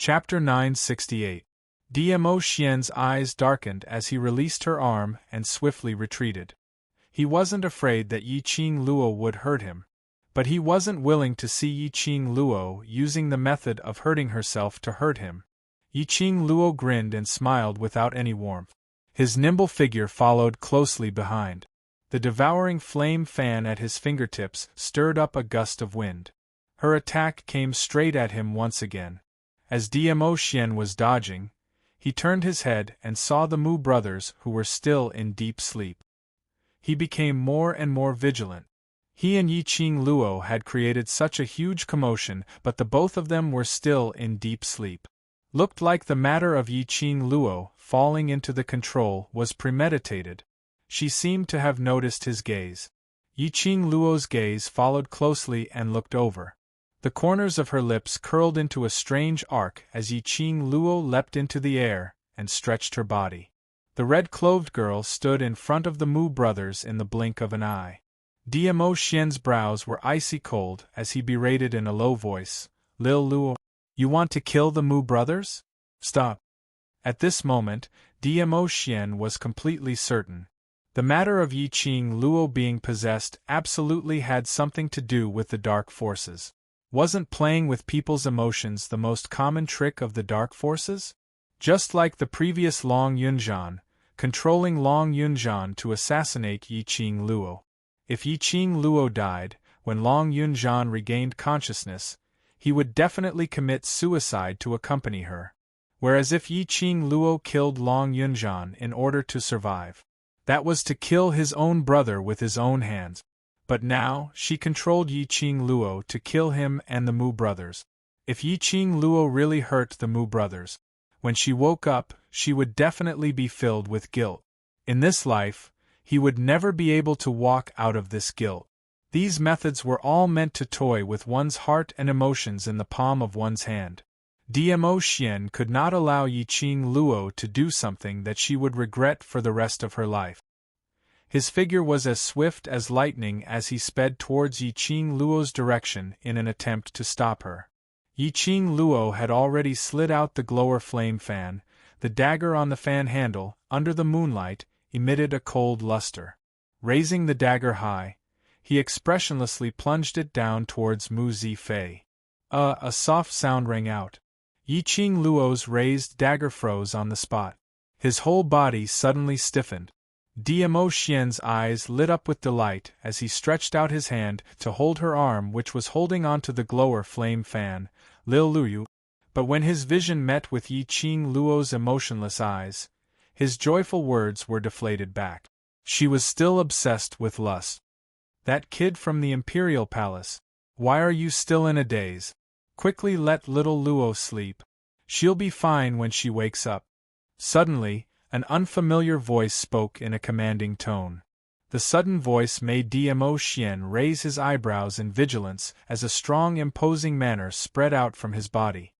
Chapter 968. Dmo Xian's eyes darkened as he released her arm and swiftly retreated. He wasn't afraid that Yiqing Luo would hurt him, but he wasn't willing to see Yiqing Luo using the method of hurting herself to hurt him. Yiqing Luo grinned and smiled without any warmth. His nimble figure followed closely behind. The devouring flame fan at his fingertips stirred up a gust of wind. Her attack came straight at him once again. As Dmo Xian was dodging, he turned his head and saw the Mu brothers who were still in deep sleep. He became more and more vigilant. He and Yiqing Luo had created such a huge commotion, but the both of them were still in deep sleep. Looked like the matter of Yiqing Luo falling into the control was premeditated. She seemed to have noticed his gaze. Yiqing Luo's gaze followed closely and looked over. The corners of her lips curled into a strange arc as Yiqing Luo leapt into the air and stretched her body. The red-clothed girl stood in front of the Mu brothers in the blink of an eye. Dmo Xian's brows were icy cold as he berated in a low voice, "Lil Luo, you want to kill the Mu brothers? Stop." At this moment, Dmo Xian was completely certain. The matter of Yiqing Luo being possessed absolutely had something to do with the dark forces. Wasn't playing with people's emotions the most common trick of the dark forces? Just like the previous Long Yunzhan, controlling Long Yunzhan to assassinate Yiqing Luo. If Yiqing Luo died, when Long Yunzhan regained consciousness, he would definitely commit suicide to accompany her. Whereas if Yiqing Luo killed Long Yunzhan in order to survive, that was to kill his own brother with his own hands. But now, she controlled Yiqing Luo to kill him and the Mu brothers. If Yiqing Luo really hurt the Mu brothers, when she woke up, she would definitely be filled with guilt. In this life, he would never be able to walk out of this guilt. These methods were all meant to toy with one's heart and emotions in the palm of one's hand. Dmo Xian could not allow Yiqing Luo to do something that she would regret for the rest of her life. His figure was as swift as lightning as he sped towards Yiqing Luo's direction in an attempt to stop her. Yiqing Luo had already slid out the glower flame fan. The dagger on the fan handle, under the moonlight, emitted a cold luster. Raising the dagger high, he expressionlessly plunged it down towards Mu Zifei. A soft sound rang out. Yiqing Luo's raised dagger froze on the spot. His whole body suddenly stiffened. Dmo Xian's eyes lit up with delight as he stretched out his hand to hold her arm which was holding onto the glower flame fan, Lil Luoyu. But when his vision met with Yiqing Luo's emotionless eyes, his joyful words were deflated back. She was still obsessed with lust. That kid from the Imperial Palace. Why are you still in a daze? Quickly let little Luo sleep. She'll be fine when she wakes up. Suddenly, an unfamiliar voice spoke in a commanding tone. The sudden voice made Dmo Xian raise his eyebrows in vigilance as a strong imposing manner spread out from his body.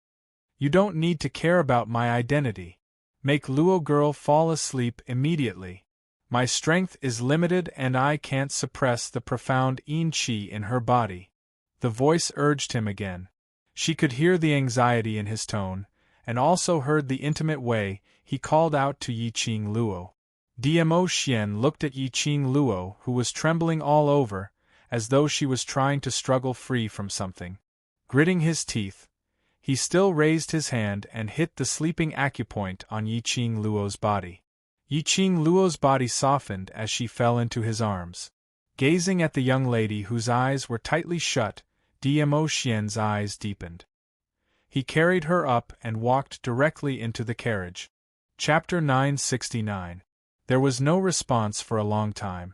You don't need to care about my identity. Make Luo girl fall asleep immediately. My strength is limited and I can't suppress the profound yin qi in her body. The voice urged him again. She could hear the anxiety in his tone, and also heard the intimate way he called out to Yiqing Luo. Dmo Xian looked at Yiqing Luo, who was trembling all over, as though she was trying to struggle free from something. Gritting his teeth, he still raised his hand and hit the sleeping acupoint on Yiqing Luo's body. Yiqing Luo's body softened as she fell into his arms. Gazing at the young lady whose eyes were tightly shut, Dmo Xian's eyes deepened. He carried her up and walked directly into the carriage. Chapter 969. There was no response for a long time.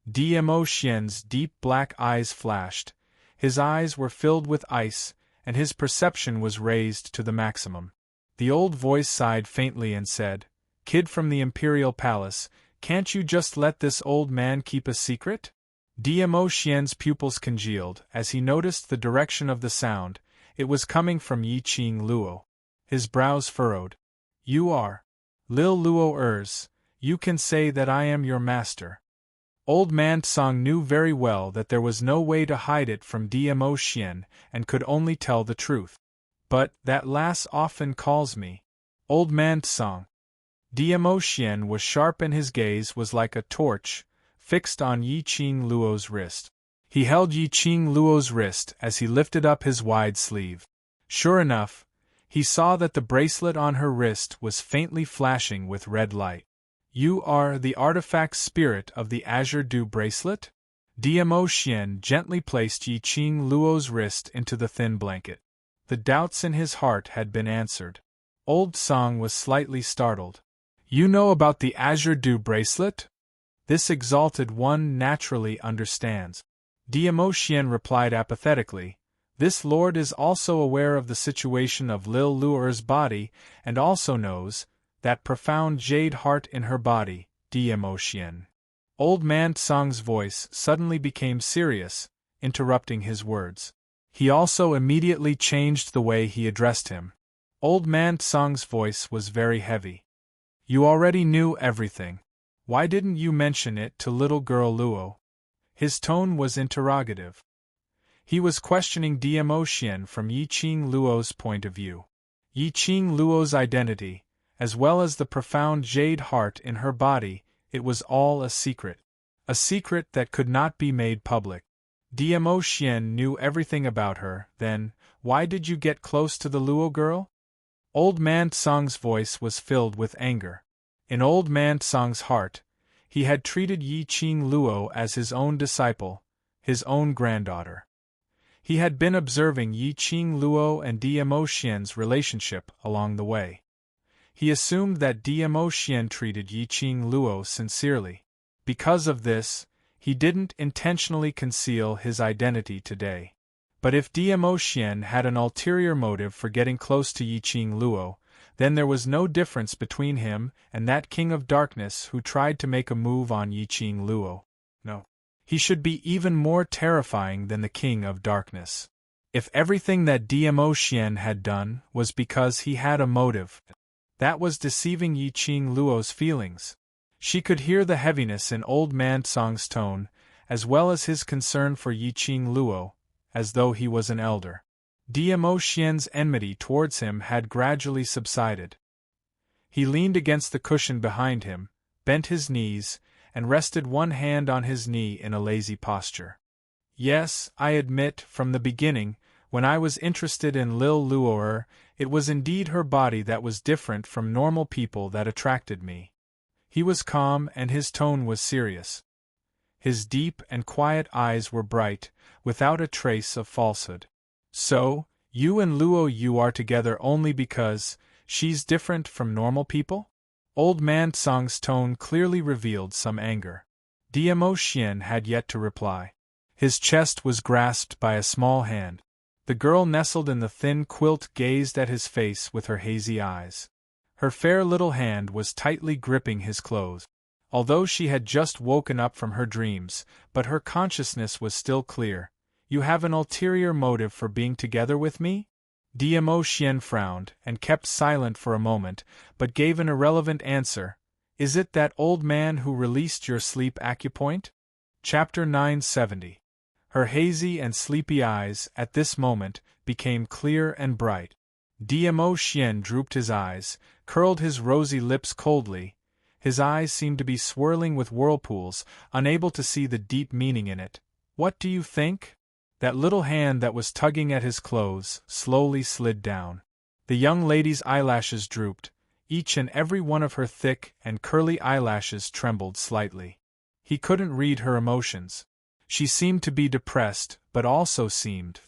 Dmo Xian's deep black eyes flashed, his eyes were filled with ice, and his perception was raised to the maximum. The old voice sighed faintly and said, "Kid from the Imperial Palace, can't you just let this old man keep a secret?" Dmo Xian's pupils congealed as he noticed the direction of the sound. It was coming from Yiqing Luo. His brows furrowed. "You are Lil Luo Ers, you can say that I am your master." Old man Tsang knew very well that there was no way to hide it from Dmo Xian and could only tell the truth. But that lass often calls me Old Man Tsang. Dmo Xian was sharp and his gaze was like a torch, fixed on Yi Qing Luo's wrist. He held Yi Qing Luo's wrist as he lifted up his wide sleeve. Sure enough, he saw that the bracelet on her wrist was faintly flashing with red light. You are the artifact spirit of the Azure Dew bracelet? Dmo Xian gently placed Yi Qing Luo's wrist into the thin blanket. The doubts in his heart had been answered. Old Song was slightly startled. You know about the Azure Dew bracelet? This exalted one naturally understands. Dmo Xian replied apathetically. This lord is also aware of the situation of Lil Luer's body and also knows that profound jade heart in her body, Dmo Xian. Old Man Tsang's voice suddenly became serious, interrupting his words. He also immediately changed the way he addressed him. Old Man Tsang's voice was very heavy. You already knew everything. Why didn't you mention it to little girl Luo? His tone was interrogative. He was questioning Dmo Xian from Yi Qing Luo's point of view. Yi Qing Luo's identity, as well as the profound jade heart in her body, it was all a secret. A secret that could not be made public. Dmo Xian knew everything about her, then, why did you get close to the Luo girl? Old Man Tsang's voice was filled with anger. In Old Man Tsang's heart, he had treated Yi Qing Luo as his own disciple, his own granddaughter. He had been observing Yi Qing Luo and Dmo Xian's relationship along the way. He assumed that Dmo Xian treated Yi Qing Luo sincerely. Because of this, he didn't intentionally conceal his identity today. But if Dmo Xian had an ulterior motive for getting close to Yi Qing Luo, then there was no difference between him and that King of Darkness who tried to make a move on Yi Qing Luo. No. He should be even more terrifying than the King of Darkness. If everything that Dmo Xian had done was because he had a motive, that was deceiving Yi Qing Luo's feelings. She could hear the heaviness in Old Man Tsang's tone, as well as his concern for Yi Qing Luo, as though he was an elder. Dmo Xian's enmity towards him had gradually subsided. He leaned against the cushion behind him, bent his knees, and rested one hand on his knee in a lazy posture. Yes, I admit, from the beginning, when I was interested in Lil Luo'er, it was indeed her body that was different from normal people that attracted me. He was calm and his tone was serious. His deep and quiet eyes were bright, without a trace of falsehood. So, you and Luo you are together only because she's different from normal people? Old Man Tsang's tone clearly revealed some anger. Dmo Xian had yet to reply. His chest was grasped by a small hand. The girl nestled in the thin quilt gazed at his face with her hazy eyes. Her fair little hand was tightly gripping his clothes. Although she had just woken up from her dreams, but her consciousness was still clear. You have an ulterior motive for being together with me? Dmo Xian frowned, and kept silent for a moment, but gave an irrelevant answer. Is it that old man who released your sleep acupoint? Chapter 970. Her hazy and sleepy eyes, at this moment, became clear and bright. Dmo Xian drooped his eyes, curled his rosy lips coldly. His eyes seemed to be swirling with whirlpools, unable to see the deep meaning in it. What do you think? That little hand that was tugging at his clothes slowly slid down. The young lady's eyelashes drooped. Each and every one of her thick and curly eyelashes trembled slightly. He couldn't read her emotions. She seemed to be depressed, but also seemed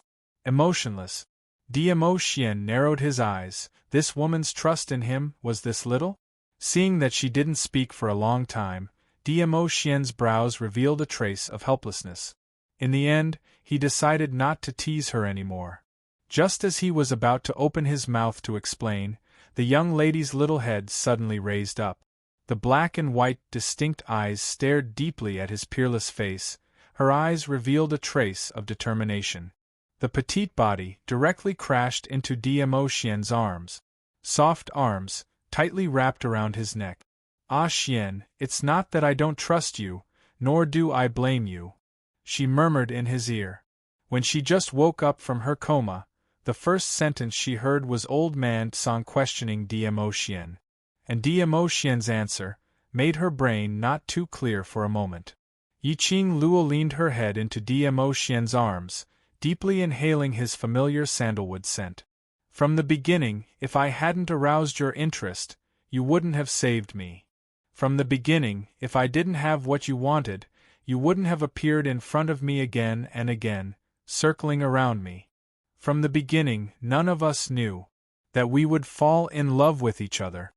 emotionless. Dmo Xian narrowed his eyes. This woman's trust in him was this little? Seeing that she didn't speak for a long time, Dmo Xian's brows revealed a trace of helplessness. In the end, he decided not to tease her anymore. Just as he was about to open his mouth to explain, the young lady's little head suddenly raised up. The black and white distinct eyes stared deeply at his peerless face. Her eyes revealed a trace of determination. The petite body directly crashed into Dmo Xian's arms. Soft arms, tightly wrapped around his neck. Ah Xian, it's not that I don't trust you, nor do I blame you, she murmured in his ear. When she just woke up from her coma, The first sentence she heard was Old Man Tsang questioning Dmo Xian. And Dmo Xian's answer made her brain not too clear for a moment. Yiqing Luo leaned her head into Dmo Xian's arms, deeply inhaling his familiar sandalwood scent. From the beginning, if I hadn't aroused your interest, you wouldn't have saved me. From the beginning, if I didn't have what you wanted, you wouldn't have appeared in front of me again and again, circling around me. From the beginning, none of us knew that we would fall in love with each other.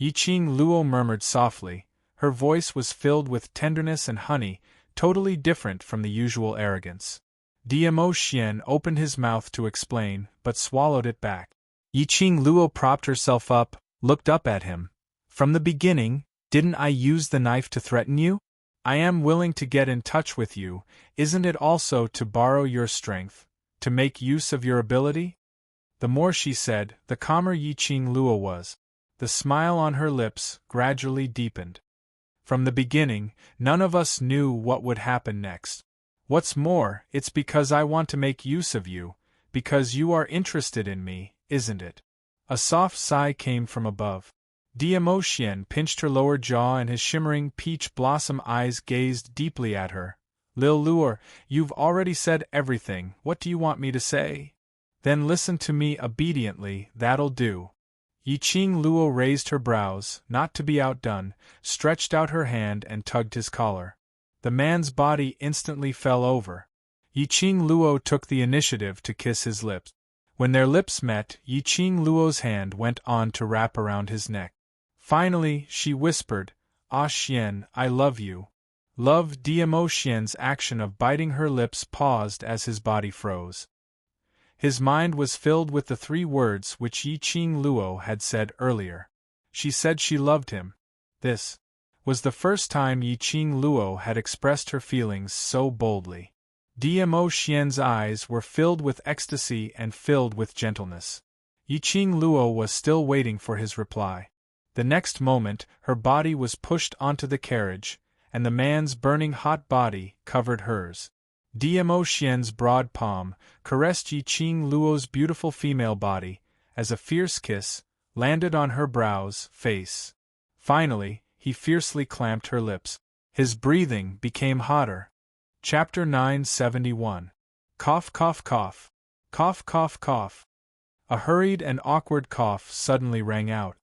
Yiqing Luo murmured softly. Her voice was filled with tenderness and honey, totally different from the usual arrogance. Dmo Xian opened his mouth to explain, but swallowed it back. Yiqing Luo propped herself up, looked up at him. From the beginning, didn't I use the knife to threaten you? I am willing to get in touch with you, isn't it also to borrow your strength, to make use of your ability? The more she said, the calmer Yiqing Luo was. The smile on her lips gradually deepened. From the beginning, none of us knew what would happen next. What's more, it's because I want to make use of you, because you are interested in me, isn't it? A soft sigh came from above. Dmo Xian pinched her lower jaw and his shimmering peach blossom eyes gazed deeply at her. Lil Luor, you've already said everything, what do you want me to say? Then listen to me obediently, that'll do. Yiqing Luo raised her brows, not to be outdone, stretched out her hand and tugged his collar. The man's body instantly fell over. Yiqing Luo took the initiative to kiss his lips. When their lips met, Yiqing Luo's hand went on to wrap around his neck. Finally, she whispered, Ah Xian, I love you. Love. Dmo Xian's action of biting her lips paused as his body froze. His mind was filled with the 3 words which Yiqing Luo had said earlier. She said she loved him. This was the first time Yiqing Luo had expressed her feelings so boldly. Dmo Xian's eyes were filled with ecstasy and filled with gentleness. Yiqing Luo was still waiting for his reply. The next moment, her body was pushed onto the carriage, and the man's burning hot body covered hers. Dmo Xian's broad palm caressed Yiqing Luo's beautiful female body, as a fierce kiss landed on her brows, face. Finally, he fiercely clamped her lips. His breathing became hotter. Chapter 971. Cough, cough, cough. Cough, cough, cough. A hurried and awkward cough suddenly rang out.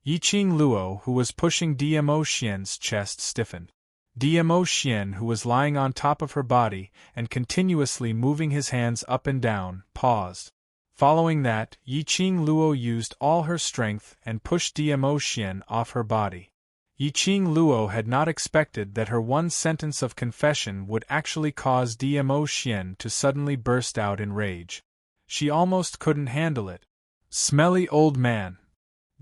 Yiqing Luo, who was pushing Dmo Xian's chest, stiffened. Dmo Xian, who was lying on top of her body and continuously moving his hands up and down, paused. Following that, Yiqing Luo used all her strength and pushed Dmo Xian off her body. Yiqing Luo had not expected that her one sentence of confession would actually cause Dmo Xian to suddenly burst out in rage. She almost couldn't handle it. Smelly old man.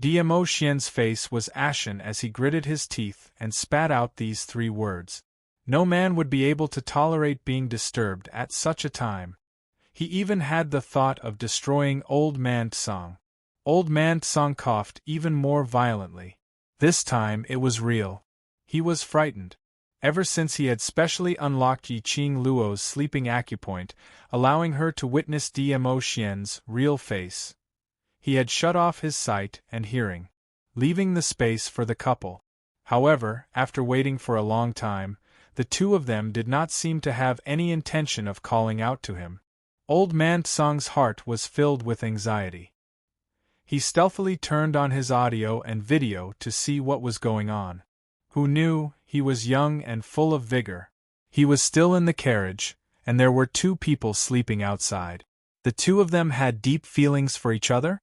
Dmo Xian's face was ashen as he gritted his teeth and spat out these 3 words. No man would be able to tolerate being disturbed at such a time. He even had the thought of destroying Old Man Tsang. Old Man Tsang coughed even more violently. This time it was real. He was frightened. Ever since he had specially unlocked Yiqing Luo's sleeping acupoint, allowing her to witness Dmo Xian's real face, he had shut off his sight and hearing, leaving the space for the couple. However, after waiting for a long time, the 2 of them did not seem to have any intention of calling out to him. Old Man Tsang's heart was filled with anxiety. He stealthily turned on his audio and video to see what was going on. Who knew, he was young and full of vigor. He was still in the carriage, and there were 2 people sleeping outside. The 2 of them had deep feelings for each other?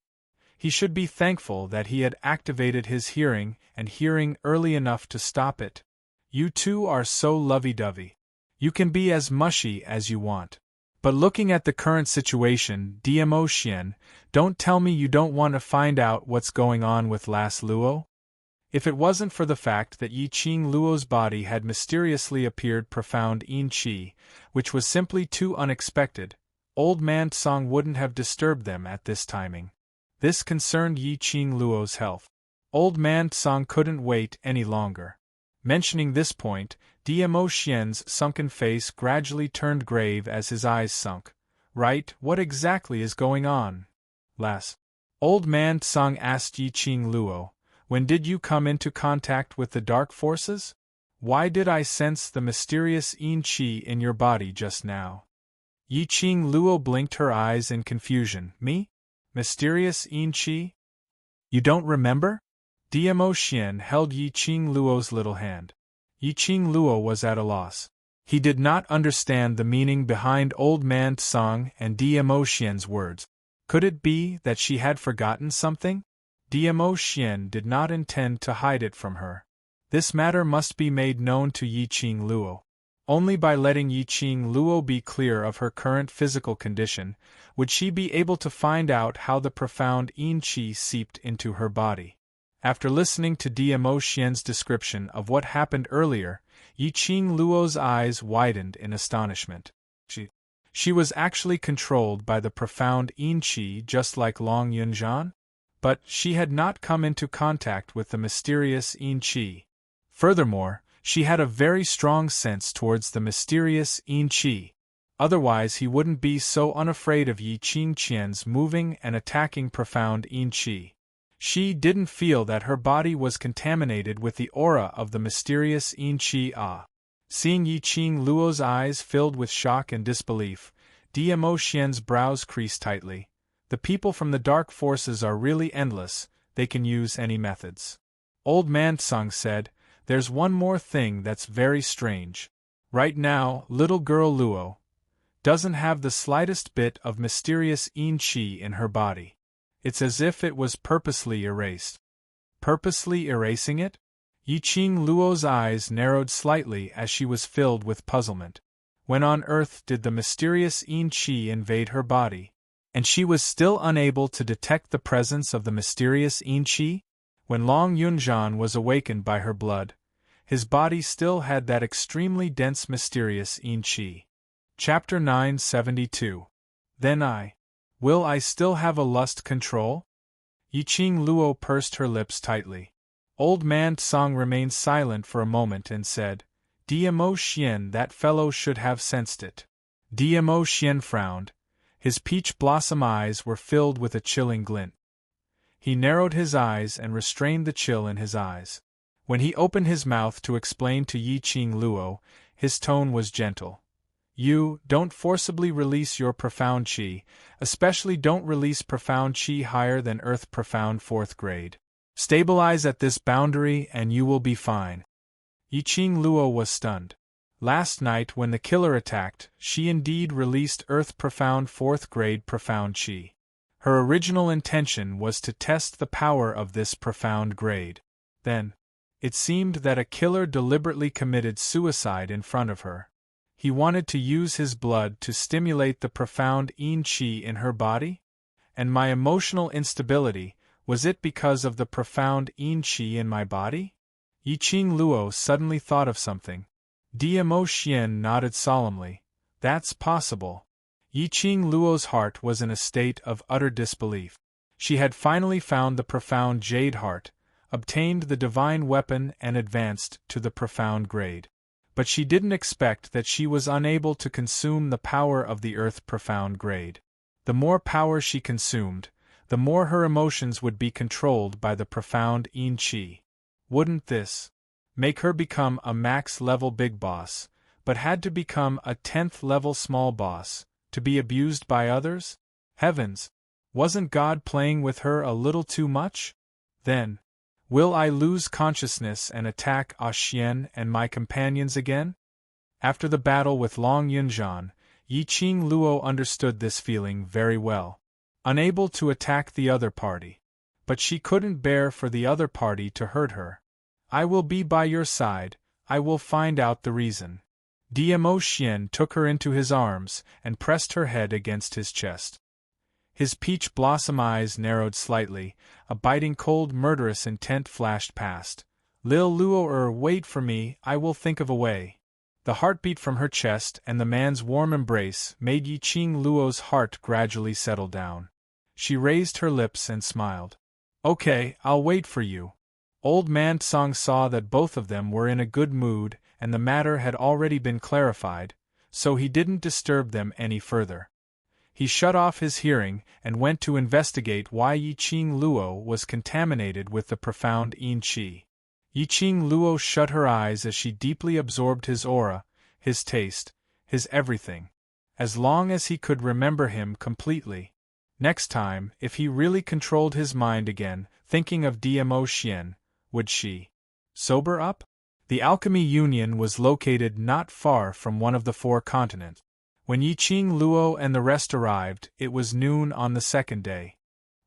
He should be thankful that he had activated his hearing and hearing early enough to stop it. You 2 are so lovey-dovey. You can be as mushy as you want. But looking at the current situation, Dmo Xian, don't tell me you don't want to find out what's going on with Las Luo? If it wasn't for the fact that Yiqing Luo's body had mysteriously appeared profound in qi, which was simply too unexpected, Old Man Tsang wouldn't have disturbed them at this timing. This concerned Yiqing Luo's health. Old Man Tsang couldn't wait any longer. Mentioning this point, Dmo Xian's sunken face gradually turned grave as his eyes sunk, Right, what exactly is going on? Las. Old man Tsang asked Yi Qing Luo, when did you come into contact with the dark forces? Why did I sense the mysterious yin qi in your body just now? Yi Qing Luo blinked her eyes in confusion. Me? Mysterious yin qi? You don't remember? Dmo Xian held Yi Qing Luo's little hand. Yi Qing Luo was at a loss. He did not understand the meaning behind old man Tsang and Dmo Xian's words. Could it be that she had forgotten something? Dmo Xian did not intend to hide it from her. This matter must be made known to Yi Qing Luo. Only by letting Yi Qing Luo be clear of her current physical condition would she be able to find out how the profound yin qi seeped into her body. After listening to Dmo Xian's description of what happened earlier, Yi Qing Luo's eyes widened in astonishment. She was actually controlled by the profound yin qi just like Long Yunzhan? But she had not come into contact with the mysterious yin qi. Furthermore, she had a very strong sense towards the mysterious yin qi. Otherwise he wouldn't be so unafraid of Yi Qing Qian's moving and attacking profound yin qi. She didn't feel that her body was contaminated with the aura of the mysterious yin qi. Seeing Yi Qing Luo's eyes filled with shock and disbelief, Dmo Xian's brows creased tightly. The people from the dark forces are really endless, they can use any methods. Old man Tsang said, there's one more thing that's very strange. Right now, little girl Luo doesn't have the slightest bit of mysterious yin qi in her body. It's as if it was purposely erased. Purposely erasing it? Yi Qing Luo's eyes narrowed slightly as she was filled with puzzlement. When on earth did the mysterious yin qi invade her body? And she was still unable to detect the presence of the mysterious yin qi? When Long Yunzhan was awakened by her blood, his body still had that extremely dense mysterious yin qi. Chapter 972. Then will I still have a lust control? Yi Qing Luo pursed her lips tightly. Old man Tsang remained silent for a moment and said, Dmo Xian, that fellow should have sensed it. Dmo Xian frowned. His peach blossom eyes were filled with a chilling glint. He narrowed his eyes and restrained the chill in his eyes. When he opened his mouth to explain to Yi Qing Luo, his tone was gentle. You don't forcibly release your profound qi, especially don't release profound qi higher than Earth Profound 4th grade. Stabilize at this boundary and you will be fine. Yi Qing Luo was stunned. Last night when the killer attacked, she indeed released Earth Profound 4th grade profound qi. Her original intention was to test the power of this profound grade. Then, it seemed that a killer deliberately committed suicide in front of her. He wanted to use his blood to stimulate the profound yin qi in her body? And my emotional instability, was it because of the profound yin qi in my body? Yi Qing Luo suddenly thought of something. Dmo Xian nodded solemnly. That's possible. Yi Qing Luo's heart was in a state of utter disbelief. She had finally found the profound jade heart, obtained the divine weapon and advanced to the profound grade. But she didn't expect that she was unable to consume the power of the Earth Profound grade. The more power she consumed, the more her emotions would be controlled by the profound yin qi. Wouldn't this make her become a max-level big boss, but had to become a 10th-level small boss, to be abused by others? Heavens! Wasn't God playing with her a little too much? Then, will I lose consciousness and attack Xian and my companions again? After the battle with Long Yunzhan, Yi Qing Luo understood this feeling very well. Unable to attack the other party. But she couldn't bear for the other party to hurt her. I will be by your side, I will find out the reason. Dmo Xian took her into his arms and pressed her head against his chest. His peach blossom eyes narrowed slightly, a biting cold murderous intent flashed past. Lil Luo wait for me, I will think of a way. The heartbeat from her chest and the man's warm embrace made Yi Qing Luo's heart gradually settle down. She raised her lips and smiled. Okay, I'll wait for you. Old man Tsang saw that both of them were in a good mood and the matter had already been clarified, so he didn't disturb them any further. He shut off his hearing and went to investigate why Yiqing Luo was contaminated with the profound yin qi. Yiqing Luo shut her eyes as she deeply absorbed his aura, his taste, his everything. As long as he could remember him completely. Next time, if he really controlled his mind again, thinking of Dmo Xian, would she sober up? The Alchemy Union was located not far from one of the 4 continents. When Yiqing Luo and the rest arrived, it was noon on the second day.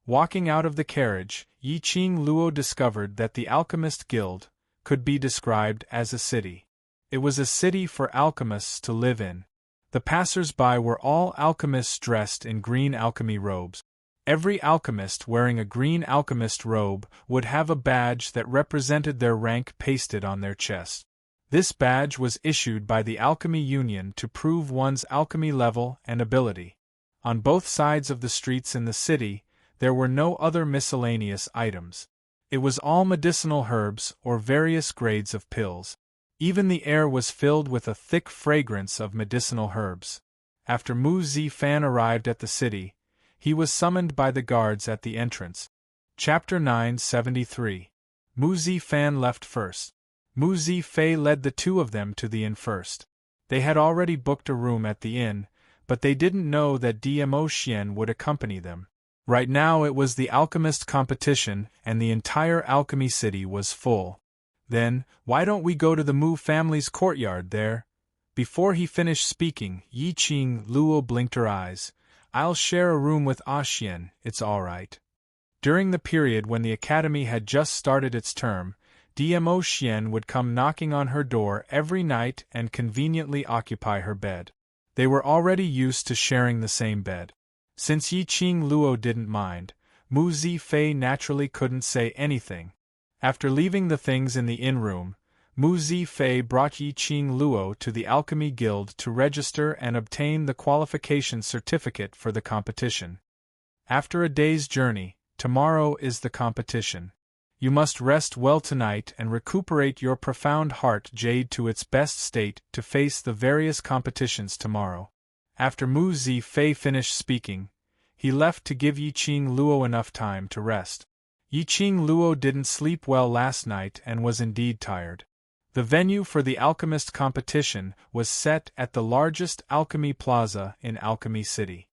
Walking out of the carriage, Yiqing Luo discovered that the Alchemist Guild could be described as a city. It was a city for alchemists to live in. The passers-by were all alchemists dressed in green alchemy robes. Every alchemist wearing a green alchemist robe would have a badge that represented their rank pasted on their chest. This badge was issued by the Alchemy Union to prove one's alchemy level and ability. On both sides of the streets in the city, there were no other miscellaneous items. It was all medicinal herbs or various grades of pills. Even the air was filled with a thick fragrance of medicinal herbs. After Mu Zifan arrived at the city, he was summoned by the guards at the entrance. Chapter 973. Mu Zifan left first. Mu Zifei led the 2 of them to the inn first. They had already booked a room at the inn, but they didn't know that Dmo Xian would accompany them. Right now it was the alchemist competition, and the entire alchemy city was full. Then, why don't we go to the Mu family's courtyard there? Before he finished speaking, Yiqing Luo blinked her eyes. I'll share a room with Xian, it's all right. During the period when the academy had just started its term, Dmo Xian would come knocking on her door every night and conveniently occupy her bed. They were already used to sharing the same bed. Since Yiqing Luo didn't mind, Mu Zifei naturally couldn't say anything. After leaving the things in the inn room, Mu Zifei brought Yiqing Luo to the Alchemy Guild to register and obtain the qualification certificate for the competition. After a day's journey, tomorrow is the competition. You must rest well tonight and recuperate your profound heart jade to its best state to face the various competitions tomorrow. After Mu Zifei finished speaking, he left to give Yiqing Luo enough time to rest. Yiqing Luo didn't sleep well last night and was indeed tired. The venue for the alchemist competition was set at the largest alchemy plaza in Alchemy City.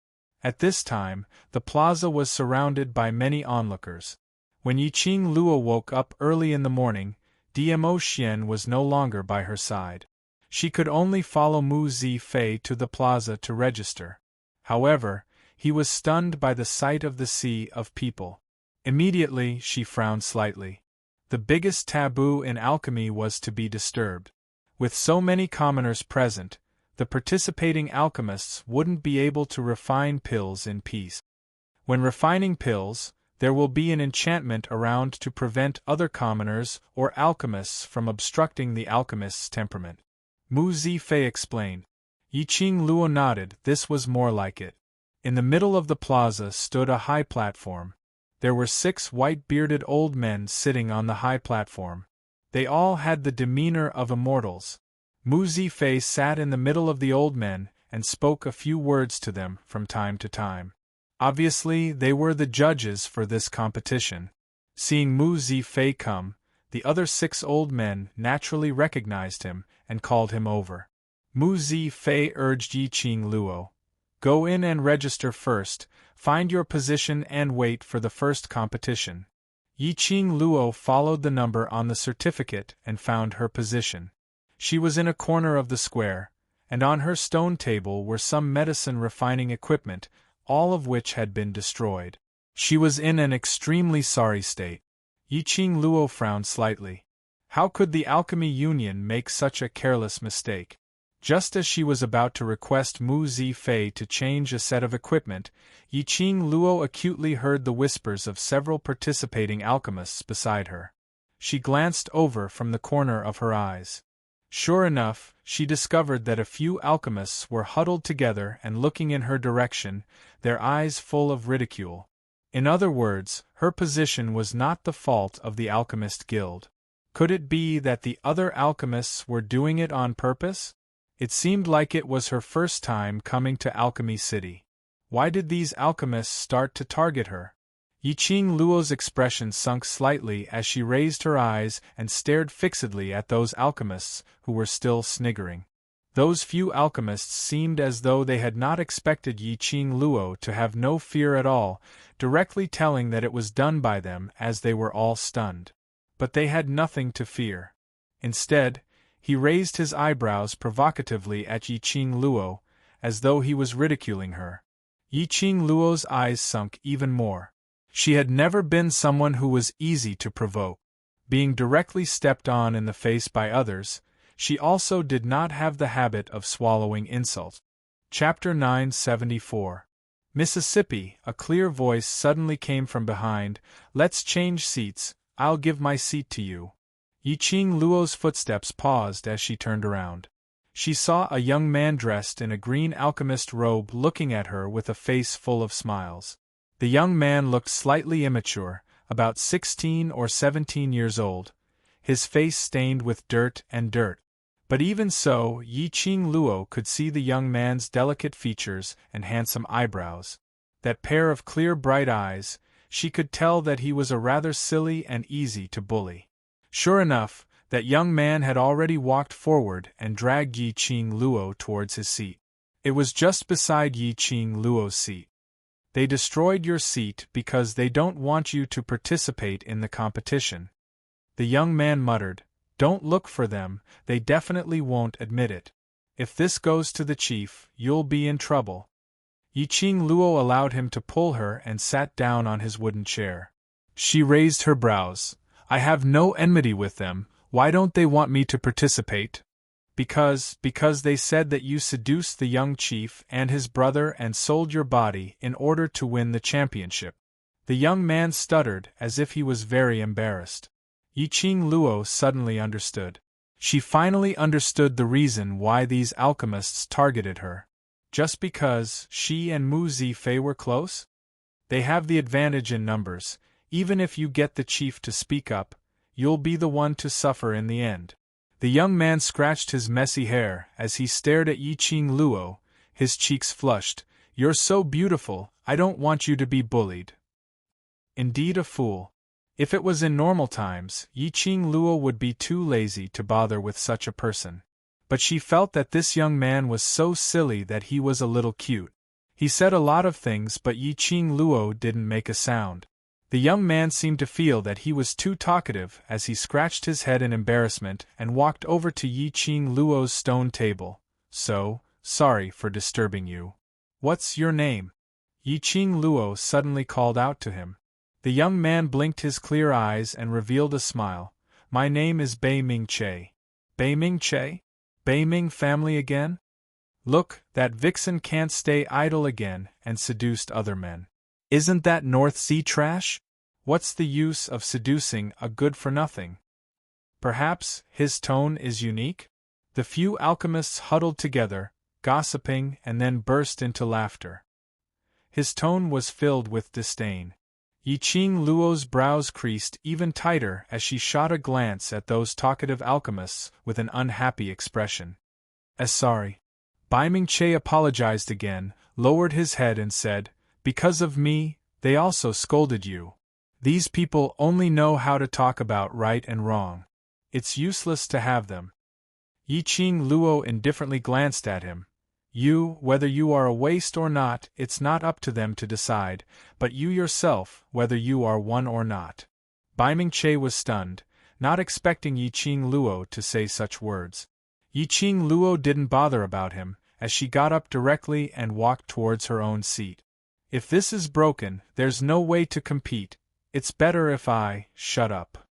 At this time, the plaza was surrounded by many onlookers. When Yiqing Luo woke up early in the morning, Dmo Xian was no longer by her side. She could only follow Mu Zifei to the plaza to register. However, he was stunned by the sight of the sea of people. Immediately, she frowned slightly. The biggest taboo in alchemy was to be disturbed. With so many commoners present, the participating alchemists wouldn't be able to refine pills in peace. When refining pills, there will be an enchantment around to prevent other commoners or alchemists from obstructing the alchemist's temperament. Mu Zifei explained. Yiqing Luo nodded. This was more like it. In the middle of the plaza stood a high platform. There were 6 white-bearded old men sitting on the high platform. They all had the demeanor of immortals. Mu Zifei sat in the middle of the old men and spoke a few words to them from time to time. Obviously, they were the judges for this competition. Seeing Mu Zifei come, the other 6 old men naturally recognized him and called him over. Mu Zifei urged Yiqing Luo. Go in and register first, find your position and wait for the first competition. Yiqing Luo followed the number on the certificate and found her position. She was in a corner of the square, and on her stone table were some medicine refining equipment, all of which had been destroyed. She was in an extremely sorry state. Yiqing Luo frowned slightly. How could the Alchemy Union make such a careless mistake? Just as she was about to request Mu Zifei to change a set of equipment, Yiqing Luo acutely heard the whispers of several participating alchemists beside her. She glanced over from the corner of her eyes. Sure enough, she discovered that a few alchemists were huddled together and looking in her direction, their eyes full of ridicule. In other words, her position was not the fault of the Alchemist Guild. Could it be that the other alchemists were doing it on purpose? It seemed like it was her first time coming to Alchemy City. Why did these alchemists start to target her? Yiqing Luo's expression sunk slightly as she raised her eyes and stared fixedly at those alchemists who were still sniggering. Those few alchemists seemed as though they had not expected Yiqing Luo to have no fear at all, directly telling that it was done by them as they were all stunned. But they had nothing to fear. Instead, he raised his eyebrows provocatively at Yiqing Luo, as though he was ridiculing her. Yiqing Luo's eyes sunk even more. She had never been someone who was easy to provoke. Being directly stepped on in the face by others, she also did not have the habit of swallowing insults. Chapter 974. Mississippi, a clear voice suddenly came from behind. Let's change seats, I'll give my seat to you. Yiqing Luo's footsteps paused as she turned around. She saw a young man dressed in a green alchemist robe looking at her with a face full of smiles. The young man looked slightly immature, about 16 or 17 years old, his face stained with dirt. But even so, Yiqing Luo could see the young man's delicate features and handsome eyebrows. That pair of clear bright eyes, she could tell that he was a rather silly and easy to bully. Sure enough, that young man had already walked forward and dragged Yiqing Luo towards his seat. It was just beside Yiqing Luo's seat. They destroyed your seat because they don't want you to participate in the competition. The young man muttered, Don't look for them, they definitely won't admit it. If this goes to the chief, you'll be in trouble. Yiqing Luo allowed him to pull her and sat down on his wooden chair. She raised her brows. I have no enmity with them, why don't they want me to participate? Because they said that you seduced the young chief and his brother and sold your body in order to win the championship. The young man stuttered as if he was very embarrassed. Yiqing Luo suddenly understood. She finally understood the reason why these alchemists targeted her. Just because she and Mu Zifei were close? They have the advantage in numbers. Even if you get the chief to speak up, you'll be the one to suffer in the end. The young man scratched his messy hair as he stared at Yiqing Luo, his cheeks flushed. You're so beautiful, I don't want you to be bullied. Indeed a fool. If it was in normal times, Yiqing Luo would be too lazy to bother with such a person. But she felt that this young man was so silly that he was a little cute. He said a lot of things but Yiqing Luo didn't make a sound. The young man seemed to feel that he was too talkative as he scratched his head in embarrassment and walked over to Yiqing Luo's stone table. So, sorry for disturbing you. What's your name? Yiqing Luo suddenly called out to him. The young man blinked his clear eyes and revealed a smile. My name is Bei Ming Che. Bei Ming Che? Bei Ming family again? Look, that vixen can't stay idle again and seduced other men. Isn't that North Sea trash? What's the use of seducing a good-for-nothing? Perhaps his tone is unique? The few alchemists huddled together, gossiping, and then burst into laughter. His tone was filled with disdain. Yiqing Luo's brows creased even tighter as she shot a glance at those talkative alchemists with an unhappy expression. Sorry. Bai Mingche apologized again, lowered his head and said, Because of me, they also scolded you. These people only know how to talk about right and wrong. It's useless to have them. Yiqing Luo indifferently glanced at him. You, whether you are a waste or not, it's not up to them to decide, but you yourself, whether you are one or not. Bai Mingche was stunned, not expecting Yiqing Luo to say such words. Yiqing Luo didn't bother about him, as she got up directly and walked towards her own seat. If this is broken, there's no way to compete. It's better if I shut up.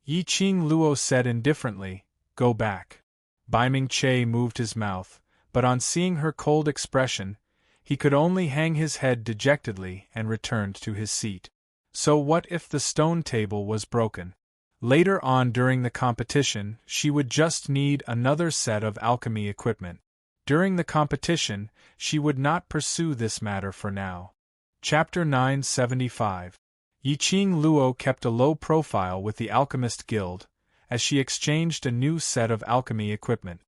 Yiqing Luo said indifferently, Go back. Bai Mingche moved his mouth, but on seeing her cold expression, he could only hang his head dejectedly and returned to his seat. So what if the stone table was broken? Later on during the competition, she would just need another set of alchemy equipment. During the competition, she would not pursue this matter for now. Chapter 975. Yiqing Luo kept a low profile with the Alchemist Guild, as she exchanged a new set of alchemy equipment.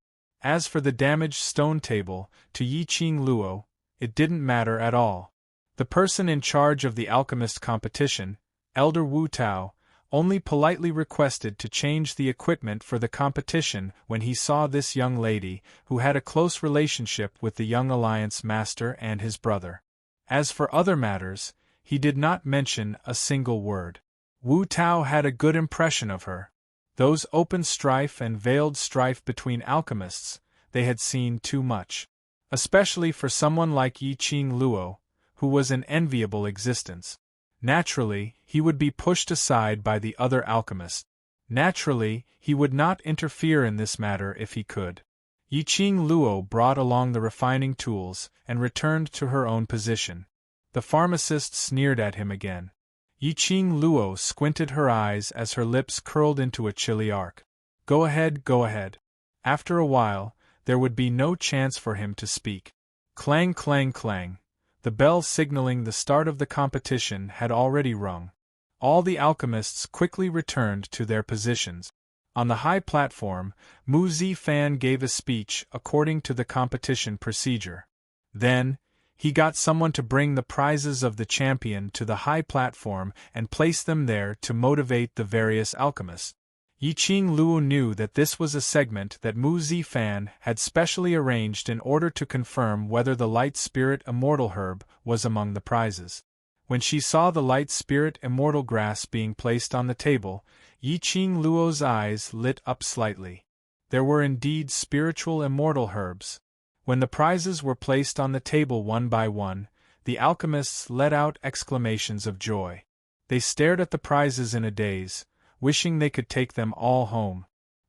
As for the damaged stone table, to Yiqing Luo, it didn't matter at all. The person in charge of the alchemist competition, Elder Wu Tao, only politely requested to change the equipment for the competition when he saw this young lady, who had a close relationship with the young Alliance Master and his brother. As for other matters, he did not mention a single word. Wu Tao had a good impression of her. Those open strife and veiled strife between alchemists, they had seen too much. Especially for someone like Yi Qing Luo, who was an enviable existence. Naturally, he would be pushed aside by the other alchemists. Naturally, he would not interfere in this matter if he could. Yi Qing Luo brought along the refining tools and returned to her own position. The pharmacist sneered at him again. Yi Qing Luo squinted her eyes as her lips curled into a chilly arc. Go ahead, go ahead. After a while, there would be no chance for him to speak. Clang, clang, clang. The bell signaling the start of the competition had already rung. All the alchemists quickly returned to their positions. On the high platform, Mu Zifan gave a speech according to the competition procedure. Then, he got someone to bring the prizes of the champion to the high platform and place them there to motivate the various alchemists. Yi Qing Luo knew that this was a segment that Mu Zifan had specially arranged in order to confirm whether the Light Spirit Immortal Herb was among the prizes. When she saw the Light Spirit Immortal Grass being placed on the table, Yi Qing Luo's eyes lit up slightly. There were indeed spiritual immortal herbs. When the prizes were placed on the table one by one, the alchemists let out exclamations of joy. They stared at the prizes in a daze, wishing they could take them all home.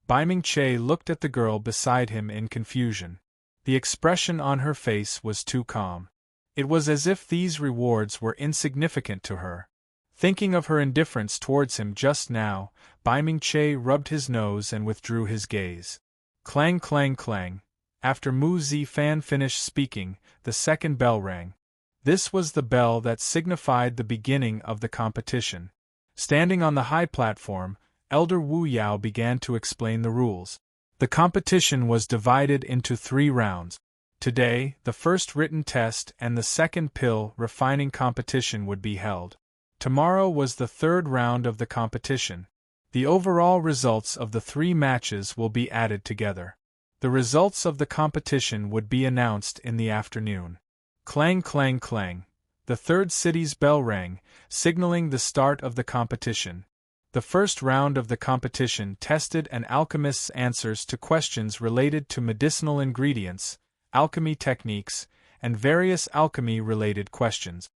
Baiming Che looked at the girl beside him in confusion. The expression on her face was too calm. It was as if these rewards were insignificant to her. Thinking of her indifference towards him just now, Baiming Che rubbed his nose and withdrew his gaze. Clang, clang, clang. After Mu Zifan finished speaking, the second bell rang. This was the bell that signified the beginning of the competition. Standing on the high platform, Elder Wu Yao began to explain the rules. The competition was divided into 3 rounds. Today, the first written test and the second pill refining competition would be held. Tomorrow was the 3rd round of the competition. The overall results of the 3 matches will be added together. The results of the competition would be announced in the afternoon. Clang, clang, clang. The 3rd city's bell rang, signaling the start of the competition. The first round of the competition tested an alchemist's answers to questions related to medicinal ingredients, alchemy techniques, and various alchemy-related questions.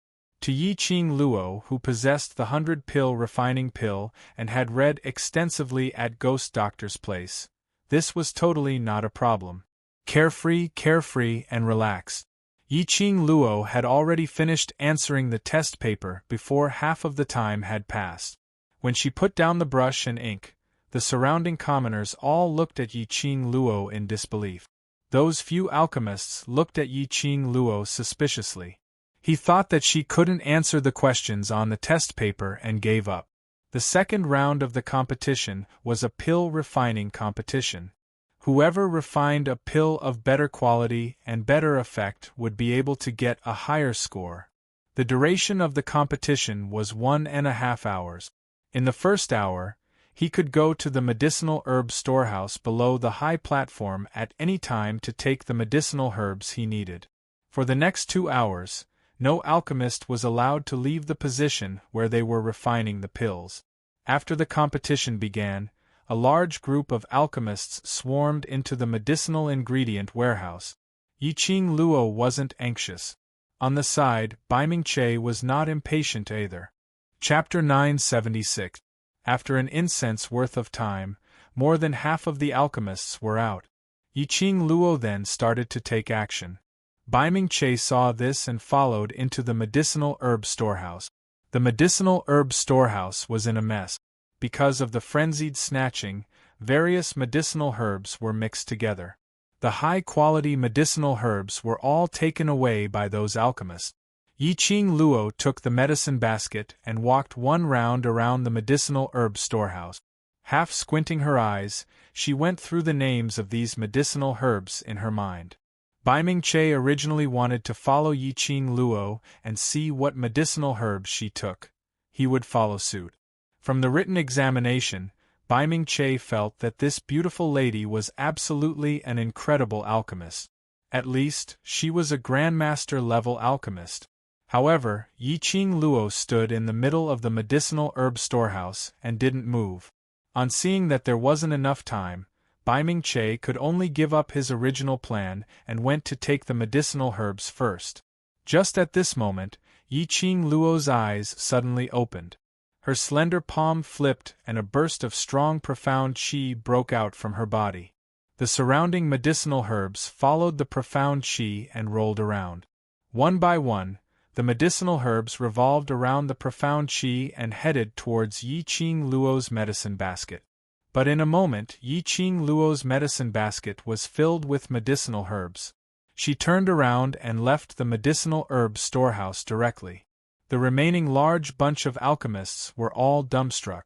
To Yi Qing Luo, who possessed the 100-pill refining pill and had read extensively at Ghost Doctor's place, this was totally not a problem. Carefree, and relaxed. Yi Qing Luo had already finished answering the test paper before half of the time had passed. When she put down the brush and ink, the surrounding commoners all looked at Yi Qing Luo in disbelief. Those few alchemists looked at Yi Qing Luo suspiciously. He thought that she couldn't answer the questions on the test paper and gave up. The second round of the competition was a pill refining competition. Whoever refined a pill of better quality and better effect would be able to get a higher score. The duration of the competition was 1.5 hours. In the first hour, he could go to the medicinal herb storehouse below the high platform at any time to take the medicinal herbs he needed. For the next 2 hours, no alchemist was allowed to leave the position where they were refining the pills. After the competition began, a large group of alchemists swarmed into the medicinal ingredient warehouse. Yi Qing Luo wasn't anxious. On the side, Baiming Che was not impatient either. Chapter 976. After an incense worth of time, more than half of the alchemists were out. Yi Qing Luo then started to take action. Baiming Che saw this and followed into the medicinal herb storehouse. The medicinal herb storehouse was in a mess. Because of the frenzied snatching, various medicinal herbs were mixed together. The high-quality medicinal herbs were all taken away by those alchemists. Yi Qing Luo took the medicine basket and walked 1 round around the medicinal herb storehouse. Half squinting her eyes, she went through the names of these medicinal herbs in her mind. Bai Ming-che originally wanted to follow Yiqing Luo and see what medicinal herbs she took. He would follow suit. From the written examination, Bai Ming-che felt that this beautiful lady was absolutely an incredible alchemist. At least, she was a grandmaster-level alchemist. However, Yiqing Luo stood in the middle of the medicinal herb storehouse and didn't move. On seeing that there wasn't enough time, Bai Ming-che could only give up his original plan and went to take the medicinal herbs first. Just at this moment, Yiqing Luo's eyes suddenly opened. Her slender palm flipped and a burst of strong profound qi broke out from her body. The surrounding medicinal herbs followed the profound qi and rolled around. One by one, the medicinal herbs revolved around the profound qi and headed towards Yiqing Luo's medicine basket. But in a moment, Yiqing Luo's medicine basket was filled with medicinal herbs. She turned around and left the medicinal herb storehouse directly. The remaining large bunch of alchemists were all dumbstruck.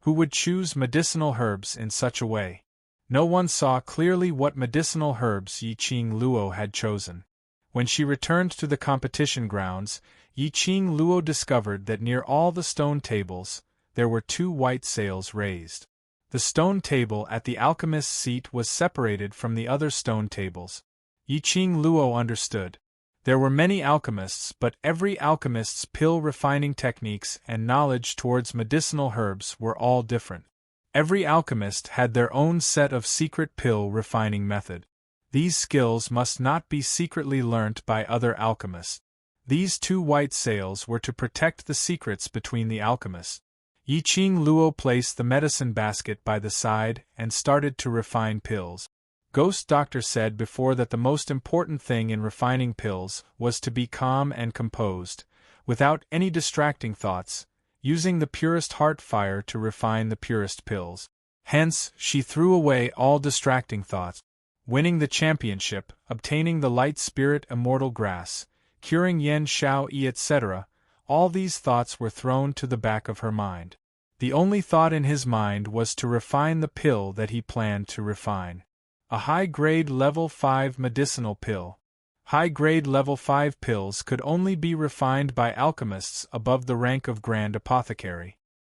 Who would choose medicinal herbs in such a way? No one saw clearly what medicinal herbs Yiqing Luo had chosen. When she returned to the competition grounds, Yiqing Luo discovered that near all the stone tables, there were 2 white sails raised. The stone table at the alchemist's seat was separated from the other stone tables. Yiqing Luo understood. There were many alchemists, but every alchemist's pill refining techniques and knowledge towards medicinal herbs were all different. Every alchemist had their own set of secret pill refining method. These skills must not be secretly learnt by other alchemists. These 2 white sails were to protect the secrets between the alchemists. Yiqing Luo placed the medicine basket by the side and started to refine pills. Ghost Doctor said before that the most important thing in refining pills was to be calm and composed, without any distracting thoughts, using the purest heart fire to refine the purest pills. Hence, she threw away all distracting thoughts. Winning the championship, obtaining the light spirit immortal grass, curing Yen Shao Yi etc., all these thoughts were thrown to the back of her mind. The only thought in his mind was to refine the pill that he planned to refine. A high-grade level 5 medicinal pill. High-grade level 5 pills could only be refined by alchemists above the rank of Grand Apothecary.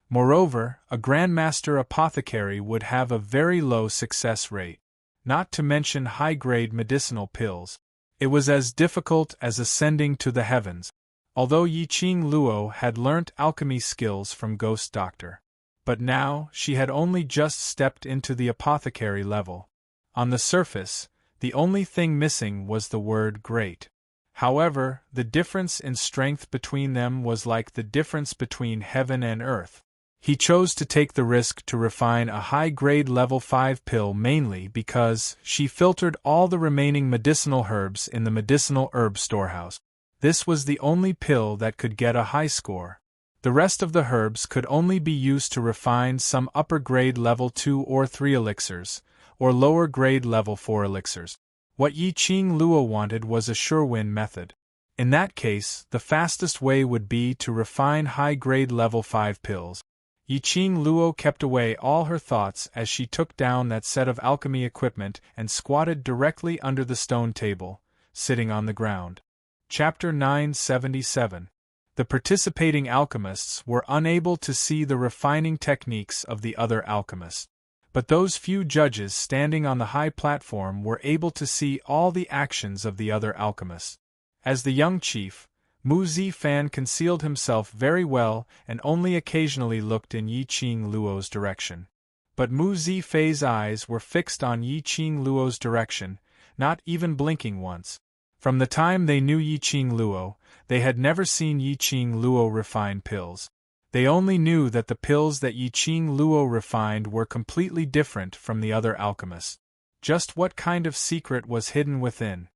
Moreover, a Grandmaster Apothecary would have a very low success rate. Not to mention high-grade medicinal pills. It was as difficult as ascending to the heavens. Although Yiqing Luo had learnt alchemy skills from Ghost Doctor. But now, she had only just stepped into the apothecary level. On the surface, the only thing missing was the word great. However, the difference in strength between them was like the difference between heaven and earth. He chose to take the risk to refine a high-grade level 5 pill mainly because she filtered all the remaining medicinal herbs in the medicinal herb storehouse. This was the only pill that could get a high score. The rest of the herbs could only be used to refine some upper-grade level 2 or 3 elixirs, or lower-grade level 4 elixirs. What Yiqing Luo wanted was a sure-win method. In that case, the fastest way would be to refine high-grade level 5 pills. Yiqing Luo kept away all her thoughts as she took down that set of alchemy equipment and squatted directly under the stone table, sitting on the ground. Chapter 977. The participating alchemists were unable to see the refining techniques of the other alchemists. But those few judges standing on the high platform were able to see all the actions of the other alchemists. As the young chief, Mu Zifan concealed himself very well and only occasionally looked in Yiqing Luo's direction. But Mu Zifei's eyes were fixed on Yiqing Luo's direction, not even blinking once. From the time they knew Yiqing Luo, they had never seen Yiqing Luo refine pills. They only knew that the pills that Yiqing Luo refined were completely different from the other alchemists. Just what kind of secret was hidden within?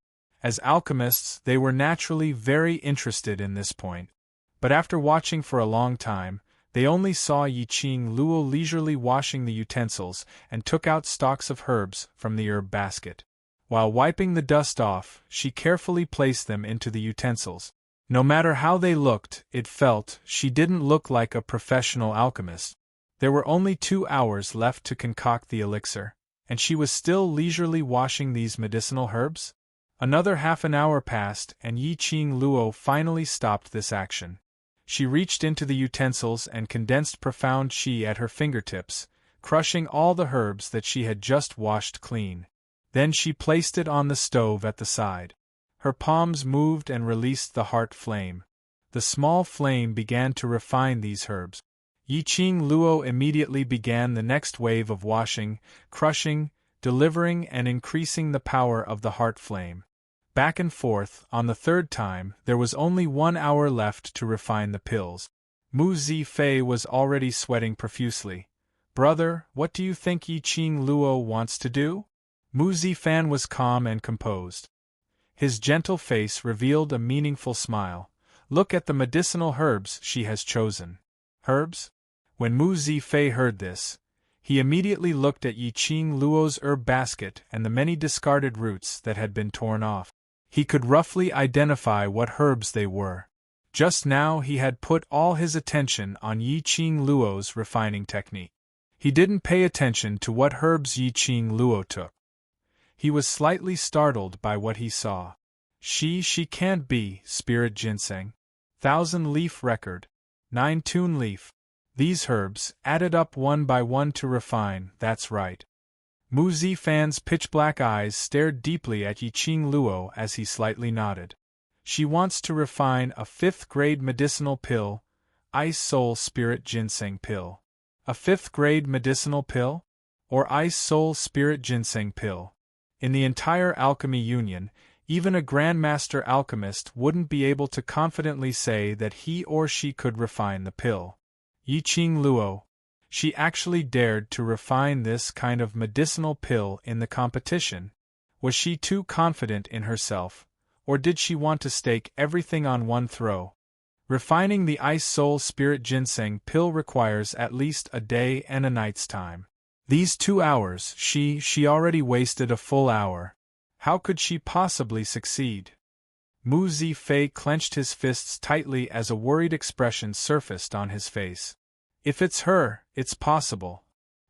As alchemists, they were naturally very interested in this point. But after watching for a long time, they only saw Yiqing Luo leisurely washing the utensils and took out stalks of herbs from the herb basket. While wiping the dust off, she carefully placed them into the utensils. No matter how they looked, it felt, she didn't look like a professional alchemist. There were only 2 hours left to concoct the elixir, and she was still leisurely washing these medicinal herbs? Another half an hour passed and Yi Qing Luo finally stopped this action. She reached into the utensils and condensed profound qi at her fingertips, crushing all the herbs that she had just washed clean. Then she placed it on the stove at the side. Her palms moved and released the heart flame. The small flame began to refine these herbs. Yi Qing Luo immediately began the next wave of washing, crushing, delivering and increasing the power of the heart flame. Back and forth, on the third time, there was only 1 hour left to refine the pills. Mu Zifei was already sweating profusely. "Brother, what do you think Yi Qing Luo wants to do?" Mu Zifan was calm and composed. His gentle face revealed a meaningful smile. "Look at the medicinal herbs she has chosen." Herbs? When Mu Zifei heard this, he immediately looked at Yi Qing Luo's herb basket and the many discarded roots that had been torn off. He could roughly identify what herbs they were. Just now he had put all his attention on Yi Qing Luo's refining technique. He didn't pay attention to what herbs Yi Qing Luo took. He was slightly startled by what he saw. She can't be spirit ginseng. 1,000-leaf record. 9-tune leaf. These herbs, added up one by one to refine, that's right. Mu Zifan's pitch-black eyes stared deeply at Yi Qing Luo as he slightly nodded. She wants to refine a 5th-grade medicinal pill, Ice Soul Spirit Ginseng pill. A 5th-grade medicinal pill? Or Ice Soul Spirit Ginseng pill? In the entire alchemy union, even a grandmaster alchemist wouldn't be able to confidently say that he or she could refine the pill. Yi Qing Luo. She actually dared to refine this kind of medicinal pill in the competition. Was she too confident in herself, or did she want to stake everything on one throw? Refining the Ice Soul Spirit Ginseng pill requires at least a day and a night's time. These 2 hours, she already wasted a full hour. How could she possibly succeed? Mu Zifei clenched his fists tightly as a worried expression surfaced on his face. If it's her, it's possible.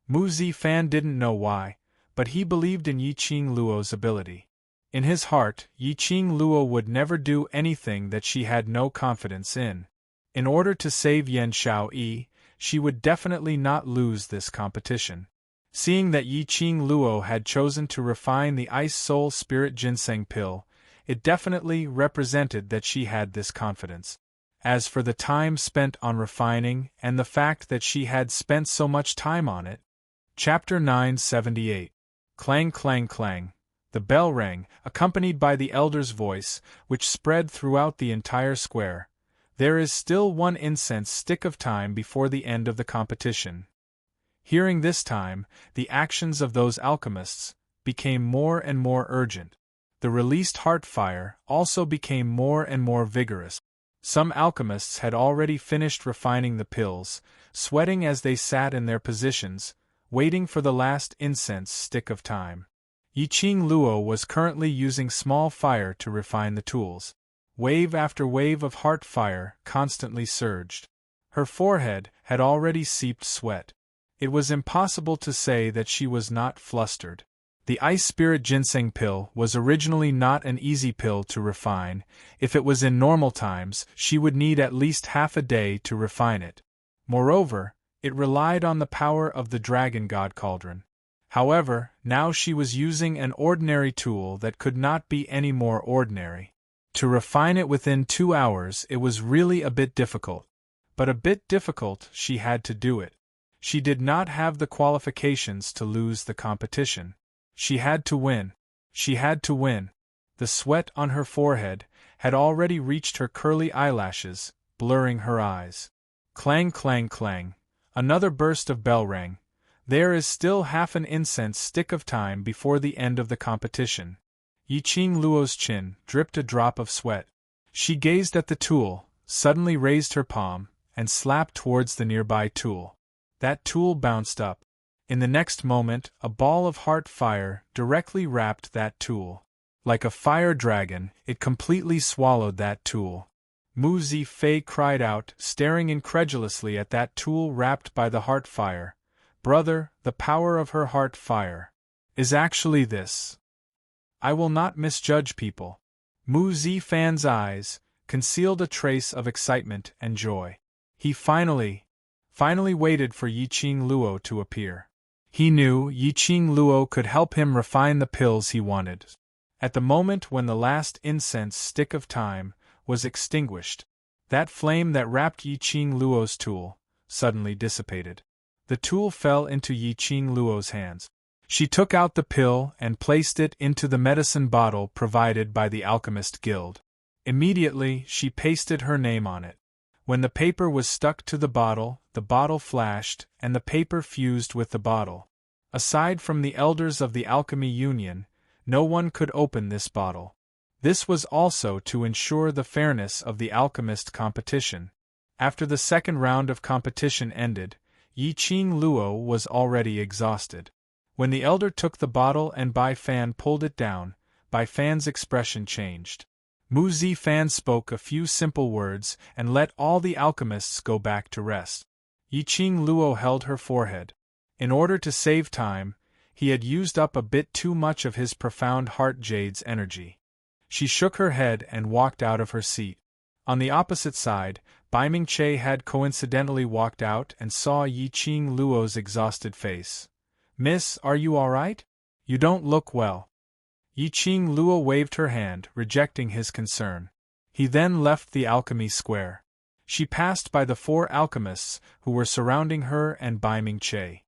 Mu Zifan didn't know why, but he believed in Yi Qing Luo's ability. In his heart, Yi Qing Luo would never do anything that she had no confidence in. In order to save Yan Xiaoyi, she would definitely not lose this competition. Seeing that Yi Qing Luo had chosen to refine the Ice Soul Spirit Ginseng pill, it definitely represented that she had this confidence. As for the time spent on refining and the fact that she had spent so much time on it. Chapter 978. Clang clang clang. The bell rang, accompanied by the elder's voice, which spread throughout the entire square. There is still 1 incense stick of time before the end of the competition. Hearing this time, the actions of those alchemists became more and more urgent. The released heart fire also became more and more vigorous. Some alchemists had already finished refining the pills, sweating as they sat in their positions, waiting for the last incense stick of time. Yi Qing Luo was currently using small fire to refine the tools. Wave after wave of heart fire constantly surged. Her forehead had already seeped sweat. It was impossible to say that she was not flustered. The Ice Spirit Ginseng pill was originally not an easy pill to refine. If it was in normal times, she would need at least half a day to refine it. Moreover, it relied on the power of the Dragon God Cauldron. However, now she was using an ordinary tool that could not be any more ordinary. To refine it within 2 hours, it was really a bit difficult. But a bit difficult, she had to do it. She did not have the qualifications to lose the competition. She had to win. She had to win. The sweat on her forehead had already reached her curly eyelashes, blurring her eyes. Clang clang clang. Another burst of bell rang. There is still half an incense stick of time before the end of the competition. Yi Qing Luo's chin dripped a drop of sweat. She gazed at the tool, suddenly raised her palm, and slapped towards the nearby tool. That tool bounced up. In the next moment, a ball of heart fire directly wrapped that tool. Like a fire dragon, it completely swallowed that tool. Mu Zifei cried out, staring incredulously at that tool wrapped by the heart fire. Brother, the power of her heart fire is actually this. I will not misjudge people. Mu Zifan's eyes concealed a trace of excitement and joy. He finally waited for Yiqing Luo to appear. He knew Yiqing Luo could help him refine the pills he wanted. At the moment when the last incense stick of time was extinguished, that flame that wrapped Yiqing Luo's tool suddenly dissipated. The tool fell into Yiqing Luo's hands. She took out the pill and placed it into the medicine bottle provided by the Alchemist Guild. Immediately, she pasted her name on it. When the paper was stuck to the bottle flashed, and the paper fused with the bottle. Aside from the elders of the Alchemy Union, no one could open this bottle. This was also to ensure the fairness of the alchemist competition. After the second round of competition ended, Yiqing Luo was already exhausted. When the elder took the bottle and Bai Fan pulled it down, Bai Fan's expression changed. Mu Zifan spoke a few simple words and let all the alchemists go back to rest. Yiqing Luo held her forehead. In order to save time, he had used up a bit too much of his profound heart jade's energy. She shook her head and walked out of her seat. On the opposite side, Bai Mingche had coincidentally walked out and saw Yiqing Luo's exhausted face. "Miss, are you all right? You don't look well." Yiqing Luo waved her hand, rejecting his concern. He then left the alchemy square. She passed by the 4 alchemists who were surrounding her and Bai Mingche.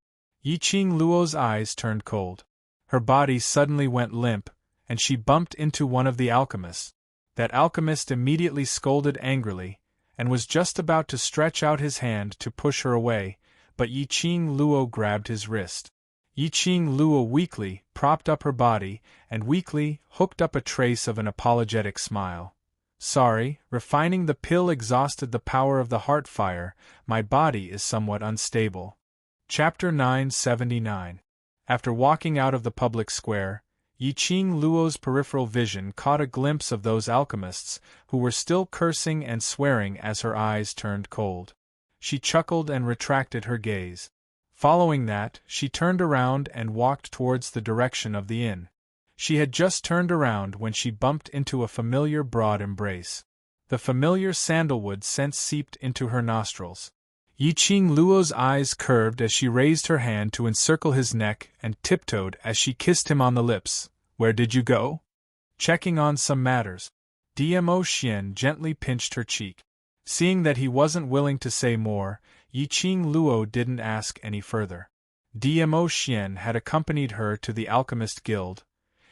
Yiqing Luo's eyes turned cold. Her body suddenly went limp, and she bumped into one of the alchemists. That alchemist immediately scolded angrily, and was just about to stretch out his hand to push her away, but Yiqing Luo grabbed his wrist. Yiqing Luo weakly propped up her body and weakly hooked up a trace of an apologetic smile. "Sorry, refining the pill exhausted the power of the heart fire, my body is somewhat unstable." Chapter 979. After walking out of the public square, Yiqing Luo's peripheral vision caught a glimpse of those alchemists who were still cursing and swearing as her eyes turned cold. She chuckled and retracted her gaze. Following that, she turned around and walked towards the direction of the inn. She had just turned around when she bumped into a familiar broad embrace. The familiar sandalwood scent seeped into her nostrils. Yiqing Luo's eyes curved as she raised her hand to encircle his neck and tiptoed as she kissed him on the lips. "Where did you go?" "Checking on some matters." Dmo Xian gently pinched her cheek. Seeing that he wasn't willing to say more, Yiqing Luo didn't ask any further. Dmo Xian had accompanied her to the Alchemist Guild.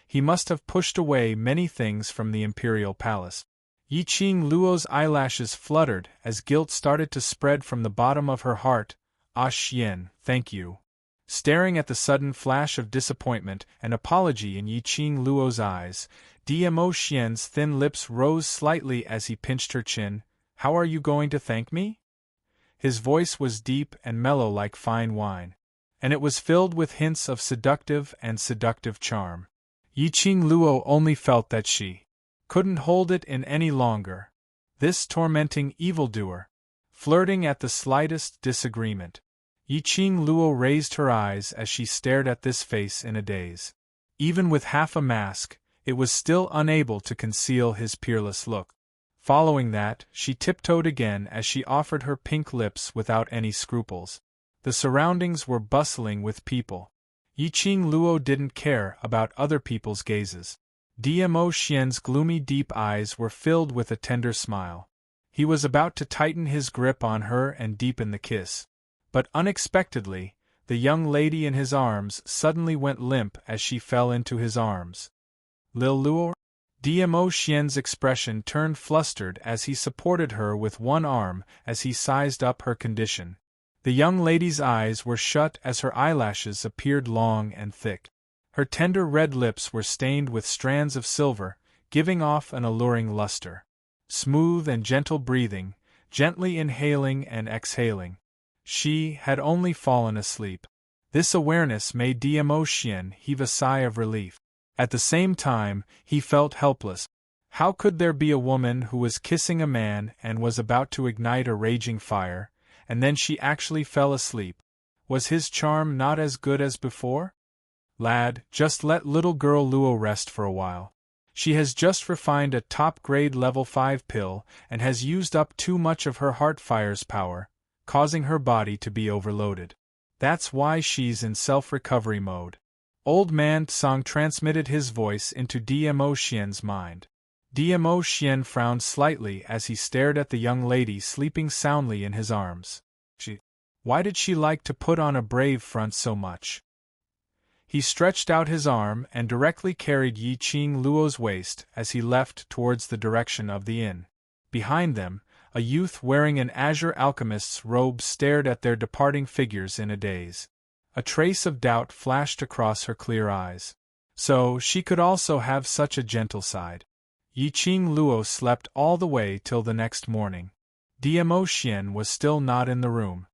He must have pushed away many things from the Imperial Palace. Yiqing Luo's eyelashes fluttered as guilt started to spread from the bottom of her heart. "Ah Xian, thank you." Staring at the sudden flash of disappointment and apology in Yiqing Luo's eyes, Dmo Xian's thin lips rose slightly as he pinched her chin. "How are you going to thank me?" His voice was deep and mellow like fine wine, and it was filled with hints of seductive charm. Yiqing Luo only felt that she couldn't hold it in any longer. This tormenting evildoer, flirting at the slightest disagreement. Yiqing Luo raised her eyes as she stared at this face in a daze. Even with half a mask, it was still unable to conceal his peerless look. Following that, she tiptoed again as she offered her pink lips without any scruples. The surroundings were bustling with people. Yiqing Luo didn't care about other people's gazes. Dmo Xian's gloomy deep eyes were filled with a tender smile. He was about to tighten his grip on her and deepen the kiss. But unexpectedly, the young lady in his arms suddenly went limp as she fell into his arms. "Lil Luo?" Dmo Xian's expression turned flustered as he supported her with one arm as he sized up her condition. The young lady's eyes were shut as her eyelashes appeared long and thick. Her tender red lips were stained with strands of silver, giving off an alluring luster. Smooth and gentle breathing, gently inhaling and exhaling. She had only fallen asleep. This awareness made Dmo Xian heave a sigh of relief. At the same time, he felt helpless. How could there be a woman who was kissing a man and was about to ignite a raging fire, and then she actually fell asleep? Was his charm not as good as before? Lad, just let little girl Luo rest for a while. She has just refined a top-grade level 5 pill and has used up too much of her heart fire's power, causing her body to be overloaded. That's why she's in self-recovery mode. Old Man Tsang transmitted his voice into DMO Xian's mind. DMO Xian frowned slightly as he stared at the young lady sleeping soundly in his arms. Why did she like to put on a brave front so much? He stretched out his arm and directly carried Yi Qing Luo's waist as he left towards the direction of the inn. Behind them, a youth wearing an azure alchemist's robe stared at their departing figures in a daze. A trace of doubt flashed across her clear eyes. So, she could also have such a gentle side. Yi Qing Luo slept all the way till the next morning. DMO Xian was still not in the room.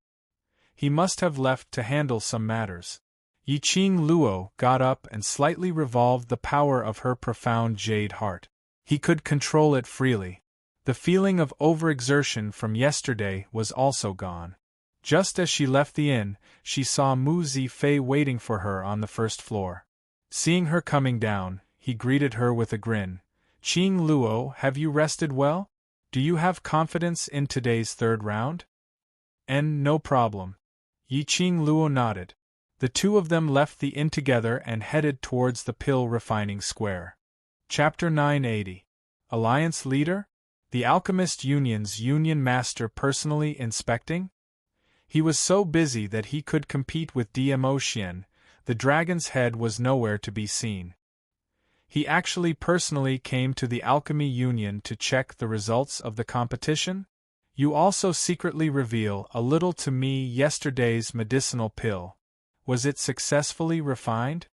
He must have left to handle some matters. Yi Qing Luo got up and slightly revolved the power of her profound jade heart. He could control it freely. The feeling of overexertion from yesterday was also gone. Just as she left the inn, she saw Mu Zifei waiting for her on the first floor. Seeing her coming down, he greeted her with a grin. Qing Luo, have you rested well? Do you have confidence in today's third round? No problem. Yi Qing Luo nodded. The two of them left the inn together and headed towards the pill refining square. Chapter 980. Alliance Leader? The Alchemist Union's Union Master personally inspecting? He was so busy that he could compete with DMO Xian. The dragon's head was nowhere to be seen. He actually personally came to the Alchemy Union to check the results of the competition? You also secretly reveal a little to me yesterday's medicinal pill. Was it successfully refined?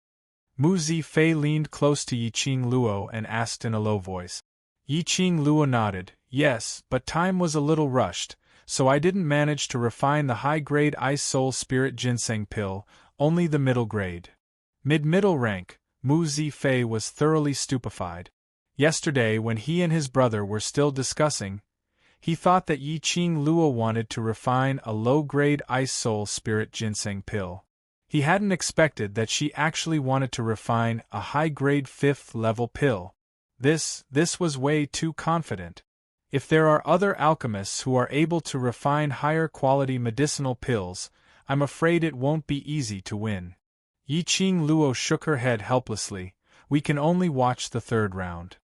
Mu Zifei leaned close to Yi Qing Luo and asked in a low voice. Yi Qing Luo nodded. Yes, but time was a little rushed, so I didn't manage to refine the high-grade Ice Soul Spirit Ginseng pill, only the middle grade. Middle rank. Mu Zifei was thoroughly stupefied. Yesterday, when he and his brother were still discussing, he thought that Yi Qing Luo wanted to refine a low-grade Ice Soul Spirit Ginseng pill. He hadn't expected that she actually wanted to refine a high-grade 5th-level pill. This was way too confident. If there are other alchemists who are able to refine higher-quality medicinal pills, I'm afraid it won't be easy to win. Yi Qing Luo shook her head helplessly. We can only watch the third round.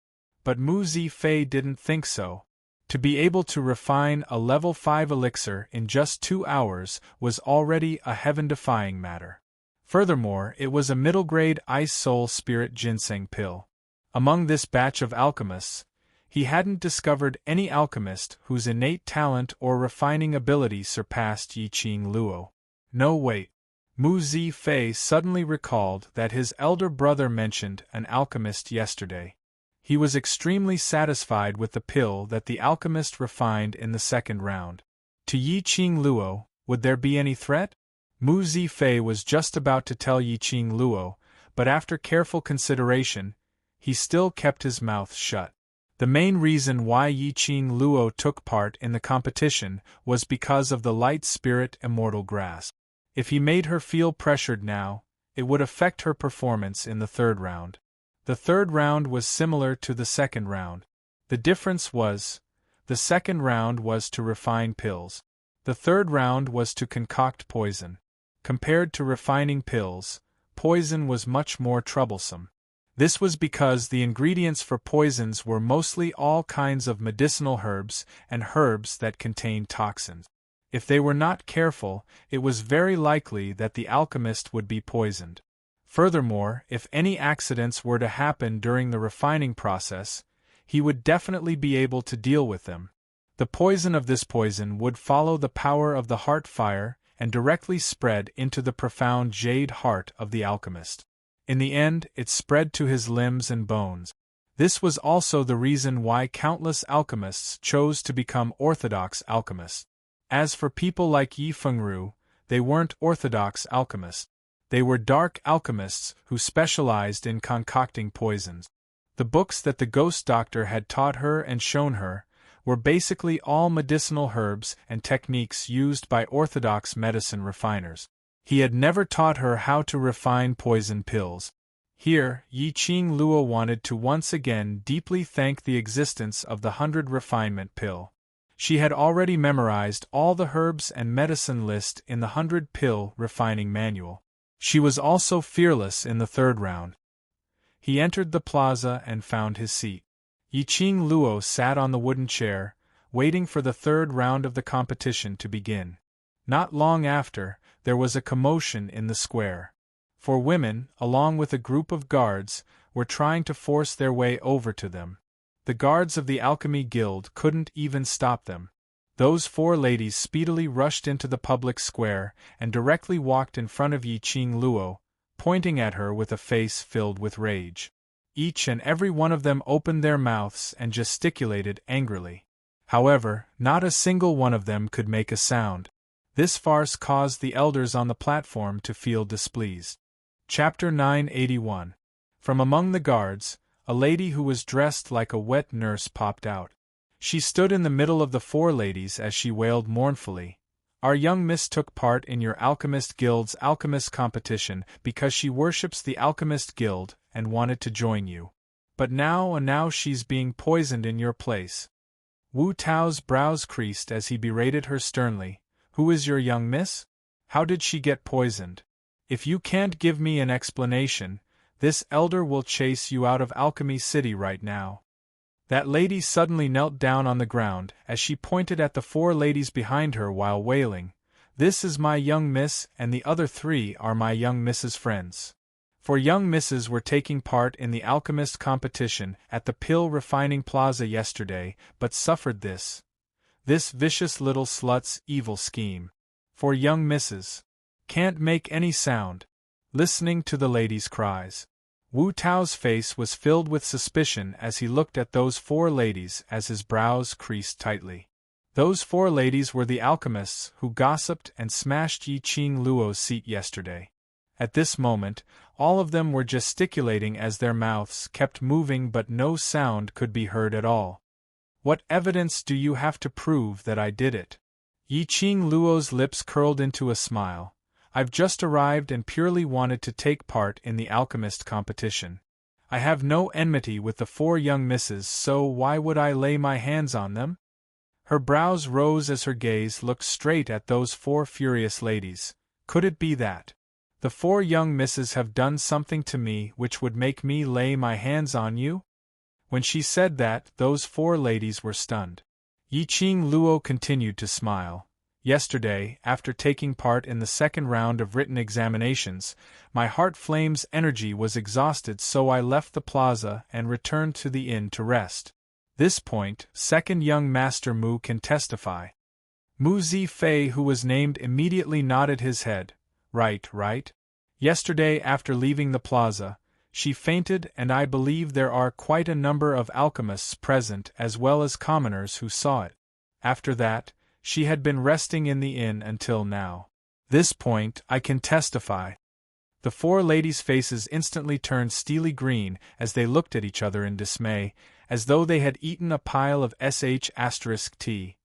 But Mu Zifei didn't think so. To be able to refine a level 5 elixir in just 2 hours was already a heaven-defying matter. Furthermore, it was a middle-grade Ice Soul Spirit Ginseng pill. Among this batch of alchemists, he hadn't discovered any alchemist whose innate talent or refining ability surpassed Yi Qing Luo. No, wait. Mu Zifei suddenly recalled that his elder brother mentioned an alchemist yesterday. He was extremely satisfied with the pill that the alchemist refined in the second round. To Yi Qing Luo, would there be any threat? Mu Zifei was just about to tell Yi Qing Luo, but after careful consideration, he still kept his mouth shut. The main reason why Yi Qing Luo took part in the competition was because of the light spirit immortal grasp. If he made her feel pressured now, it would affect her performance in the third round. The third round was similar to the second round. The difference was, the second round was to refine pills. The third round was to concoct poison. Compared to refining pills, poison was much more troublesome. This was because the ingredients for poisons were mostly all kinds of medicinal herbs and herbs that contained toxins. If they were not careful, it was very likely that the alchemist would be poisoned. Furthermore, if any accidents were to happen during the refining process, he would definitely be able to deal with them. The poison of this poison would follow the power of the heart fire and directly spread into the profound jade heart of the alchemist. In the end, it spread to his limbs and bones. This was also the reason why countless alchemists chose to become orthodox alchemists. As for people like Yi Fengru, they weren't orthodox alchemists. They were dark alchemists who specialized in concocting poisons. The books that the ghost doctor had taught her and shown her were basically all medicinal herbs and techniques used by orthodox medicine refiners. He had never taught her how to refine poison pills. Here, Yi-Ching Luo wanted to once again deeply thank the existence of the 100 refinement pill. She had already memorized all the herbs and medicine list in the 100 pill refining manual. She was also fearless in the third round. He entered the plaza and found his seat. Yi-Ching Luo sat on the wooden chair, waiting for the third round of the competition to begin. Not long after, there was a commotion in the square. 4 women, along with a group of guards, were trying to force their way over to them. The guards of the Alchemy Guild couldn't even stop them. Those 4 ladies speedily rushed into the public square and directly walked in front of Yi-Ching Luo, pointing at her with a face filled with rage. Each and every one of them opened their mouths and gesticulated angrily. However, not a single one of them could make a sound. This farce caused the elders on the platform to feel displeased. Chapter 981. From among the guards, a lady who was dressed like a wet nurse popped out. She stood in the middle of the 4 ladies as she wailed mournfully. Our young miss took part in your Alchemist Guild's alchemist competition because she worships the Alchemist Guild and wanted to join you. But now she's being poisoned in your place. Wu Tao's brows creased as he berated her sternly. Who is your young miss? How did she get poisoned? If you can't give me an explanation, this elder will chase you out of Alchemy City right now. That lady suddenly knelt down on the ground as she pointed at the 4 ladies behind her while wailing, "This is my young miss and the other 3 are my young miss's friends." 4 young misses were taking part in the alchemist competition at the Pill Refining Plaza yesterday but suffered this vicious little slut's evil scheme. 4 young misses can't make any sound, listening to the ladies' cries. Wu Tao's face was filled with suspicion as he looked at those 4 ladies as his brows creased tightly. Those 4 ladies were the alchemists who gossiped and smashed Yi-Ching Luo's seat yesterday. At this moment, all of them were gesticulating as their mouths kept moving but no sound could be heard at all. What evidence do you have to prove that I did it? Yi-Ching Luo's lips curled into a smile. I've just arrived and purely wanted to take part in the alchemist competition. I have no enmity with the 4 young misses, so why would I lay my hands on them? Her brows rose as her gaze looked straight at those 4 furious ladies. Could it be that the 4 young misses have done something to me which would make me lay my hands on you? When she said that, those 4 ladies were stunned. Yi-Ching Luo continued to smile. Yesterday, after taking part in the second round of written examinations, my heart flame's energy was exhausted, so I left the plaza and returned to the inn to rest. This point, second young master Mu can testify. Mu Zifei, who was named, immediately nodded his head. Right. Yesterday, after leaving the plaza, she fainted, and I believe there are quite a number of alchemists present as well as commoners who saw it. After that, she had been resting in the inn until now. This point I can testify. The 4 ladies' faces instantly turned steely green as they looked at each other in dismay, as though they had eaten a pile of *T.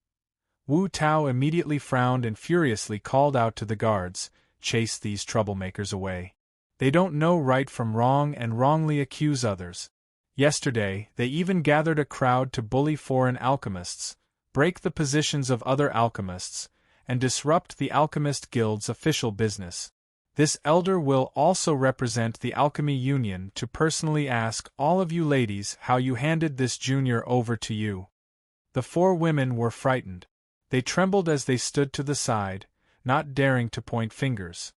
Wu Tao immediately frowned and furiously called out to the guards, "Chase these troublemakers away. They don't know right from wrong and wrongly accuse others." Yesterday, they even gathered a crowd to bully foreign alchemists, break the positions of other alchemists, and disrupt the Alchemist Guild's official business. This elder will also represent the Alchemy Union to personally ask all of you ladies how you handed this junior over to you. The 4 women were frightened. They trembled as they stood to the side, not daring to point fingers.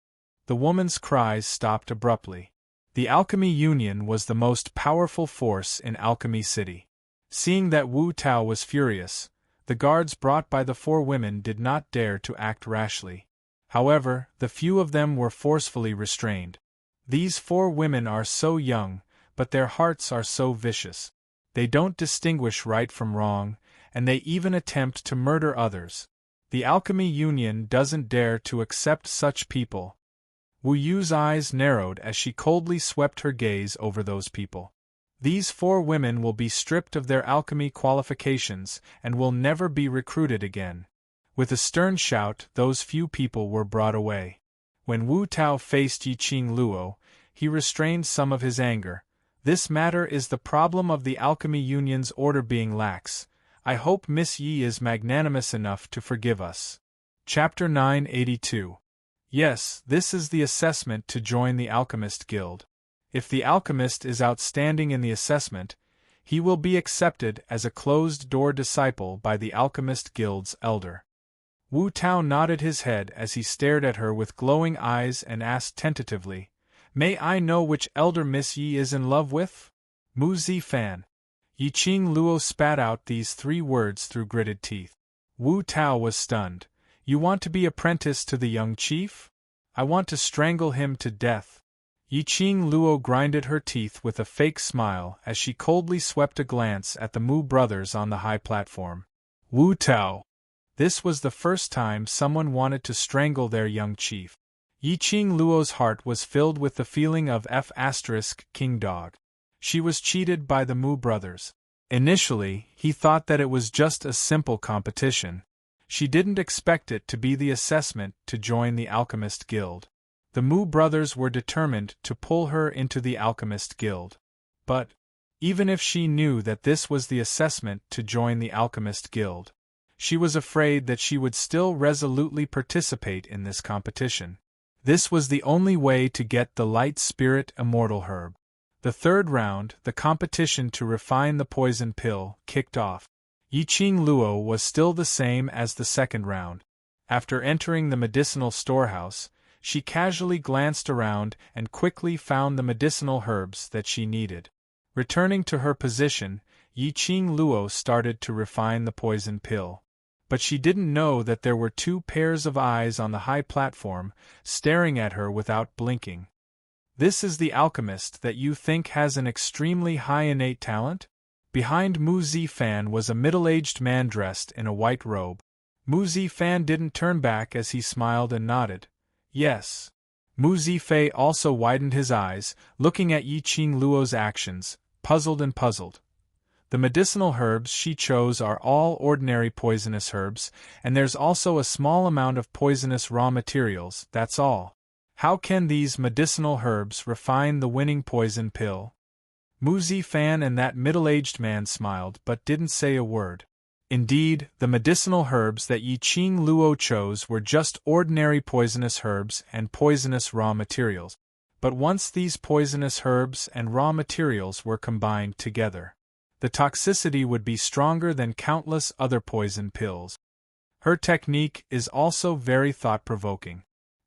The woman's cries stopped abruptly. The Alchemy Union was the most powerful force in Alchemy City. Seeing that Wu Tao was furious, the guards brought by the 4 women did not dare to act rashly. However, the few of them were forcefully restrained. These 4 women are so young, but their hearts are so vicious. They don't distinguish right from wrong, and they even attempt to murder others. The Alchemy Union doesn't dare to accept such people. Wu Yu's eyes narrowed as she coldly swept her gaze over those people. These 4 women will be stripped of their alchemy qualifications and will never be recruited again. With a stern shout, those few people were brought away. When Wu Tao faced Yiqing Luo, he restrained some of his anger. This matter is the problem of the Alchemy Union's order being lax. I hope Miss Yi is magnanimous enough to forgive us. Chapter 982. Yes, this is the assessment to join the Alchemist Guild. If the alchemist is outstanding in the assessment, he will be accepted as a closed-door disciple by the Alchemist Guild's elder. Wu Tao nodded his head as he stared at her with glowing eyes and asked tentatively, "May I know which elder Miss Yi is in love with?" Mu Zifan. Yiqing Luo spat out these 3 words through gritted teeth. Wu Tao was stunned. "You want to be apprenticed to the young chief? I want to strangle him to death." Yiqing Luo grinded her teeth with a fake smile as she coldly swept a glance at the Mu brothers on the high platform. Wu Tao. This was the first time someone wanted to strangle their young chief. Yiqing Luo's heart was filled with the feeling of King Dog. She was cheated by the Mu brothers. Initially, he thought that it was just a simple competition. She didn't expect it to be the assessment to join the Alchemist Guild. The Mu brothers were determined to pull her into the Alchemist Guild. But, even if she knew that this was the assessment to join the Alchemist Guild, she was afraid that she would still resolutely participate in this competition. This was the only way to get the Light Spirit Immortal Herb. The third round, the competition to refine the poison pill, kicked off. Yiqing Luo was still the same as the second round. After entering the medicinal storehouse, she casually glanced around and quickly found the medicinal herbs that she needed. Returning to her position, Yiqing Luo started to refine the poison pill. But she didn't know that there were 2 pairs of eyes on the high platform, staring at her without blinking. This is the alchemist that you think has an extremely high innate talent? Behind Mu Zifan was a middle-aged man dressed in a white robe. Mu Zifan didn't turn back as he smiled and nodded. Yes. Mu Zifei also widened his eyes, looking at Yiqing Luo's actions, puzzled and puzzled. The medicinal herbs she chose are all ordinary poisonous herbs, and there's also a small amount of poisonous raw materials, that's all. How can these medicinal herbs refine the winning poison pill? Mu Zifan and that middle-aged man smiled but didn't say a word. Indeed, the medicinal herbs that Yiqing Luo chose were just ordinary poisonous herbs and poisonous raw materials. But once these poisonous herbs and raw materials were combined together, the toxicity would be stronger than countless other poison pills. Her technique is also very thought-provoking.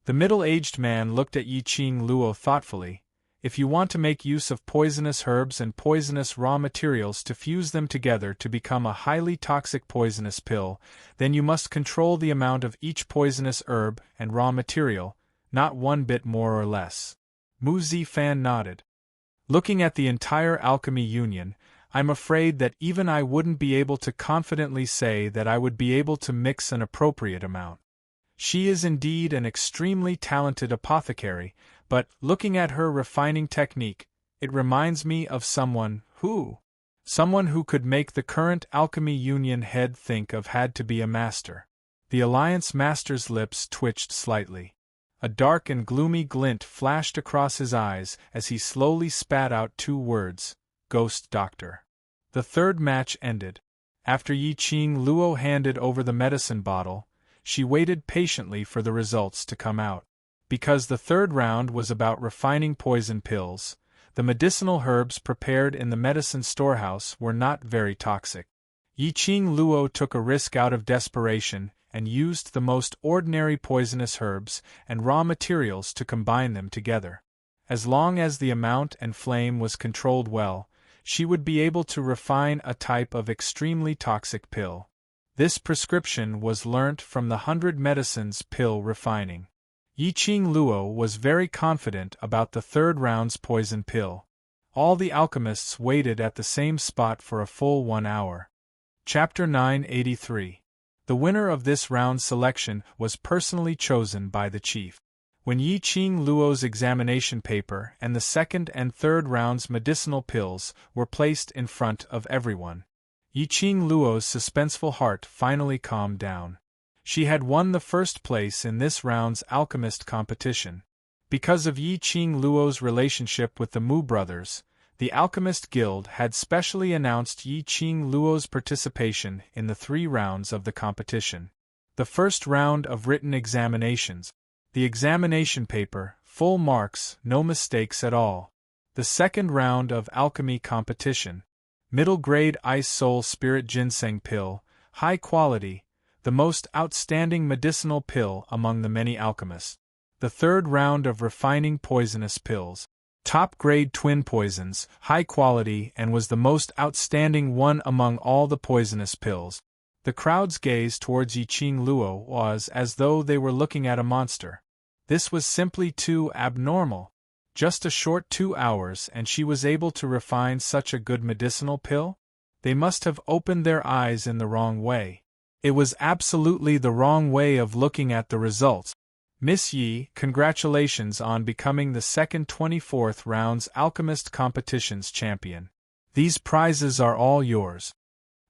The middle-aged man looked at Yiqing Luo thoughtfully. If you want to make use of poisonous herbs and poisonous raw materials to fuse them together to become a highly toxic poisonous pill, then you must control the amount of each poisonous herb and raw material, not one bit more or less. Mu Zifan nodded. Looking at the entire Alchemy Union, I'm afraid that even I wouldn't be able to confidently say that I would be able to mix an appropriate amount. She is indeed an extremely talented apothecary, but, looking at her refining technique, it reminds me of someone who could make the current Alchemy Union head think of had to be a master. The Alliance Master's lips twitched slightly. A dark and gloomy glint flashed across his eyes as he slowly spat out 2 words, Ghost Doctor. The third match ended. After Yiqing Luo handed over the medicine bottle, she waited patiently for the results to come out. Because the third round was about refining poison pills, the medicinal herbs prepared in the medicine storehouse were not very toxic. Yiqing Luo took a risk out of desperation and used the most ordinary poisonous herbs and raw materials to combine them together. As long as the amount and flame was controlled well, she would be able to refine a type of extremely toxic pill. This prescription was learnt from the 100 Medicines pill refining. Yiqing Luo was very confident about the third round's poison pill. All the alchemists waited at the same spot for a full 1 hour. Chapter 983. The winner of this round's selection was personally chosen by the chief. When Yiqing Luo's examination paper and the second and third round's medicinal pills were placed in front of everyone, Yiqing Luo's suspenseful heart finally calmed down. She had won the first place in this round's alchemist competition. Because of Yi Qing Luo's relationship with the Mu brothers, the Alchemist Guild had specially announced Yi Qing Luo's participation in the 3 rounds of the competition. The first round of written examinations. The examination paper, full marks, no mistakes at all. The second round of alchemy competition. Middle grade Ice Soul Spirit Ginseng Pill, high quality, the most outstanding medicinal pill among the many alchemists. The third round of refining poisonous pills. Top grade twin poisons, high quality, and was the most outstanding one among all the poisonous pills. The crowd's gaze towards Yi Qing Luo was as though they were looking at a monster. This was simply too abnormal. Just a short 2 hours and she was able to refine such a good medicinal pill? They must have opened their eyes in the wrong way. It was absolutely the wrong way of looking at the results. Miss Yi, congratulations on becoming the second 24th round's Alchemist Competitions champion. These prizes are all yours.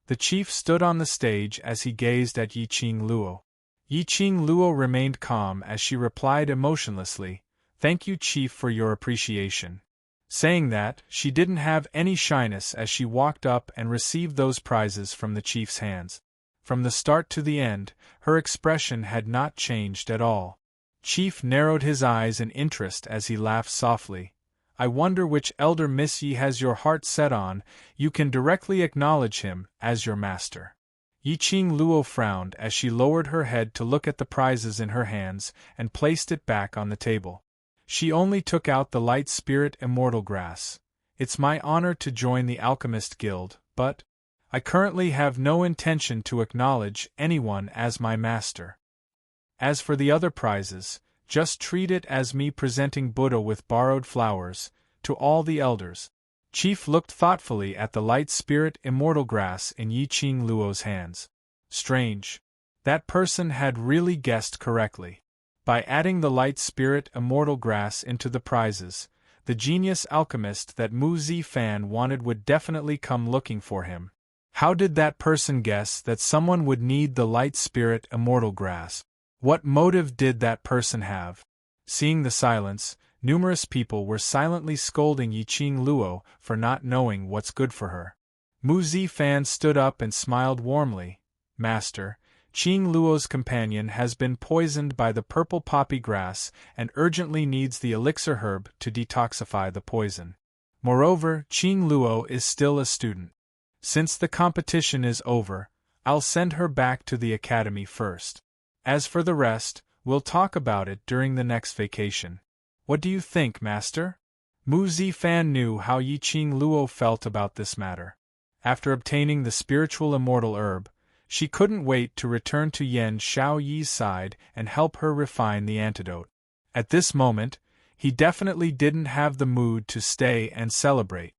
The chief stood on the stage as he gazed at Yi Qing Luo. Yi Qing Luo remained calm as she replied emotionlessly, "Thank you, Chief, for your appreciation." Saying that, she didn't have any shyness as she walked up and received those prizes from the chief's hands. From the start to the end, her expression had not changed at all. Chief narrowed his eyes in interest as he laughed softly. "I wonder which elder Miss Yi has your heart set on. You can directly acknowledge him as your master." Yi Qing Luo frowned as she lowered her head to look at the prizes in her hands and placed it back on the table. She only took out the Light Spirit Immortal Grass. "It's my honor to join the Alchemist Guild, but I currently have no intention to acknowledge anyone as my master. As for the other prizes, just treat it as me presenting Buddha with borrowed flowers, to all the elders." Chief looked thoughtfully at the Light Spirit Immortal Grass in Yi Qing Luo's hands. Strange. That person had really guessed correctly. By adding the Light Spirit Immortal Grass into the prizes, the genius alchemist that Mu Zifan wanted would definitely come looking for him. How did that person guess that someone would need the Light Spirit Immortal Grass? What motive did that person have? Seeing the silence, numerous people were silently scolding Yi Qing Luo for not knowing what's good for her. Mu Zifan stood up and smiled warmly. "Master, Qing Luo's companion has been poisoned by the purple poppy grass and urgently needs the elixir herb to detoxify the poison. Moreover, Qing Luo is still a student. Since the competition is over, I'll send her back to the academy first. As for the rest, we'll talk about it during the next vacation. What do you think, Master?" Mu Zifan knew how Yi Qing Luo felt about this matter. After obtaining the spiritual immortal herb, she couldn't wait to return to Yan Xiao Yi's side and help her refine the antidote. At this moment, he definitely didn't have the mood to stay and celebrate.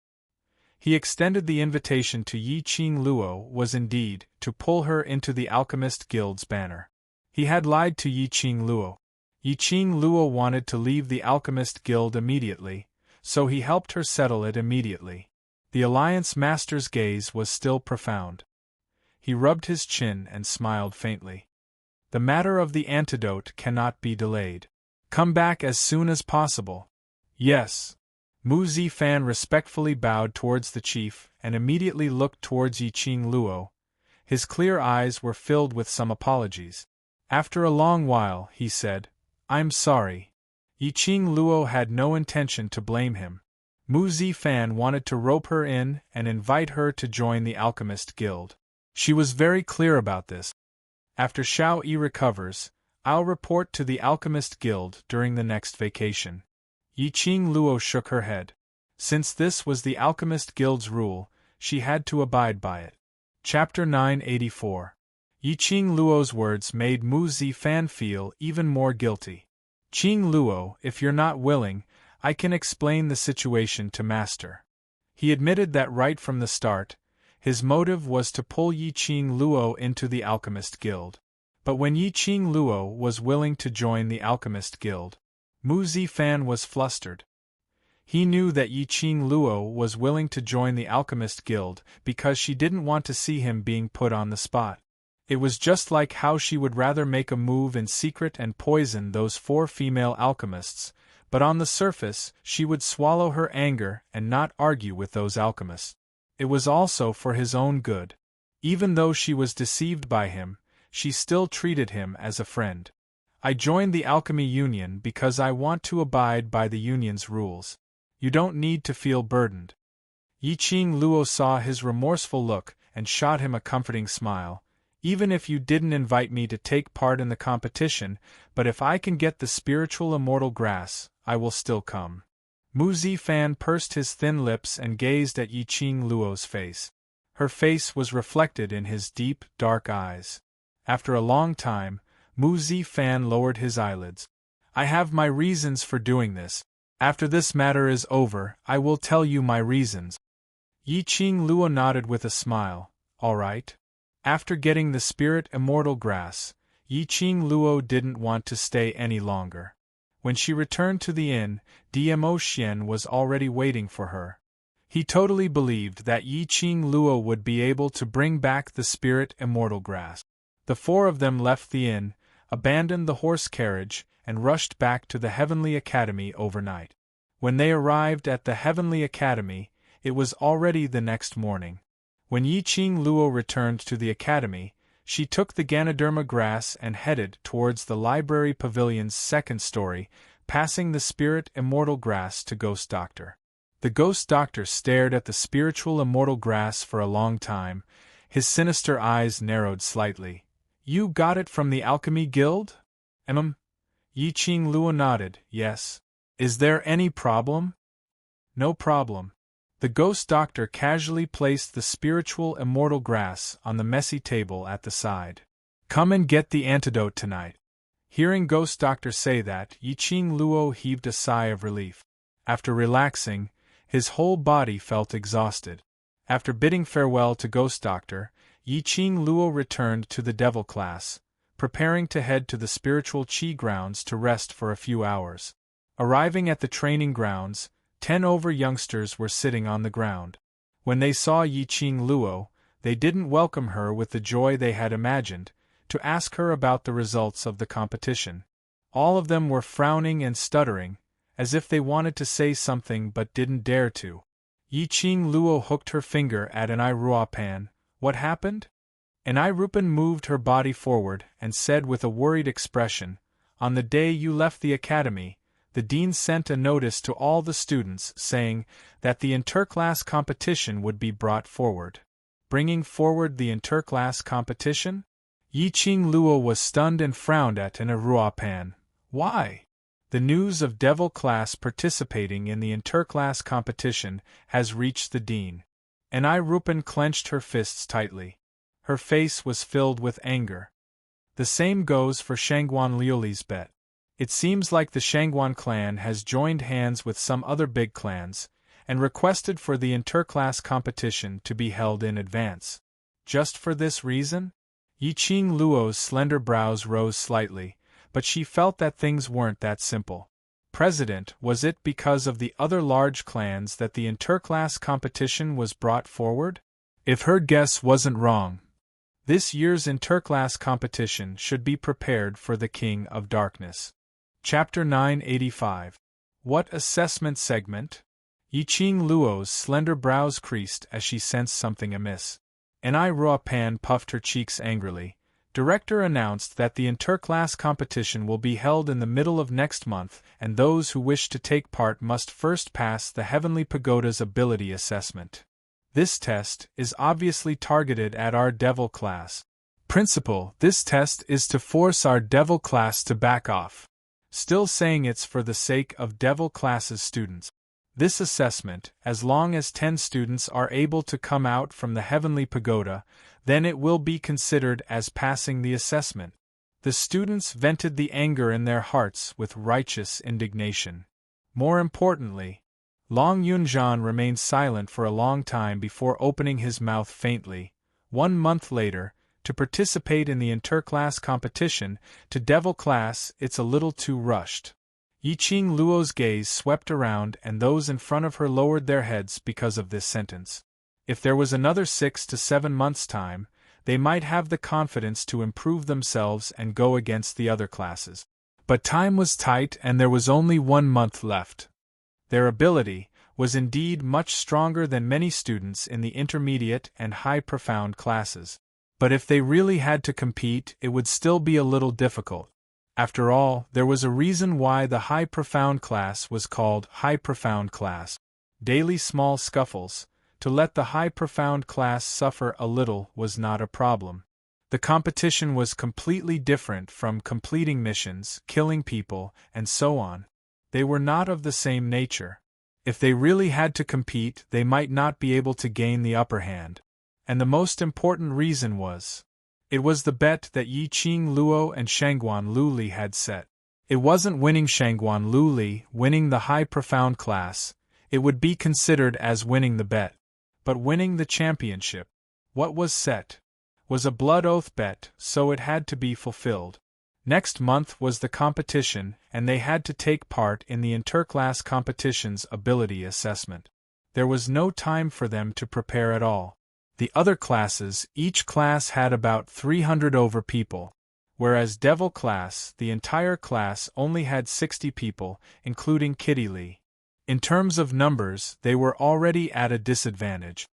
He extended the invitation to Yi Qing Luo was indeed to pull her into the Alchemist Guild's banner. He had lied to Yi Qing Luo. Yi Qing Luo wanted to leave the Alchemist Guild immediately, so he helped her settle it immediately. The Alliance Master's gaze was still profound. He rubbed his chin and smiled faintly. "The matter of the antidote cannot be delayed. Come back as soon as possible." "Yes." Mu Zifan respectfully bowed towards the chief and immediately looked towards Yi Qing Luo. His clear eyes were filled with some apologies. After a long while, he said, "I'm sorry." Yi Qing Luo had no intention to blame him. Mu Zifan wanted to rope her in and invite her to join the Alchemist Guild. She was very clear about this. "After Xiao Yi recovers, I'll report to the Alchemist Guild during the next vacation." Yi Qing Luo shook her head. Since this was the Alchemist Guild's rule, she had to abide by it. Chapter 984. Yi Qing Luo's words made Mu Zifan feel even more guilty. "Qing Luo, if you're not willing, I can explain the situation to Master." He admitted that right from the start, his motive was to pull Yi Qing Luo into the Alchemist Guild. But when Yi Qing Luo was willing to join the Alchemist Guild, Mu Zifan was flustered. He knew that Yi Qing Luo was willing to join the Alchemist Guild because she didn't want to see him being put on the spot. It was just like how she would rather make a move in secret and poison those 4 female alchemists, but on the surface she would swallow her anger and not argue with those alchemists. It was also for his own good. Even though she was deceived by him, she still treated him as a friend. I joined the Alchemy Union because I want to abide by the Union's rules. You don't need to feel burdened. Yiqing Luo saw his remorseful look and shot him a comforting smile. Even if you didn't invite me to take part in the competition, but if I can get the spiritual immortal grass, I will still come. Mu Zifan pursed his thin lips and gazed at Yiqing Luo's face. Her face was reflected in his deep, dark eyes. After a long time, Mu Zifan lowered his eyelids. I have my reasons for doing this. After this matter is over, I will tell you my reasons. Yiqing Luo nodded with a smile. All right. After getting the spirit immortal grass, Yiqing Luo didn't want to stay any longer. When she returned to the inn, Dmo Xian was already waiting for her. He totally believed that Yiqing Luo would be able to bring back the spirit immortal grass. The 4 of them left the inn, abandoned the horse carriage, and rushed back to the Heavenly Academy overnight. When they arrived at the Heavenly Academy, it was already the next morning. When Yiqing Luo returned to the academy, she took the Ganoderma grass and headed towards the library pavilion's 2nd story, passing the spirit immortal grass to Ghost Doctor. The Ghost Doctor stared at the spiritual immortal grass for a long time. His sinister eyes narrowed slightly. You got it from the Alchemy Guild? Yiqing Luo nodded. Yes. Is there any problem? No problem. The Ghost Doctor casually placed the spiritual immortal grass on the messy table at the side. Come and get the antidote tonight. Hearing Ghost Doctor say that, Yiqing Luo heaved a sigh of relief. After relaxing, his whole body felt exhausted. After bidding farewell to Ghost Doctor, Yiqing Luo returned to the Devil class, preparing to head to the spiritual Qi grounds to rest for a few hours. Arriving at the training grounds, 10 over youngsters were sitting on the ground. When they saw Yiqing Luo, they didn't welcome her with the joy they had imagined, to ask her about the results of the competition. All of them were frowning and stuttering, as if they wanted to say something but didn't dare to. Yiqing Luo hooked her finger at an Ruopan. What happened? An Rupan moved her body forward and said with a worried expression, On the day you left the academy, the dean sent a notice to all the students saying that the interclass competition would be brought forward. Bringing forward the interclass competition? Yiqing Luo was stunned and frowned at an Ruopan. Why? The news of Devil class participating in the interclass competition has reached the dean. An Rupan clenched her fists tightly. Her face was filled with anger. The same goes for Shangguan Liuli's bet. It seems like the Shangguan clan has joined hands with some other big clans, and requested for the interclass competition to be held in advance. Just for this reason? Yiqing Luo's slender brows rose slightly, but she felt that things weren't that simple. President, was it because of the other large clans that the interclass competition was brought forward? If her guess wasn't wrong, this year's interclass competition should be prepared for the King of Darkness. Chapter 985. What assessment segment? Yiqing Luo's slender brows creased as she sensed something amiss. An Ruopan puffed her cheeks angrily. Director announced that the interclass competition will be held in the middle of next month, and those who wish to take part must first pass the Heavenly Pagoda's ability assessment. This test is obviously targeted at our Devil class. Principal, this test is to force our Devil class to back off. Still saying it's for the sake of Devil class's students. This assessment, as long as 10 students are able to come out from the Heavenly Pagoda, then it will be considered as passing the assessment. The students vented the anger in their hearts with righteous indignation. More importantly, Long Yunzhan remained silent for a long time before opening his mouth faintly. 1 month later, to participate in the interclass competition, to Devil class it's a little too rushed. Yiqing Luo's gaze swept around and those in front of her lowered their heads because of this sentence. If there was another 6 to 7 months' time, they might have the confidence to improve themselves and go against the other classes. But time was tight and there was only 1 month left. Their ability was indeed much stronger than many students in the intermediate and high profound classes. But if they really had to compete, it would still be a little difficult. After all, there was a reason why the high profound class was called high profound class. Daily small scuffles, to let the high profound class suffer a little, was not a problem. The competition was completely different from completing missions, killing people, and so on. They were not of the same nature. If they really had to compete, they might not be able to gain the upper hand. And the most important reason was, it was the bet that Yiqing Luo and Shangguan Luli had set. It wasn't winning Shangguan Luli, winning the high profound class, it would be considered as winning the bet. But winning the championship, what was set, was a blood oath bet, so it had to be fulfilled. Next month was the competition, and they had to take part in the interclass competition's ability assessment. There was no time for them to prepare at all. The other classes, each class had about 300 over people, whereas Devil class, the entire class only had 60 people, including Kitty Lee. In terms of numbers, they were already at a disadvantage.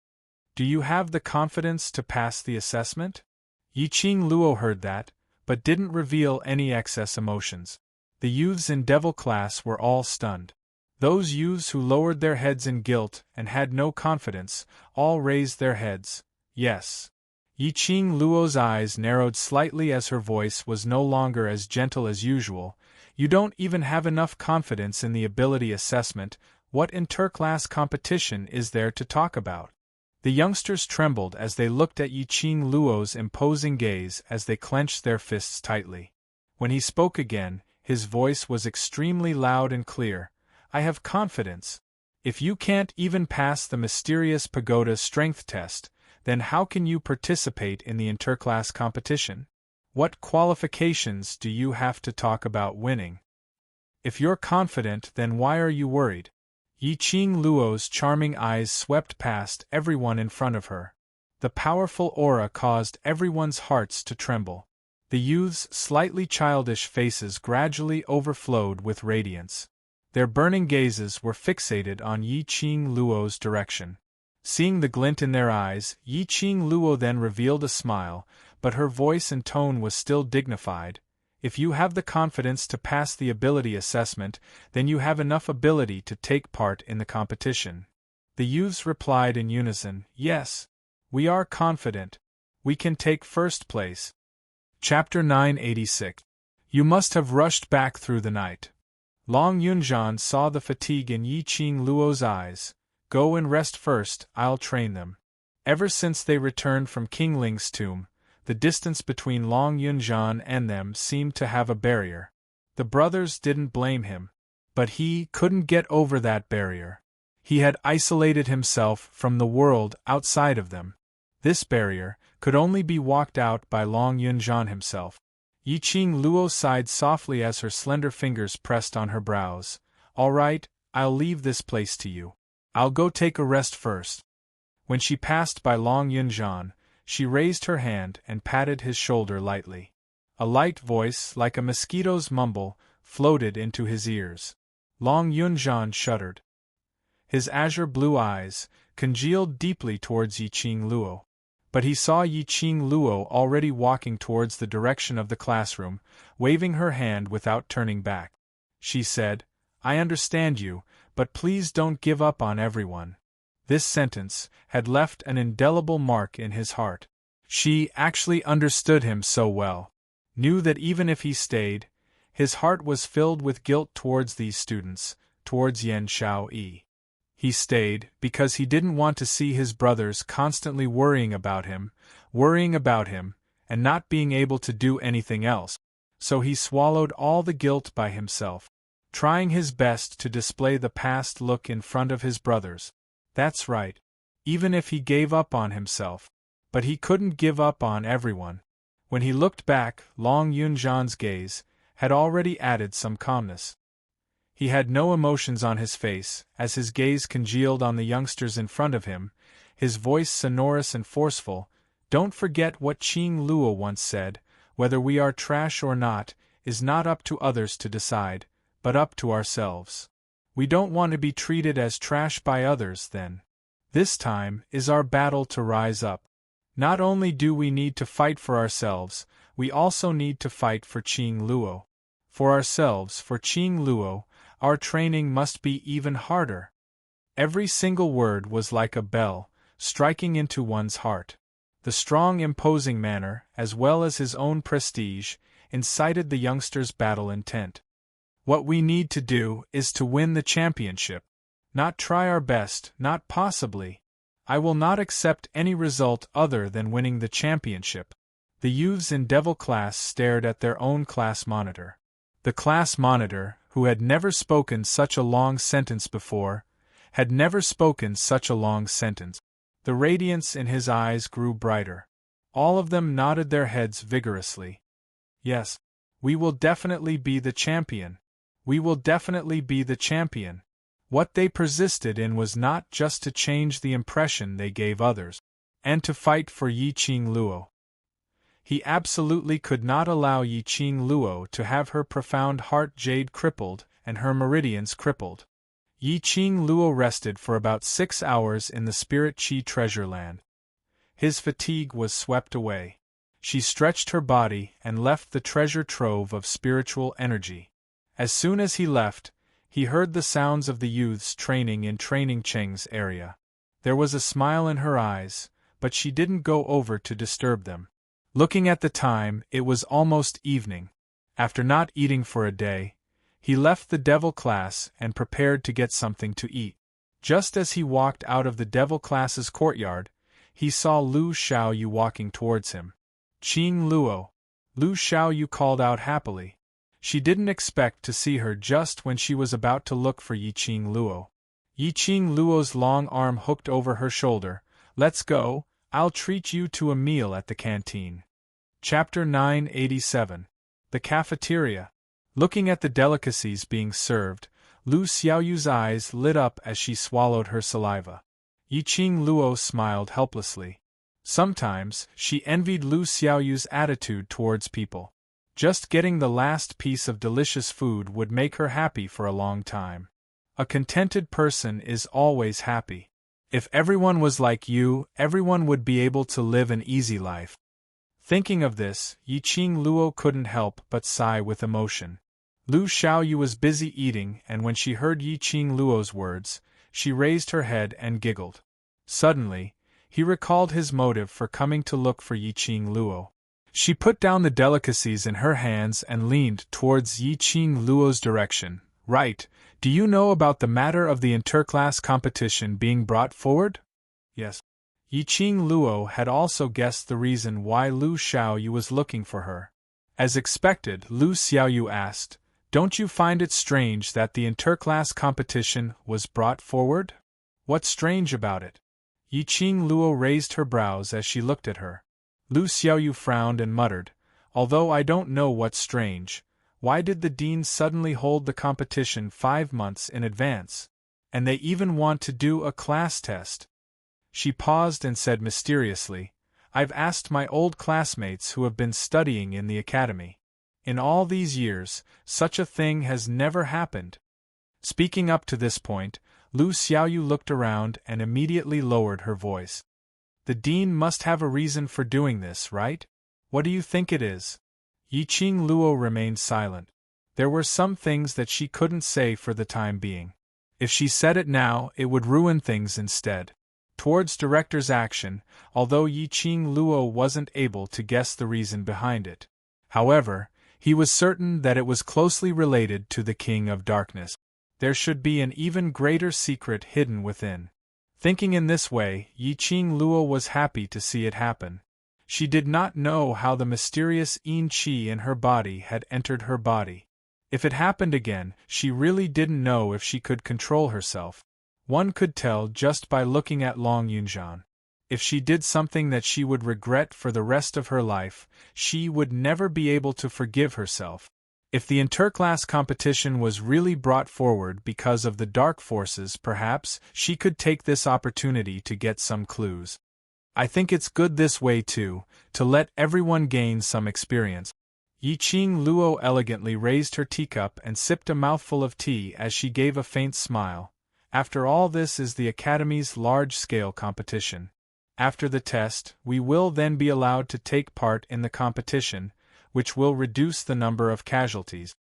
Do you have the confidence to pass the assessment? Yiqing Luo heard that, but didn't reveal any excess emotions. The youths in Devil class were all stunned. Those youths who lowered their heads in guilt and had no confidence, all raised their heads. Yes. Yiqing Luo's eyes narrowed slightly as her voice was no longer as gentle as usual. You don't even have enough confidence in the ability assessment, what interclass competition is there to talk about? The youngsters trembled as they looked at Yiqing Luo's imposing gaze as they clenched their fists tightly. When he spoke again, his voice was extremely loud and clear. I have confidence. If you can't even pass the mysterious pagoda strength test, then how can you participate in the interclass competition? What qualifications do you have to talk about winning? If you're confident, then why are you worried? Yiqing Luo's charming eyes swept past everyone in front of her. The powerful aura caused everyone's hearts to tremble. The youths' slightly childish faces gradually overflowed with radiance. Their burning gazes were fixated on Yiqing Luo's direction. Seeing the glint in their eyes, Yiqing Luo then revealed a smile, but her voice and tone was still dignified. If you have the confidence to pass the ability assessment, then you have enough ability to take part in the competition. The youths replied in unison, Yes. We are confident. We can take first place. Chapter 986. You must have rushed back through the night. Long Yunzhan saw the fatigue in Yiqing Luo's eyes. Go and rest first, I'll train them. Ever since they returned from King Ling's tomb, the distance between Long Yunzhan and them seemed to have a barrier. The brothers didn't blame him. But he couldn't get over that barrier. He had isolated himself from the world outside of them. This barrier could only be walked out by Long Yunzhan himself. Yiqing Luo sighed softly as her slender fingers pressed on her brows. All right, I'll leave this place to you. I'll go take a rest first. When she passed by Long Yunzhan, she raised her hand and patted his shoulder lightly. A light voice, like a mosquito's mumble, floated into his ears. Long Yunzhan shuddered. His azure blue eyes congealed deeply towards Yiqing Luo. But he saw Yiqing Luo already walking towards the direction of the classroom, waving her hand without turning back. She said, I understand you, but please don't give up on everyone. This sentence had left an indelible mark in his heart. She actually understood him so well, knew that even if he stayed, his heart was filled with guilt towards these students, towards Yan Xiaoyi. He stayed because he didn't want to see his brothers constantly worrying about him, and not being able to do anything else. So he swallowed all the guilt by himself, trying his best to display the past look in front of his brothers. That's right. Even if he gave up on himself. But he couldn't give up on everyone. When he looked back, Long Yunzhan's gaze had already added some calmness. He had no emotions on his face, as his gaze congealed on the youngsters in front of him, his voice sonorous and forceful. Don't forget what Qing Luo once said, whether we are trash or not, is not up to others to decide, but up to ourselves. We don't want to be treated as trash by others then. This time is our battle to rise up. Not only do we need to fight for ourselves, we also need to fight for Qing Luo. For ourselves, for Qing Luo, our training must be even harder. Every single word was like a bell, striking into one's heart. The strong, imposing manner, as well as his own prestige, incited the youngster's battle intent. What we need to do is to win the championship. Not try our best, not possibly. I will not accept any result other than winning the championship. The youths in Devil class stared at their own class monitor. The class monitor, who had never spoken such a long sentence before, had never spoken such a long sentence. The radiance in his eyes grew brighter. All of them nodded their heads vigorously. Yes, we will definitely be the champion. We will definitely be the champion. What they persisted in was not just to change the impression they gave others, and to fight for Yi Qing Luo. He absolutely could not allow Yi Qing Luo to have her profound heart jade crippled and her meridians crippled. Yi Qing Luo rested for about 6 hours in the Spirit Chi treasure land. His fatigue was swept away. She stretched her body and left the treasure trove of spiritual energy. As soon as he left, he heard the sounds of the youths training in Training Cheng's area. There was a smile in her eyes, but she didn't go over to disturb them. Looking at the time, it was almost evening. After not eating for a day, he left the Devil class and prepared to get something to eat. Just as he walked out of the Devil class's courtyard, he saw Lu Xiaoyu walking towards him. Qing Luo. Lu Xiaoyu called out happily. She didn't expect to see her just when she was about to look for Yi Qing Luo. Yi Qing Luo's long arm hooked over her shoulder. Let's go, I'll treat you to a meal at the canteen. Chapter 987. The Cafeteria. Looking at the delicacies being served, Lu Xiaoyu's eyes lit up as she swallowed her saliva. Yi Qing Luo smiled helplessly. Sometimes, she envied Lu Xiaoyu's attitude towards people. Just getting the last piece of delicious food would make her happy for a long time. A contented person is always happy. If everyone was like you, everyone would be able to live an easy life. Thinking of this, Yi Qing Luo couldn't help but sigh with emotion. Lu Xiaoyu was busy eating, and when she heard Yi Qing Luo's words, she raised her head and giggled. Suddenly, he recalled his motive for coming to look for Yi Qing Luo. She put down the delicacies in her hands and leaned towards Yi Qing Luo's direction. Right, do you know about the matter of the interclass competition being brought forward? Yes. Yi Qing Luo had also guessed the reason why Lu Xiaoyu was looking for her. As expected, Lu Xiaoyu asked, "Don't you find it strange that the interclass competition was brought forward? What's strange about it?" Yi Qing Luo raised her brows as she looked at her. Lu Xiaoyu frowned and muttered, "Although I don't know what's strange, why did the dean suddenly hold the competition 5 months in advance? And they even want to do a class test." She paused and said mysteriously, "I've asked my old classmates who have been studying in the academy. In all these years, such a thing has never happened." Speaking up to this point, Lu Xiaoyu looked around and immediately lowered her voice. "The dean must have a reason for doing this, right? What do you think it is?" Yi Qing Luo remained silent. There were some things that she couldn't say for the time being. If she said it now, it would ruin things instead. Towards director's action, although Yi Qing Luo wasn't able to guess the reason behind it. However, he was certain that it was closely related to the King of Darkness. There should be an even greater secret hidden within. Thinking in this way, Yi Qing Luo was happy to see it happen. She did not know how the mysterious Yin Qi in her body had entered her body. If it happened again, she really didn't know if she could control herself. One could tell just by looking at Long Yunzhan. If she did something that she would regret for the rest of her life, she would never be able to forgive herself. If the interclass competition was really brought forward because of the dark forces, perhaps she could take this opportunity to get some clues. I think it's good this way too, to let everyone gain some experience. Yi-Ching Luo elegantly raised her teacup and sipped a mouthful of tea as she gave a faint smile. After all, this is the Academy's large-scale competition. After the test, we will then be allowed to take part in the competition, which will reduce the number of casualties.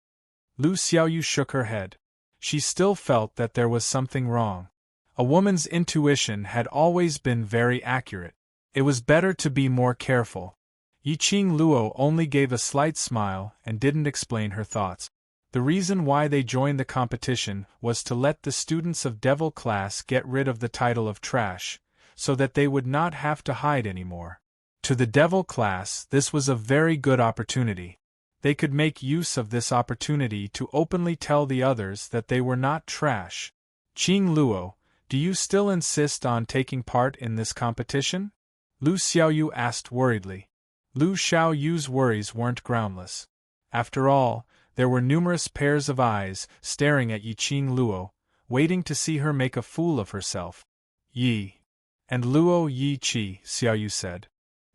Lu Xiaoyu shook her head. She still felt that there was something wrong. A woman's intuition had always been very accurate. It was better to be more careful. Yi-Ching Luo only gave a slight smile and didn't explain her thoughts. The reason why they joined the competition was to let the students of Devil class get rid of the title of trash, so that they would not have to hide anymore. To the Devil class, this was a very good opportunity. They could make use of this opportunity to openly tell the others that they were not trash. Qing Luo, do you still insist on taking part in this competition? Lu Xiaoyu asked worriedly. Lu Xiaoyu's worries weren't groundless. After all, there were numerous pairs of eyes staring at Yi-Ching Luo, waiting to see her make a fool of herself. Yi. And Luo Yi-Chi, Xiaoyu said.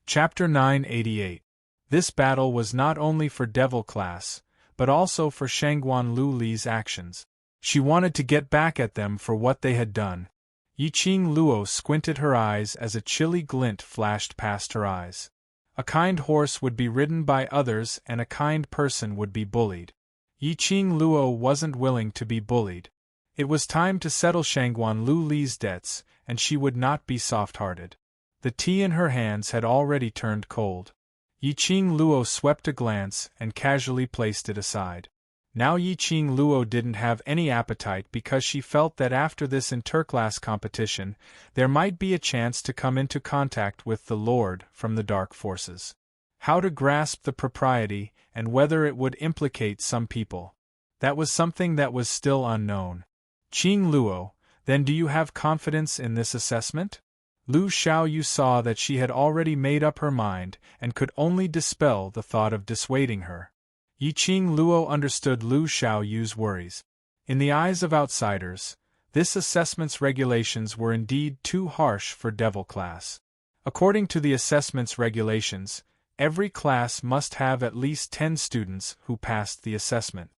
Chapter 988. This battle was not only for Devil class, but also for Shangguan Lu Li's actions. She wanted to get back at them for what they had done. Yi-Ching Luo squinted her eyes as a chilly glint flashed past her eyes. A kind horse would be ridden by others and a kind person would be bullied. Yi-Ching Luo wasn't willing to be bullied. It was time to settle Shangguan Lu Li's debts, and she would not be soft-hearted. The tea in her hands had already turned cold. Yi-Ching Luo swept a glance and casually placed it aside. Now Yi-Ching Luo didn't have any appetite because she felt that after this interclass competition, there might be a chance to come into contact with the Lord from the Dark Forces. How to grasp the propriety and whether it would implicate some people. That was something that was still unknown. Qing Luo, then do you have confidence in this assessment? Lu Xiaoyu saw that she had already made up her mind and could only dispel the thought of dissuading her. Yi-Ching Luo understood Lu Xiaoyu's worries. In the eyes of outsiders, this assessment's regulations were indeed too harsh for Devil class. According to the assessment's regulations, every class must have at least 10 students who passed the assessment.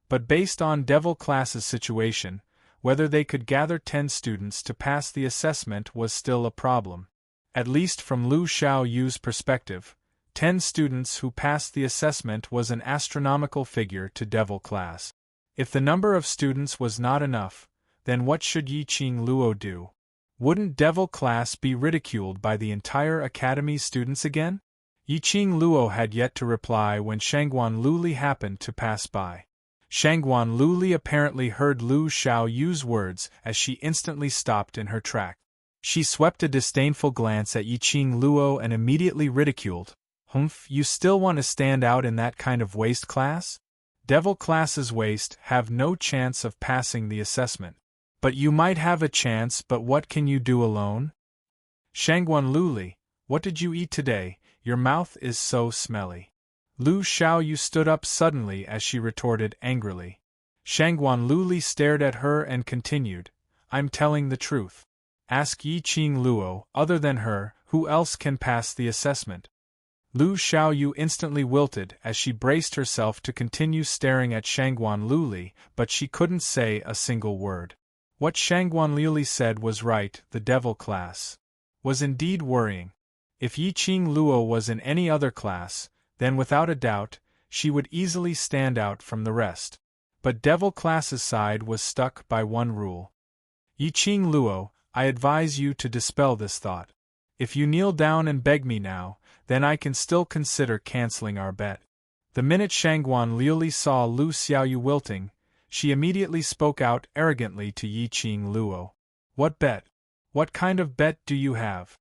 But based on Devil class's situation, whether they could gather 10 students to pass the assessment was still a problem. At least from Lu Xiaoyu's perspective, 10 students who passed the assessment was an astronomical figure to Devil class. If the number of students was not enough, then what should Yi-Ching Luo do? Wouldn't Devil class be ridiculed by the entire Academy's students again? Yi-Ching Luo had yet to reply when Shangguan Lu Li happened to pass by. Shangguan Lu Li apparently heard Lu Xiaoyu's words as she instantly stopped in her track. She swept a disdainful glance at Yi-Ching Luo and immediately ridiculed. Humph, you still want to stand out in that kind of waste class? Devil class's waste have no chance of passing the assessment. But you might have a chance, but what can you do alone? Shangguan Lu Li, what did you eat today? Your mouth is so smelly. Lu Xiaoyu stood up suddenly as she retorted angrily. Shangguan Lu Li stared at her and continued, I'm telling the truth. Ask Yi-Ching Luo, other than her, who else can pass the assessment? Lu Xiaoyu instantly wilted as she braced herself to continue staring at Shangguan Lu Li, but she couldn't say a single word. What Shangguan Lu Li said was right, the Devil class was indeed worrying. If Yi-Ching Luo was in any other class, then without a doubt, she would easily stand out from the rest. But Devil class's side was stuck by one rule. Yi-Ching Luo, I advise you to dispel this thought. If you kneel down and beg me now, then I can still consider canceling our bet. The minute Shangguan Lu Li saw Lu Xiaoyu wilting, she immediately spoke out arrogantly to Yi-Ching Luo. What bet? What kind of bet do you have?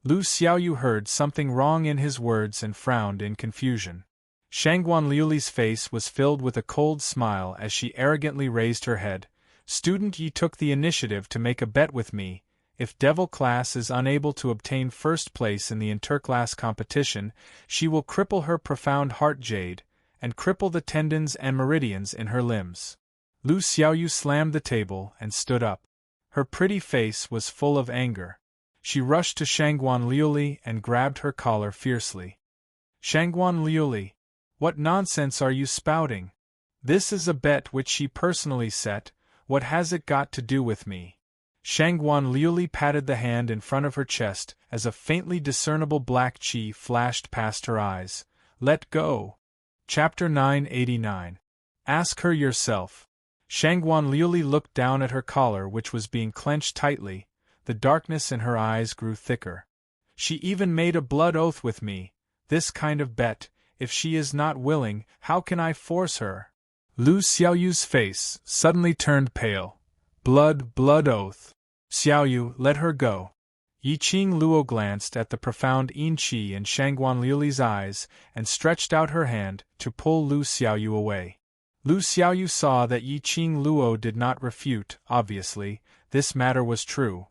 Lu Xiaoyu heard something wrong in his words and frowned in confusion. Shangguan Lu Li's face was filled with a cold smile as she arrogantly raised her head. Student Yi took the initiative to make a bet with me. If Devil class is unable to obtain first place in the interclass competition, she will cripple her profound heart jade, and cripple the tendons and meridians in her limbs. Lu Xiaoyu slammed the table and stood up. Her pretty face was full of anger. She rushed to Shangguan Liuli and grabbed her collar fiercely. Shangguan Liuli, what nonsense are you spouting? This is a bet which she personally set, what has it got to do with me? Shangguan Liuli patted the hand in front of her chest as a faintly discernible black chi flashed past her eyes. Let go. Chapter 989. Ask her yourself. Shangguan Liuli looked down at her collar, which was being clenched tightly. The darkness in her eyes grew thicker. She even made a blood oath with me. This kind of bet, if she is not willing, how can I force her? Lu Xiaoyu's face suddenly turned pale. Blood oath. Xiaoyu, let her go. Yiqing Luo glanced at the profound yin qi in Shangguan Liuli's eyes and stretched out her hand to pull Lu Xiaoyu away. Lu Xiaoyu saw that Yiqing Luo did not refute. Obviously, this matter was true.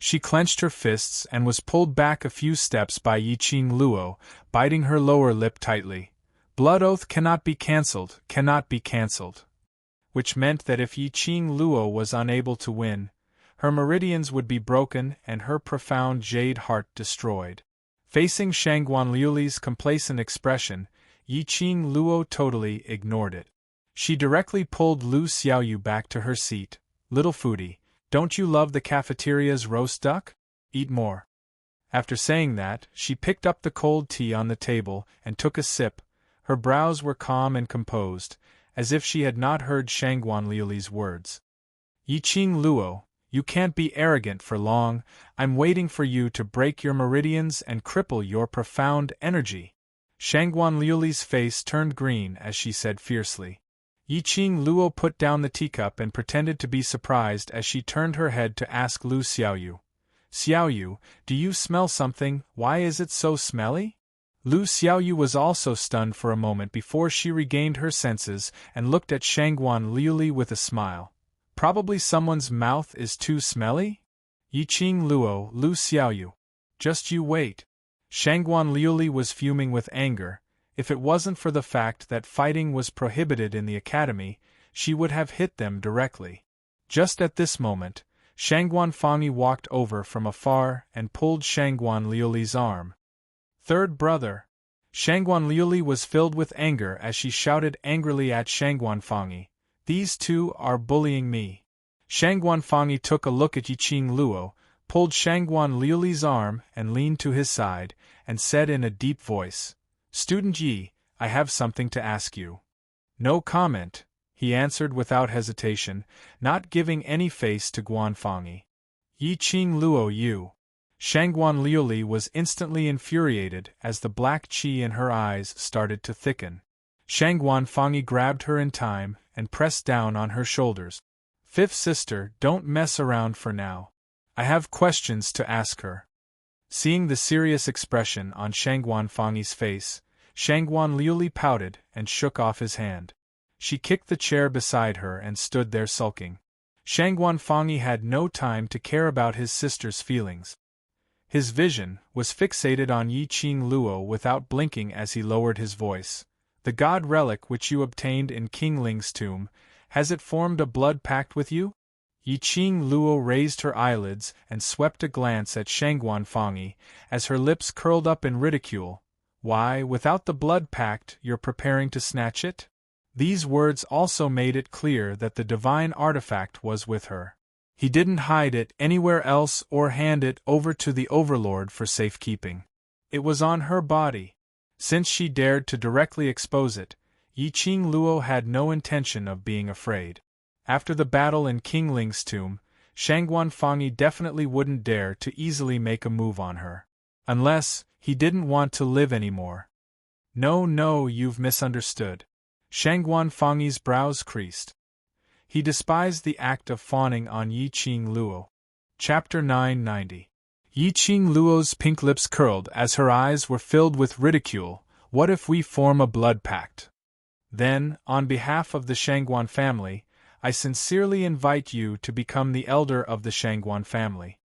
She clenched her fists and was pulled back a few steps by Yiqing Luo, biting her lower lip tightly. Blood oath cannot be cancelled, which meant that if Yiqing Luo was unable to win, her meridians would be broken and her profound jade heart destroyed. Facing Shangguan Liuli's complacent expression, Yiqing Luo totally ignored it. She directly pulled Lu Xiaoyu back to her seat. Little foodie, don't you love the cafeteria's roast duck? Eat more. After saying that, she picked up the cold tea on the table and took a sip. Her brows were calm and composed, as if she had not heard Shangguan Liuli's words. Yiqing Luo, you can't be arrogant for long. I'm waiting for you to break your meridians and cripple your profound energy. Shangguan Liuli's face turned green as she said fiercely. Yiqing Luo put down the teacup and pretended to be surprised as she turned her head to ask Lu Xiaoyu. Xiaoyu, do you smell something? Why is it so smelly? Lu Xiaoyu was also stunned for a moment before she regained her senses and looked at Shangguan Liuli with a smile. Probably someone's mouth is too smelly? Yiqing Luo, Lu Xiaoyu. Just you wait. Shangguan Liuli was fuming with anger. If it wasn't for the fact that fighting was prohibited in the academy, she would have hit them directly. Just at this moment, Shangguan Fangi walked over from afar and pulled Shangguan Liuli's arm. Third brother. Shangguan Liuli was filled with anger as she shouted angrily at Shangguan Fangi. These two are bullying me. Shangguan Fangi took a look at Yiqing Luo, pulled Shangguan Liuli's arm and leaned to his side, and said in a deep voice, Student Yi, I have something to ask you. No comment, he answered without hesitation, not giving any face to Guan Fangi. Yiqing Luo you. Shangguan Liuli was instantly infuriated as the black qi in her eyes started to thicken. Shangguan Fangi grabbed her in time and pressed down on her shoulders. Fifth sister, don't mess around for now. I have questions to ask her. Seeing the serious expression on Shangguan Fangi's face, Shangguan Liuli pouted and shook off his hand. She kicked the chair beside her and stood there sulking. Shangguan Fangi had no time to care about his sister's feelings. His vision was fixated on Yiqing Luo without blinking as he lowered his voice. The god relic which you obtained in King Ling's tomb, has it formed a blood pact with you? Yiqing Luo raised her eyelids and swept a glance at Shangguan Fangi, as her lips curled up in ridicule. Why, without the blood pact, you're preparing to snatch it? These words also made it clear that the divine artifact was with her. He didn't hide it anywhere else or hand it over to the Overlord for safekeeping. It was on her body. Since she dared to directly expose it, Yiqing Luo had no intention of being afraid. After the battle in King Ling's tomb, Shangguan Fangi definitely wouldn't dare to easily make a move on her. Unless he didn't want to live anymore. No, you've misunderstood. Shangguan Fangi's brows creased. He despised the act of fawning on Yiqing Luo. Chapter 990. Yiqing Luo's pink lips curled as her eyes were filled with ridicule. What if we form a blood pact? Then, on behalf of the Shangguan family, I sincerely invite you to become the elder of the Shangguan family.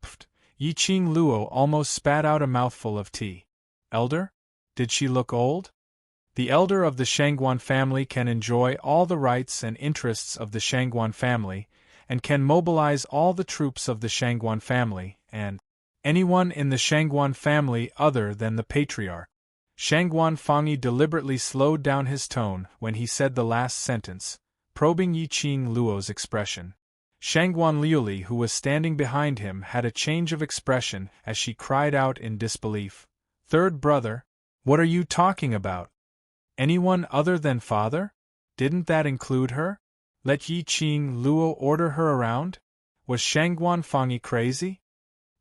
Pfft! Yiqing Luo almost spat out a mouthful of tea. Elder? Did she look old? The elder of the Shangguan family can enjoy all the rights and interests of the Shangguan family, and can mobilize all the troops of the Shangguan family, and Anyone in the Shangguan family other than the patriarch. Shangguan Fangyi deliberately slowed down his tone when he said the last sentence, probing Yiqing Luo's expression. Shangguan Liuli, who was standing behind him, had a change of expression as she cried out in disbelief. Third brother? What are you talking about? Anyone other than father? Didn't that include her? Let Yiqing Luo order her around? Was Shangguan Fangyi crazy?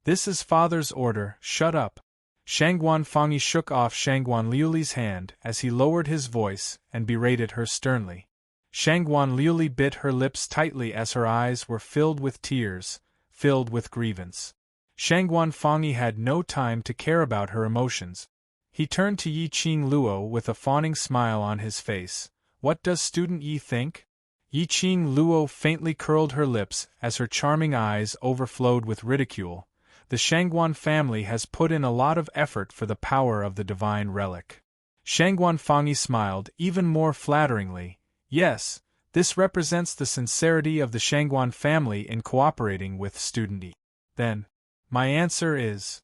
This is father's order, shut up. Shangguan Fangyi shook off Shangguan Liuli's hand as he lowered his voice and berated her sternly. Shangguan Liuli bit her lips tightly as her eyes were filled with tears, filled with grievance. Shangguan Fangyi had no time to care about her emotions. He turned to Yiqing Luo with a fawning smile on his face. What does student Yi think? Yiqing Luo faintly curled her lips as her charming eyes overflowed with ridicule. The Shangguan family has put in a lot of effort for the power of the divine relic. Shangguan Fangyi smiled even more flatteringly. Yes, this represents the sincerity of the Shangguan family in cooperating with student Yi. Then, my answer is...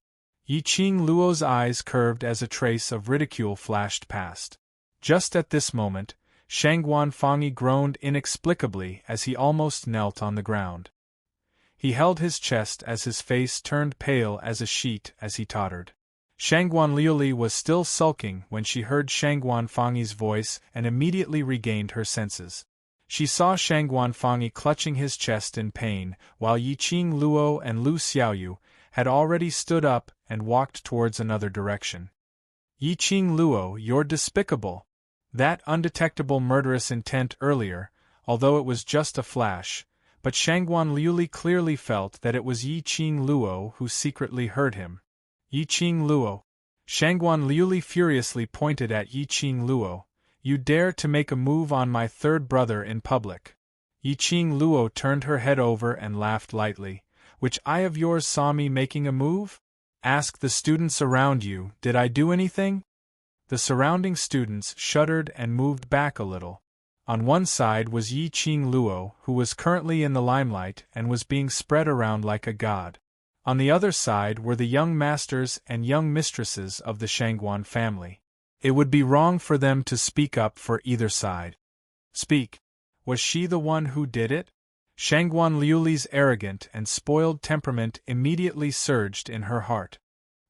Yiqing Luo's eyes curved as a trace of ridicule flashed past. Just at this moment, Shangguan Fangyi groaned inexplicably as he almost knelt on the ground. He held his chest as his face turned pale as a sheet as he tottered. Shangguan Liuli was still sulking when she heard Shangguan Fangyi's voice and immediately regained her senses. She saw Shangguan Fangyi clutching his chest in pain, while Yiqing Luo and Lu Xiaoyu had already stood up and walked towards another direction. Yiqing Luo, you're despicable. That undetectable murderous intent earlier, although it was just a flash, but Shangguan Liuli clearly felt that it was Yiqing Luo who secretly heard him. Yiqing Luo. Shangguan Liuli furiously pointed at Yiqing Luo. You dare to make a move on my third brother in public. Yiqing Luo turned her head over and laughed lightly. Which eye of yours saw me making a move? Ask the students around you, did I do anything? The surrounding students shuddered and moved back a little. On one side was Yiqing Luo, who was currently in the limelight and was being spread around like a god. On the other side were the young masters and young mistresses of the Shangguan family. It would be wrong for them to speak up for either side. Speak. Was she the one who did it? Shangguan Liuli's arrogant and spoiled temperament immediately surged in her heart.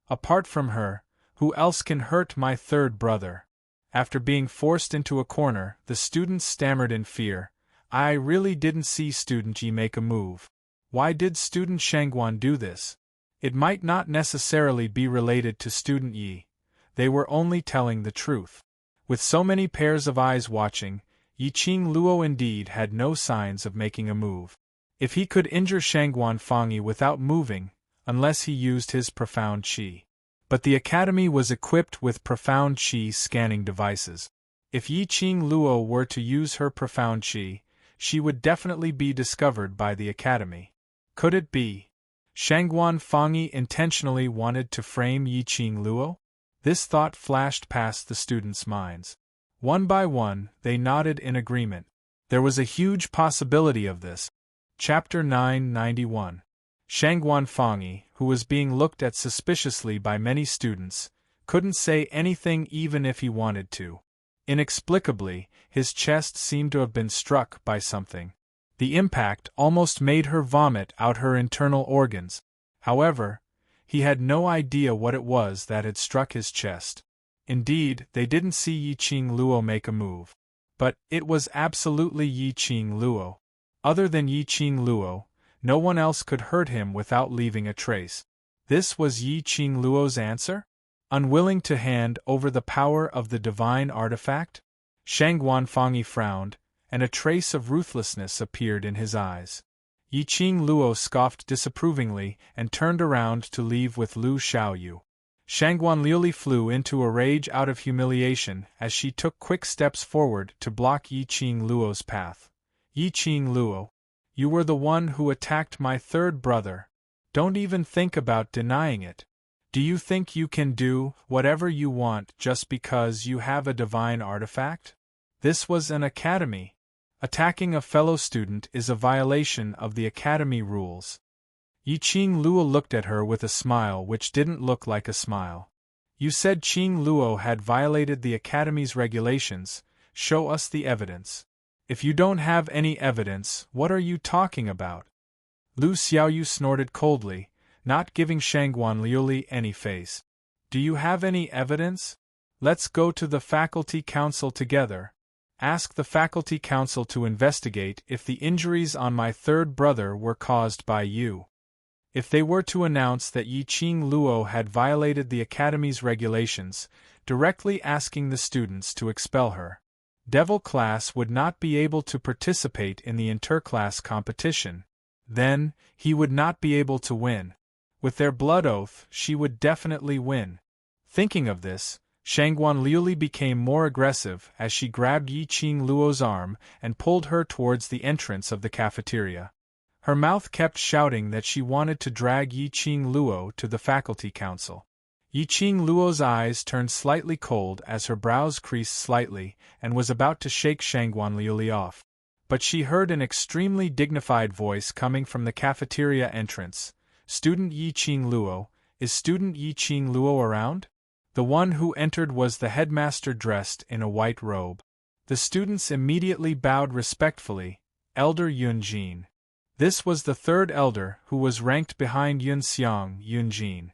Apart from her, who else can hurt my third brother? After being forced into a corner, the students stammered in fear. I really didn't see student Yi make a move. Why did student Shangguan do this? It might not necessarily be related to student Yi. They were only telling the truth. With so many pairs of eyes watching, Yiqing Luo indeed had no signs of making a move. If he could injure Shangguan Fangyi without moving, unless he used his profound qi. But the academy was equipped with profound qi scanning devices. If Yiqing Luo were to use her profound qi, she would definitely be discovered by the academy. Could it be? Shangguan Fangyi intentionally wanted to frame Yiqing Luo? This thought flashed past the students' minds. One by one, they nodded in agreement. There was a huge possibility of this. Chapter 991. Shangguan Fangyi, who was being looked at suspiciously by many students, couldn't say anything even if he wanted to. Inexplicably, his chest seemed to have been struck by something. The impact almost made her vomit out her internal organs. However, he had no idea what it was that had struck his chest. Indeed, they didn't see Yiqing Luo make a move. But it was absolutely Yiqing Luo. Other than Yiqing Luo, no one else could hurt him without leaving a trace. This was Yiqing Luo's answer? Unwilling to hand over the power of the divine artifact? Shangguan Fangyi frowned, and a trace of ruthlessness appeared in his eyes. Yiqing Luo scoffed disapprovingly and turned around to leave with Lu Xiaoyu. Shangguan Liuli flew into a rage out of humiliation as she took quick steps forward to block Yiqing Luo's path. Yiqing Luo, you were the one who attacked my third brother. Don't even think about denying it. Do you think you can do whatever you want just because you have a divine artifact? This was an academy. Attacking a fellow student is a violation of the academy rules. Yi Qing Luo looked at her with a smile which didn't look like a smile. You said Qing Luo had violated the Academy's regulations. Show us the evidence. If you don't have any evidence, what are you talking about? Lu Xiaoyu snorted coldly, not giving Shangguan Liuli any face. Do you have any evidence? Let's go to the faculty council together. Ask the faculty council to investigate if the injuries on my third brother were caused by you. If they were to announce that Yi Qing Luo had violated the Academy's regulations, directly asking the students to expel her, Devil class would not be able to participate in the interclass competition. Then, he would not be able to win. With their blood oath, she would definitely win. Thinking of this, Shangguan Liuli became more aggressive as she grabbed Yi Qing Luo's arm and pulled her towards the entrance of the cafeteria. Her mouth kept shouting that she wanted to drag Yi Qing Luo to the faculty council. Yi Qing Luo's eyes turned slightly cold as her brows creased slightly and was about to shake Shangguan Liuli off. But she heard an extremely dignified voice coming from the cafeteria entrance. Student Yi Qing Luo, is student Yi Qing Luo around? The one who entered was the headmaster dressed in a white robe. The students immediately bowed respectfully. Elder Yun Jin. This was the third elder who was ranked behind Yun Xiang Yun Jin.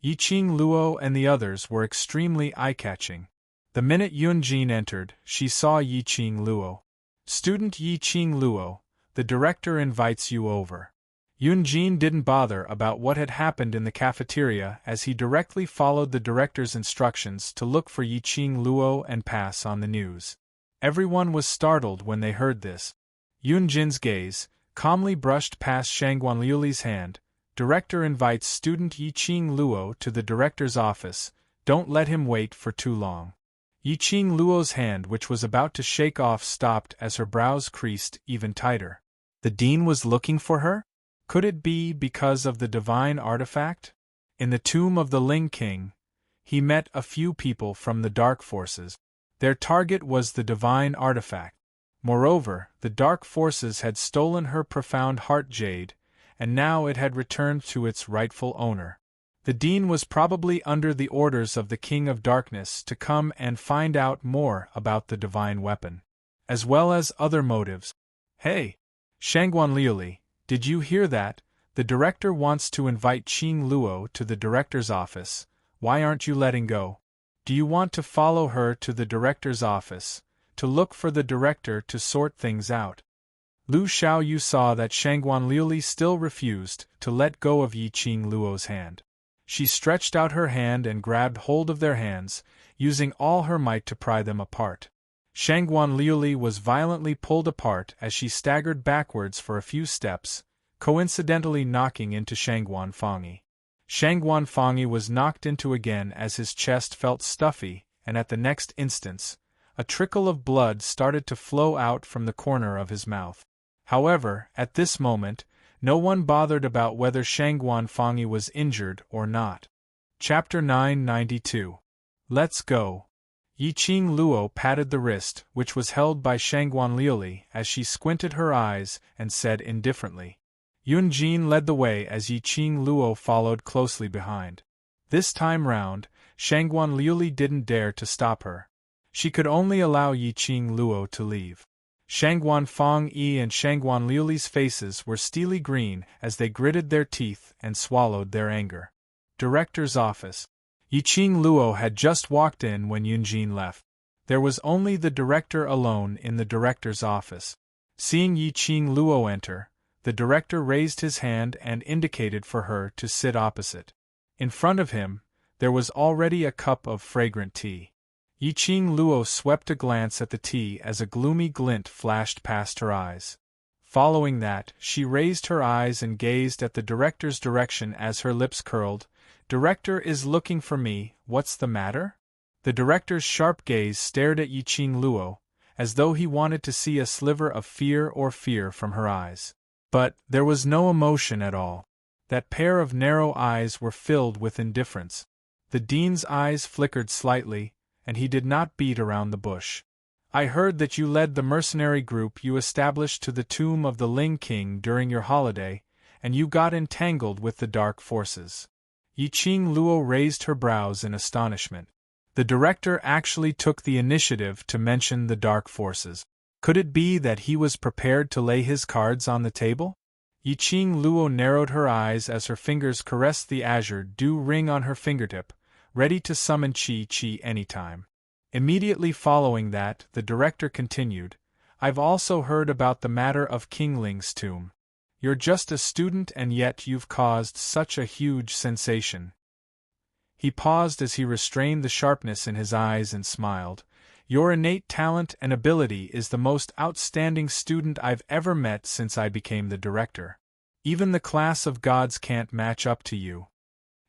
Yi Qing Luo and the others were extremely eye-catching. The minute Yun Jin entered, she saw Yi Qing Luo. Student Yi Qing Luo, the director invites you over. Yun Jin didn't bother about what had happened in the cafeteria as he directly followed the director's instructions to look for Yi Qing Luo and pass on the news. Everyone was startled when they heard this. Yun Jin's gaze calmly brushed past Shangguan Liuli's hand. Director invites student Yi Qing Luo to the director's office. Don't let him wait for too long. Yi Qing Luo's hand, which was about to shake off, stopped as her brows creased even tighter. The dean was looking for her? Could it be because of the divine artifact? In the tomb of the Ling King, he met a few people from the dark forces. Their target was the divine artifact. Moreover, the dark forces had stolen her profound heart jade, and now it had returned to its rightful owner. The dean was probably under the orders of the King of Darkness to come and find out more about the divine weapon, as well as other motives. Hey! Shangguan Liuli, did you hear that? The director wants to invite Qing Luo to the director's office. Why aren't you letting go? Do you want to follow her to the director's office, to look for the director to sort things out? Lu Xiaoyu saw that Shangguan Liuli still refused to let go of Yi Qing Luo's hand. She stretched out her hand and grabbed hold of their hands, using all her might to pry them apart. Shangguan Liuli was violently pulled apart as she staggered backwards for a few steps, coincidentally knocking into Shangguan Fangyi. Shangguan Fangyi was knocked into again as his chest felt stuffy, and at the next instant, a trickle of blood started to flow out from the corner of his mouth. However, at this moment, no one bothered about whether Shangguan Fangyi was injured or not. Chapter 992. Let's go. Yi Qing Luo patted the wrist, which was held by Shangguan Liuli, as she squinted her eyes and said indifferently. Yun Jin led the way as Yi Qing Luo followed closely behind. This time round, Shangguan Liuli didn't dare to stop her. She could only allow Yi Qing Luo to leave. Shangguan Fangyi and Shangguan Liuli's faces were steely green as they gritted their teeth and swallowed their anger. Director's office. Yi Qing Luo had just walked in when Yun Jin left. There was only the director alone in the director's office. Seeing Yi Qing Luo enter, the director raised his hand and indicated for her to sit opposite. In front of him, there was already a cup of fragrant tea. Yi Qing Luo swept a glance at the tea as a gloomy glint flashed past her eyes. Following that, she raised her eyes and gazed at the director's direction as her lips curled. Director is looking for me, what's the matter? The director's sharp gaze stared at Yi Qing Luo, as though he wanted to see a sliver of fear from her eyes. But there was no emotion at all. That pair of narrow eyes were filled with indifference. The dean's eyes flickered slightly, and he did not beat around the bush. I heard that you led the mercenary group you established to the tomb of the Ling King during your holiday, and you got entangled with the dark forces. Yiqing Luo raised her brows in astonishment. The director actually took the initiative to mention the dark forces. Could it be that he was prepared to lay his cards on the table? Yiqing Luo narrowed her eyes as her fingers caressed the azure dew ring on her fingertip, ready to summon Qi anytime. Immediately following that, the director continued, I've also heard about the matter of King Ling's tomb. You're just a student and yet you've caused such a huge sensation. He paused as he restrained the sharpness in his eyes and smiled. Your innate talent and ability is the most outstanding student I've ever met since I became the director. Even the class of gods can't match up to you.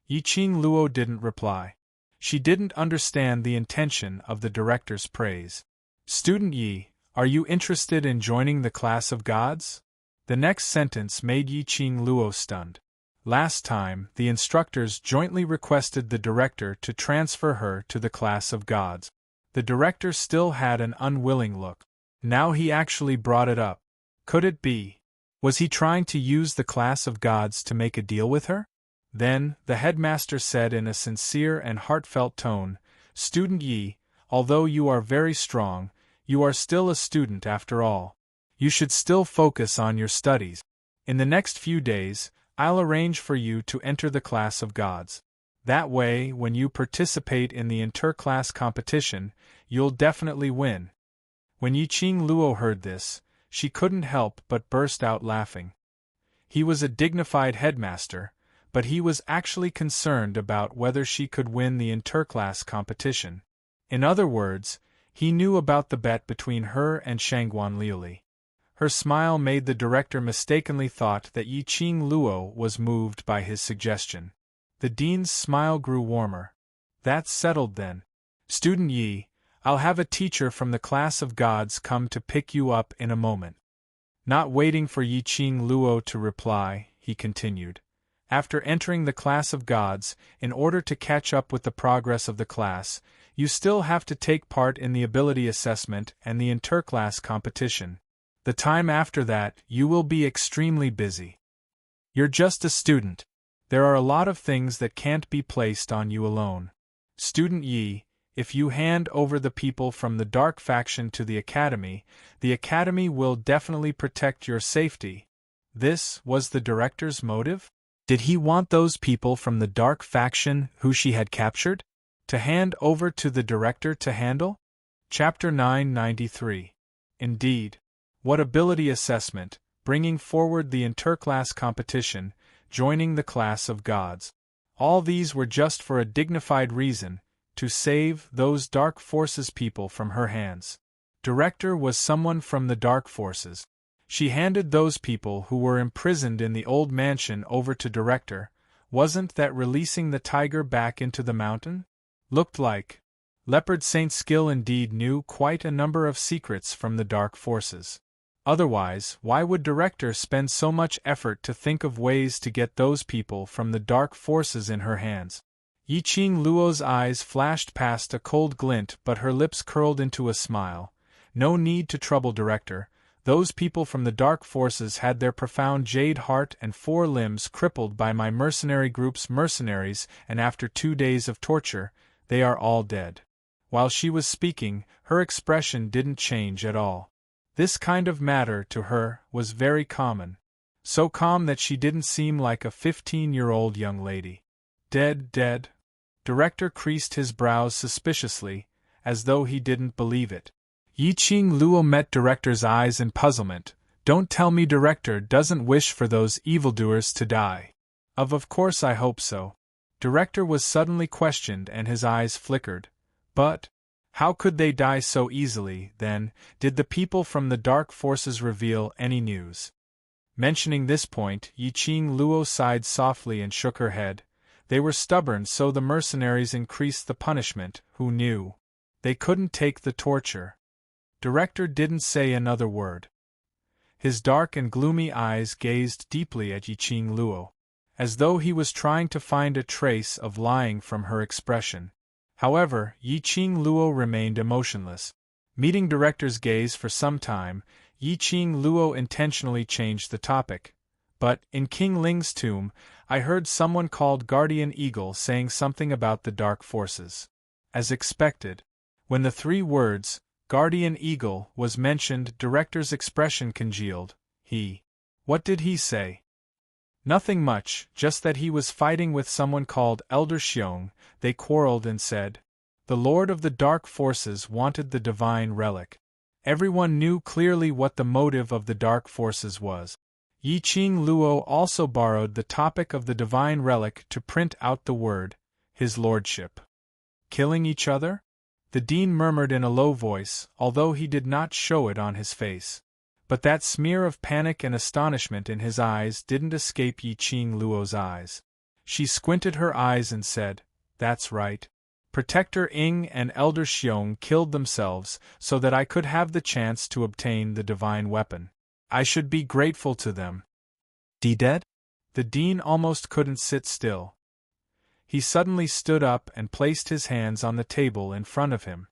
Yiqing Luo didn't reply. She didn't understand the intention of the director's praise. Student Yi, are you interested in joining the class of gods? The next sentence made Yiqing Luo stunned. Last time, the instructors jointly requested the director to transfer her to the class of gods. The director still had an unwilling look. Now he actually brought it up. Could it be? Was he trying to use the class of gods to make a deal with her? Then, the headmaster said in a sincere and heartfelt tone, Student Yi, although you are very strong, you are still a student after all. You should still focus on your studies. In the next few days, I'll arrange for you to enter the class of gods. That way, when you participate in the inter-class competition, you'll definitely win. When Yiqing Luo heard this, she couldn't help but burst out laughing. He was a dignified headmaster, but he was actually concerned about whether she could win the inter-class competition. In other words, he knew about the bet between her and Shangguan Liuli. Her smile made the director mistakenly thought that Yiqing Luo was moved by his suggestion. The dean's smile grew warmer. That's settled then. Student Yi, I'll have a teacher from the class of gods come to pick you up in a moment. Not waiting for Yiqing Luo to reply, he continued. After entering the class of gods, in order to catch up with the progress of the class, you still have to take part in the ability assessment and the inter-class competition. The time after that, you will be extremely busy. You're just a student. There are a lot of things that can't be placed on you alone. Student Yi, if you hand over the people from the dark faction to the academy will definitely protect your safety. This was the director's motive? Did he want those people from the dark faction who she had captured to hand over to the director to handle? Chapter 993. Indeed. What ability assessment, bringing forward the interclass competition, joining the class of gods. All these were just for a dignified reason, to save those dark forces people from her hands. Director was someone from the dark forces. She handed those people who were imprisoned in the old mansion over to director. Wasn't that releasing the tiger back into the mountain? Looked like. Leopard Saint Skill indeed knew quite a number of secrets from the dark forces. Otherwise, why would director spend so much effort to think of ways to get those people from the dark forces in her hands? Yiqing Luo's eyes flashed past a cold glint, but her lips curled into a smile. No need to trouble director. Those people from the dark forces had their profound jade heart and 4 limbs crippled by my mercenary group's mercenaries, and after 2 days of torture, they are all dead. While she was speaking, her expression didn't change at all. This kind of matter to her was very common. So calm that she didn't seem like a 15-year-old young lady. Dead. Director creased his brows suspiciously, as though he didn't believe it. Yiqing Luo met director's eyes in puzzlement. Don't tell me director doesn't wish for those evildoers to die. Of course I hope so. Director was suddenly questioned and his eyes flickered. But how could they die so easily, then? Did the people from the dark forces reveal any news? Mentioning this point, Yiqing Luo sighed softly and shook her head. They were stubborn, so the mercenaries increased the punishment. Who knew? They couldn't take the torture. Director didn't say another word. His dark and gloomy eyes gazed deeply at Yiqing Luo, as though he was trying to find a trace of lying from her expression. However, Yiqing Luo remained emotionless. Meeting director's gaze for some time, Yiqing Luo intentionally changed the topic. but, in King Ling's tomb, I heard someone called Guardian Eagle saying something about the dark forces. As expected, when the 3 words, Guardian Eagle, was mentioned, director's expression congealed. What did he say? Nothing much, just that he was fighting with someone called Elder Xiong. They quarreled and said, the Lord of the Dark Forces wanted the divine relic. Everyone knew clearly what the motive of the Dark Forces was. Yiqing Luo also borrowed the topic of the divine relic to print out the word, His Lordship. Killing each other? The dean murmured in a low voice, although he did not show it on his face. But that smear of panic and astonishment in his eyes didn't escape Yiqing Luo's eyes. She squinted her eyes and said, that's right. Protector Ying and Elder Xiong killed themselves so that I could have the chance to obtain the divine weapon. I should be grateful to them. Dead? The dean almost couldn't sit still. He suddenly stood up and placed his hands on the table in front of him.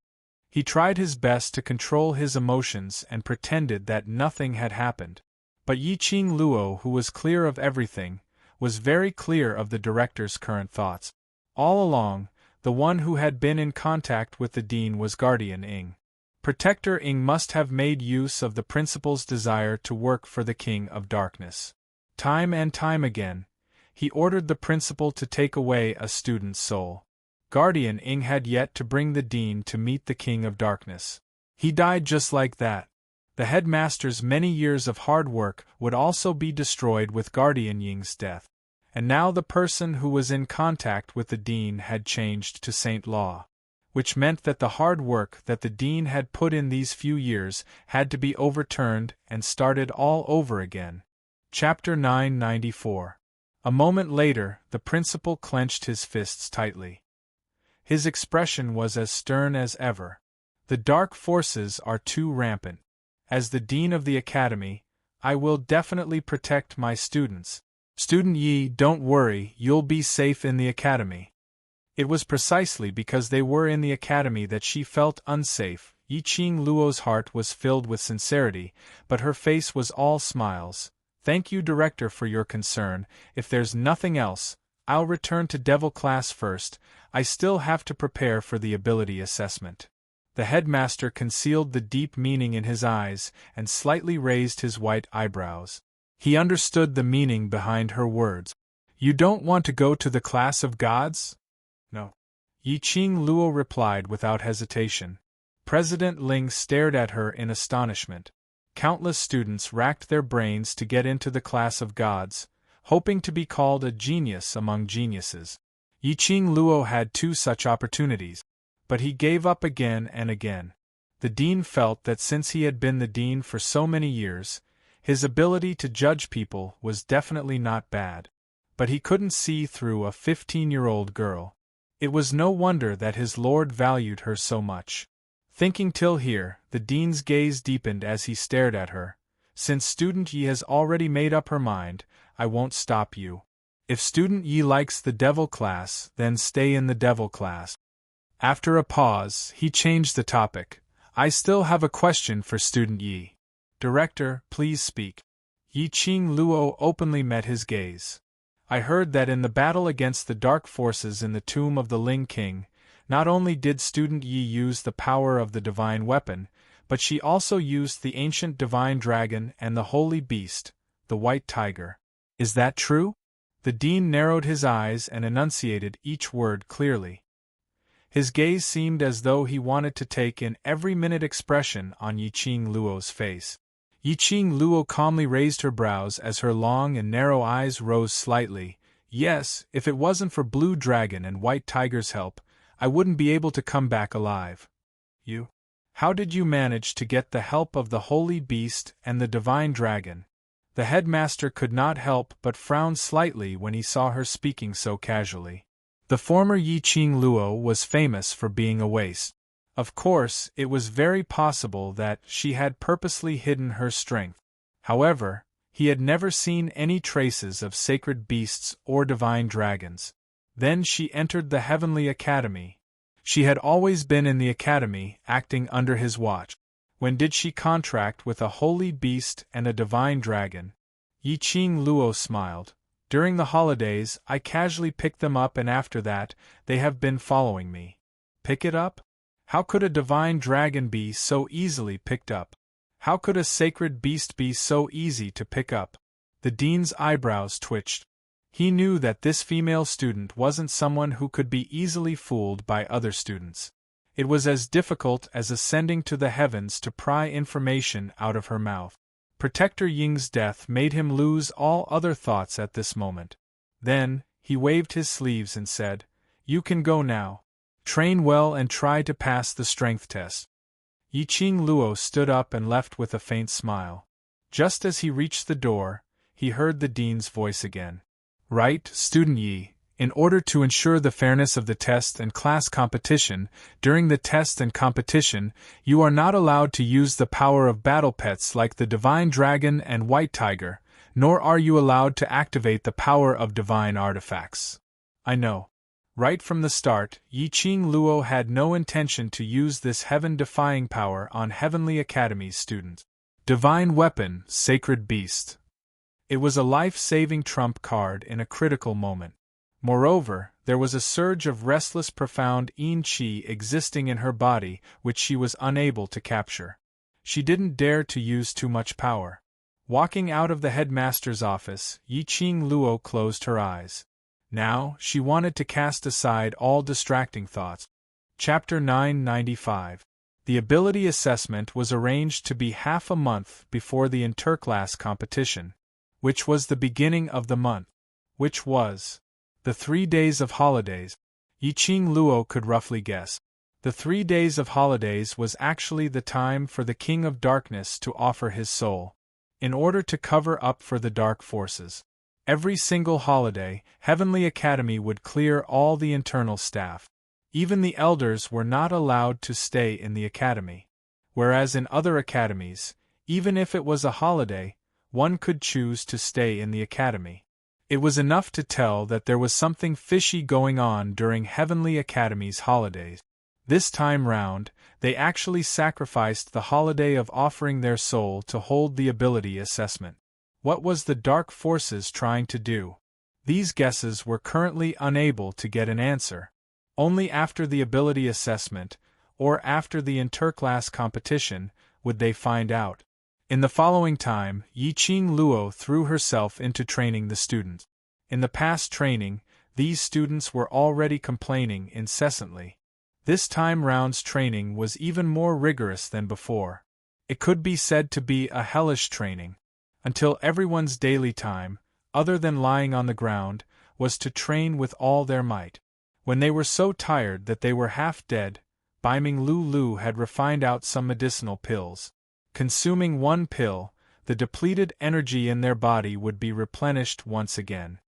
He tried his best to control his emotions and pretended that nothing had happened. But Yiqing Luo, who was clear of everything, was very clear of the director's current thoughts. All along, the one who had been in contact with the dean was Guardian Ying. Protector Ying must have made use of the principal's desire to work for the King of Darkness. Time and time again, he ordered the principal to take away a student's soul. Guardian Ying had yet to bring the dean to meet the King of Darkness. He died just like that. The headmaster's many years of hard work would also be destroyed with Guardian Ying's death. And now the person who was in contact with the dean had changed to Saint Law, which meant that the hard work that the dean had put in these few years had to be overturned and started all over again. Chapter 994. A moment later, the principal clenched his fists tightly. His expression was as stern as ever. The dark forces are too rampant. As the dean of the academy, I will definitely protect my students. Student Yi, don't worry, you'll be safe in the academy. It was precisely because they were in the academy that she felt unsafe. Yiqing Luo's heart was filled with sincerity, but her face was all smiles. Thank you, Director, for your concern. If there's nothing else, I'll return to Devil class first. I still have to prepare for the ability assessment. The headmaster concealed the deep meaning in his eyes and slightly raised his white eyebrows. He understood the meaning behind her words. You don't want to go to the class of gods? No. Yiqing Luo replied without hesitation. President Ling stared at her in astonishment. Countless students racked their brains to get into the class of gods, hoping to be called a genius among geniuses. Yiqing Luo had 2 such opportunities, but he gave up again and again. The dean felt that since he had been the dean for so many years, his ability to judge people was definitely not bad. But he couldn't see through a 15-year-old girl. It was no wonder that his lord valued her so much. Thinking till here, the dean's gaze deepened as he stared at her. Since Student Yi has already made up her mind, I won't stop you. If Student Yi likes the devil class, then stay in the devil class. After a pause, he changed the topic. I still have a question for Student Yi. Director, please speak. Yiqing Luo openly met his gaze. I heard that in the battle against the dark forces in the tomb of the Ling King, not only did Student Yi use the power of the divine weapon, but she also used the ancient divine dragon and the holy beast, the white tiger. Is that true? The dean narrowed his eyes and enunciated each word clearly. His gaze seemed as though he wanted to take in every minute expression on Yiqing Luo's face. Yiqing Luo calmly raised her brows as her long and narrow eyes rose slightly. Yes, if it wasn't for Blue Dragon and White Tiger's help, I wouldn't be able to come back alive. You? How did you manage to get the help of the Holy Beast and the Divine Dragon? The headmaster could not help but frown slightly when he saw her speaking so casually. The former Yiqing Luo was famous for being a waste. Of course, it was very possible that she had purposely hidden her strength. However, he had never seen any traces of sacred beasts or divine dragons. Then she entered the Heavenly Academy. She had always been in the academy, acting under his watch. When did she contract with a holy beast and a divine dragon? Yi-Ching Luo smiled. During the holidays, I casually picked them up, and after that, they have been following me. Pick it up? How could a divine dragon be so easily picked up? How could a sacred beast be so easy to pick up? The dean's eyebrows twitched. He knew that this female student wasn't someone who could be easily fooled by other students. It was as difficult as ascending to the heavens to pry information out of her mouth. Protector Ying's death made him lose all other thoughts at this moment. Then, he waved his sleeves and said, "You can go now. Train well and try to pass the strength test." Yi-Ching Luo stood up and left with a faint smile. Just as he reached the door, he heard the dean's voice again. "Right, Student Yi. In order to ensure the fairness of the test and class competition, during the test and competition, you are not allowed to use the power of battle pets like the Divine Dragon and White Tiger, nor are you allowed to activate the power of divine artifacts." I know. Right from the start, Yi-Ching Luo had no intention to use this heaven-defying power on Heavenly Academy's students. Divine weapon, sacred beast. It was a life-saving trump card in a critical moment. Moreover, there was a surge of restless profound yin qi existing in her body which she was unable to capture. She didn't dare to use too much power. Walking out of the headmaster's office, Yi-Ching Luo closed her eyes. Now, she wanted to cast aside all distracting thoughts. Chapter 995. The ability assessment was arranged to be half a month before the interclass competition, which was the beginning of the month, which was the 3 days of holidays. Yi-Ching Luo could roughly guess. The 3 days of holidays was actually the time for the King of Darkness to offer his soul, in order to cover up for the dark forces. Every single holiday, Heavenly Academy would clear all the internal staff. Even the elders were not allowed to stay in the academy. Whereas in other academies, even if it was a holiday, one could choose to stay in the academy. It was enough to tell that there was something fishy going on during Heavenly Academy's holidays. This time round, they actually sacrificed the holiday of offering their soul to hold the ability assessment. What was the dark forces trying to do? These guesses were currently unable to get an answer. Only after the ability assessment, or after the interclass competition, would they find out. In the following time, Yi-Ching Luo threw herself into training the students. In the past training, these students were already complaining incessantly. This time round's training was even more rigorous than before. It could be said to be a hellish training, until everyone's daily time, other than lying on the ground, was to train with all their might. When they were so tired that they were half dead, Baiming Lu had refined out some medicinal pills. Consuming one pill, the depleted energy in their body would be replenished once again.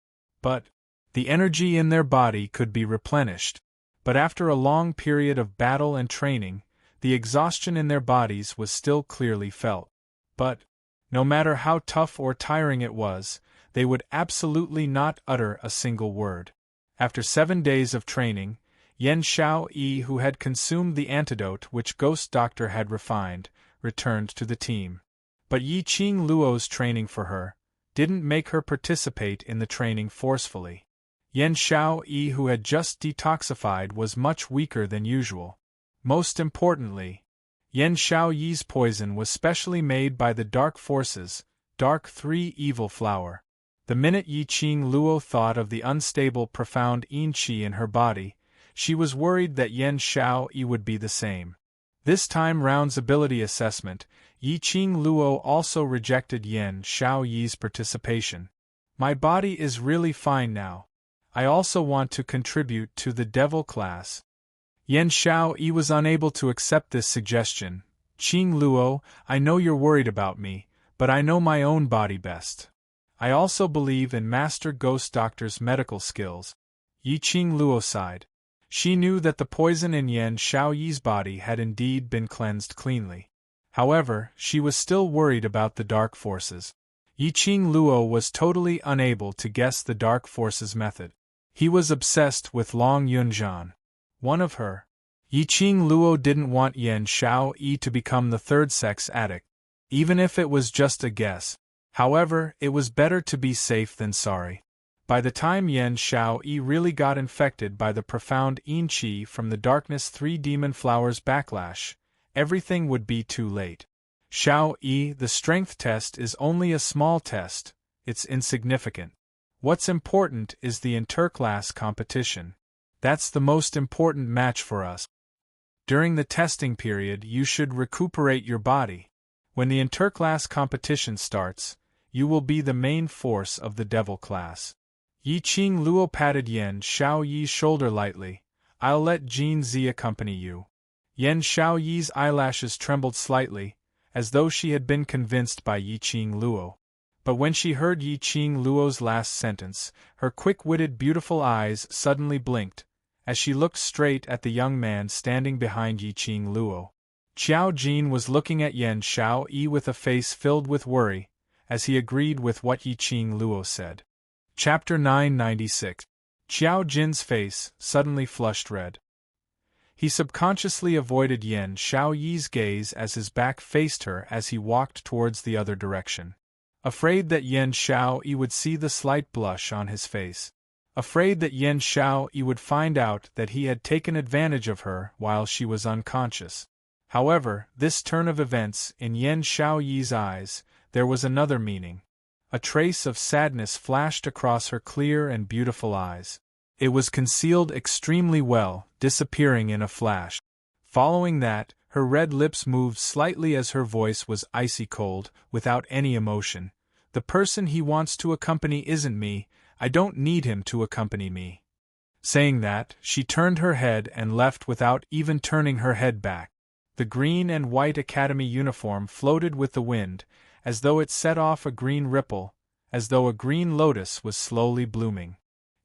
But the energy in their body could be replenished. But after a long period of battle and training, the exhaustion in their bodies was still clearly felt. But, no matter how tough or tiring it was, they would absolutely not utter a single word. After 7 days of training, Yan Xiao-Yi, who had consumed the antidote which Ghost Doctor had refined, returned to the team. But Yi-Ching Luo's training for her didn't make her participate in the training forcefully. Yan Xiao-Yi, who had just detoxified, was much weaker than usual. Most importantly, Yan Xiao-Yi's poison was specially made by the dark forces, Dark 3 Evil Flower. The minute Yi-Ching Luo thought of the unstable profound yin qi in her body, she was worried that Yan Xiao-Yi would be the same. This time round's ability assessment, Yi-Ching Luo also rejected Yan Xiao-Yi's participation. "My body is really fine now. I also want to contribute to the devil class." Yan Xiao-Yi was unable to accept this suggestion. "Ching Luo, I know you're worried about me, but I know my own body best. I also believe in Master Ghost Doctor's medical skills." Yi-Ching Luo sighed. She knew that the poison in Yan Xiao-Yi's body had indeed been cleansed cleanly. However, she was still worried about the dark forces. Yi-Ching Luo was totally unable to guess the dark forces' method. He was obsessed with Long Yunjian, one of her. Yi-Ching Luo didn't want Yan Xiao-Yi to become the third sex addict. Even if it was just a guess, However, it was better to be safe than sorry. By the time Yan Xiaoyi really got infected by the profound yin qi from the darkness 3 demon flowers backlash, everything would be too late. Xiaoyi, the strength test is only a small test, it's insignificant. What's important is the interclass competition. That's the most important match for us. During the testing period, you should recuperate your body. When the interclass competition starts, you will be the main force of the devil class. Yi Qing Luo patted Yan Xiaoyi's shoulder lightly. I'll let Jin Zi accompany you. Yan Xiaoyi's eyelashes trembled slightly, as though she had been convinced by Yi Qing Luo. But when she heard Yi Qing Luo's last sentence, her quick-witted beautiful eyes suddenly blinked, as she looked straight at the young man standing behind Yi Qing Luo. Qiao Jin was looking at Yan Xiaoyi with a face filled with worry, as he agreed with what Yi Qing Luo said. Chapter 996. Qiao Jin's face suddenly flushed red. He subconsciously avoided Yan Xiaoyi's gaze as his back faced her as he walked towards the other direction. Afraid that Yan Xiaoyi would see the slight blush on his face. Afraid that Yan Xiaoyi would find out that he had taken advantage of her while she was unconscious. However, this turn of events, in Yan Xiaoyi's eyes, there was another meaning. A trace of sadness flashed across her clear and beautiful eyes. It was concealed extremely well, disappearing in a flash. Following that, her red lips moved slightly as her voice was icy cold, without any emotion. The person he wants to accompany isn't me, I don't need him to accompany me. Saying that, she turned her head and left without even turning her head back. The green and white academy uniform floated with the wind, as though it set off a green ripple, as though a green lotus was slowly blooming.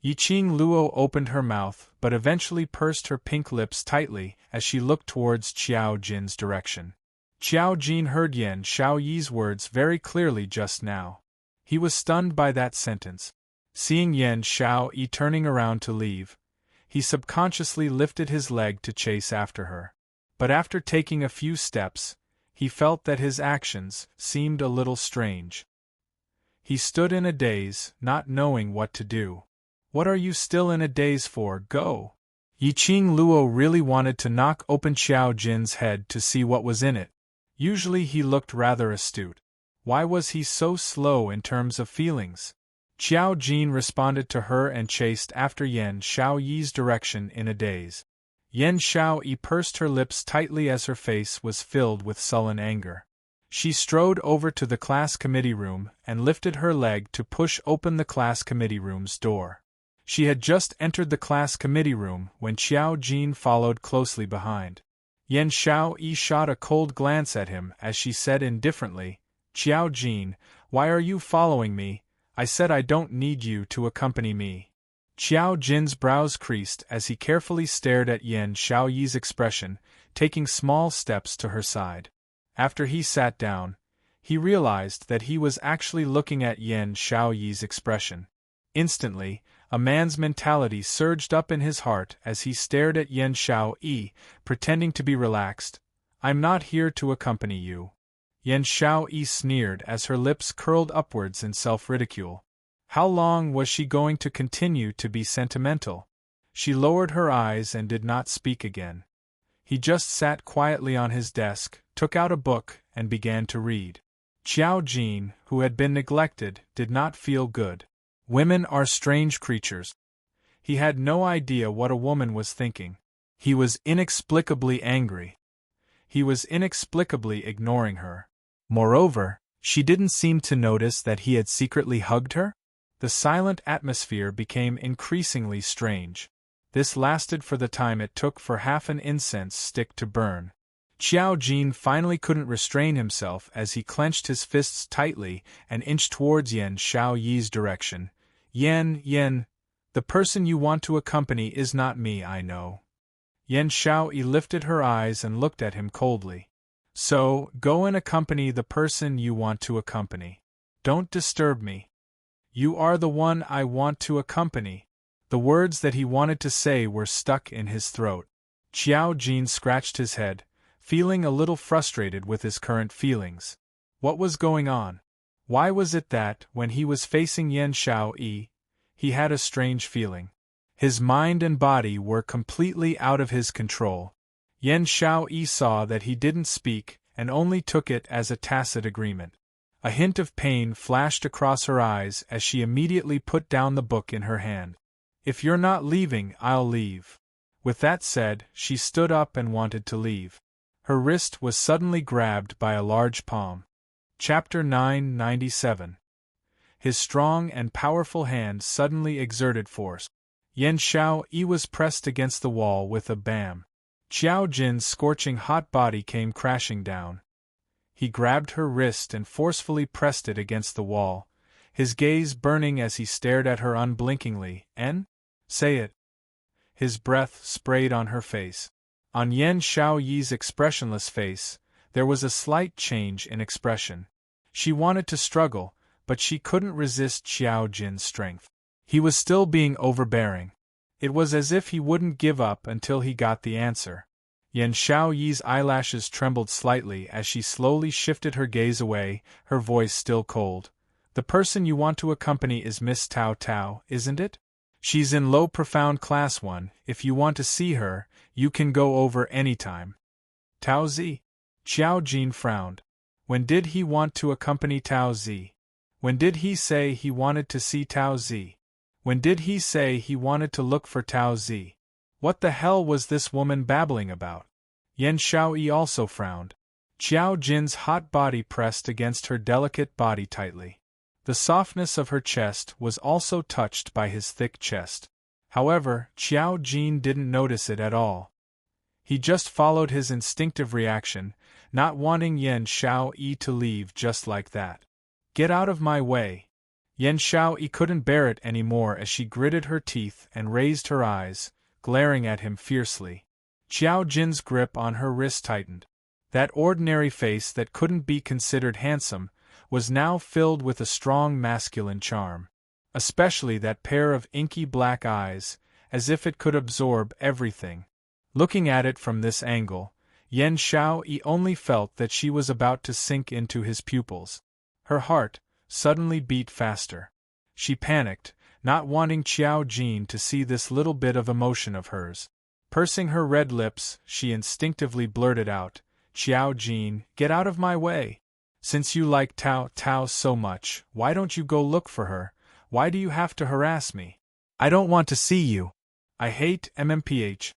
Yi Qing Luo opened her mouth, but eventually pursed her pink lips tightly as she looked towards Qiao Jin's direction. Qiao Jin heard Yan Xiaoyi's words very clearly just now. He was stunned by that sentence. Seeing Yan Xiaoyi turning around to leave, he subconsciously lifted his leg to chase after her. But after taking a few steps, he felt that his actions seemed a little strange. He stood in a daze, not knowing what to do. What are you still in a daze for? Go! Yi Qing Luo really wanted to knock open Qiao Jin's head to see what was in it. Usually he looked rather astute. Why was he so slow in terms of feelings? Qiao Jin responded to her and chased after Yan Xiaoyi's direction in a daze. Yan Xiaoyi pursed her lips tightly as her face was filled with sullen anger. She strode over to the class committee room and lifted her leg to push open the class committee room's door. She had just entered the class committee room when Qiao Jin followed closely behind. Yan Xiaoyi shot a cold glance at him as she said indifferently, "Qiao Jin, why are you following me? I said I don't need you to accompany me." Qiao Jin's brows creased as he carefully stared at Yan Xiaoyi's expression, taking small steps to her side. After he sat down, he realized that he was actually looking at Yan Xiaoyi's expression. Instantly, a man's mentality surged up in his heart as he stared at Yan Xiaoyi, pretending to be relaxed. "I'm not here to accompany you." Yan Xiaoyi sneered as her lips curled upwards in self-ridicule. How long was she going to continue to be sentimental? She lowered her eyes and did not speak again. He just sat quietly on his desk, took out a book, and began to read. Qiao Jin, who had been neglected, did not feel good. Women are strange creatures. He had no idea what a woman was thinking. He was inexplicably angry. He was inexplicably ignoring her. Moreover, she didn't seem to notice that he had secretly hugged her. The silent atmosphere became increasingly strange. This lasted for the time it took for half an incense stick to burn. Qiao Jin finally couldn't restrain himself as he clenched his fists tightly and inched towards Yan Xiaoyi's direction. Yan, the person you want to accompany is not me, I know." Yan Xiaoyi lifted her eyes and looked at him coldly. "So, go and accompany the person you want to accompany. Don't disturb me. You are the one I want to accompany." The words that he wanted to say were stuck in his throat. Qiao Jin scratched his head, feeling a little frustrated with his current feelings. What was going on? Why was it that, when he was facing Yan Xiaoyi, he had a strange feeling? His mind and body were completely out of his control. Yan Xiaoyi saw that he didn't speak and only took it as a tacit agreement. A hint of pain flashed across her eyes as she immediately put down the book in her hand. If you're not leaving, I'll leave. With that said, she stood up and wanted to leave. Her wrist was suddenly grabbed by a large palm. Chapter 997. His strong and powerful hand suddenly exerted force. Yan Xiaoyi was pressed against the wall with a bam. Qiao Jin's scorching hot body came crashing down. He grabbed her wrist and forcefully pressed it against the wall, his gaze burning as he stared at her unblinkingly. Say it. His breath sprayed on her face. On Yan Xiaoyi's expressionless face, there was a slight change in expression. She wanted to struggle, but she couldn't resist Qiao Jin's strength. He was still being overbearing. It was as if he wouldn't give up until he got the answer. Yan Xiaoyi's eyelashes trembled slightly as she slowly shifted her gaze away, her voice still cold. The person you want to accompany is Miss Tao Tao, isn't it? She's in low profound class 1, if you want to see her, you can go over anytime. Tao Zi? Qiao Jin frowned. When did he want to accompany Tao Zi? When did he say he wanted to see Tao Zi? When did he say he wanted to look for Tao Zi? What the hell was this woman babbling about? Yan Xiaoyi also frowned. Qiao Jin's hot body pressed against her delicate body tightly. The softness of her chest was also touched by his thick chest. However, Qiao Jin didn't notice it at all. He just followed his instinctive reaction, not wanting Yan Xiaoyi to leave just like that. Get out of my way. Yan Xiaoyi couldn't bear it anymore as she gritted her teeth and raised her eyes, glaring at him fiercely. Qiao Jin's grip on her wrist tightened. That ordinary face that couldn't be considered handsome was now filled with a strong masculine charm. Especially that pair of inky black eyes, as if it could absorb everything. Looking at it from this angle, Yan Xiaoyi only felt that she was about to sink into his pupils. Her heart suddenly beat faster. She panicked, not wanting Qiao Jin to see this little bit of emotion of hers. Pursing her red lips, she instinctively blurted out, "Qiao Jin, get out of my way! Since you like Tao Tao so much, why don't you go look for her? Why do you have to harass me? I don't want to see you. I hate MMPH."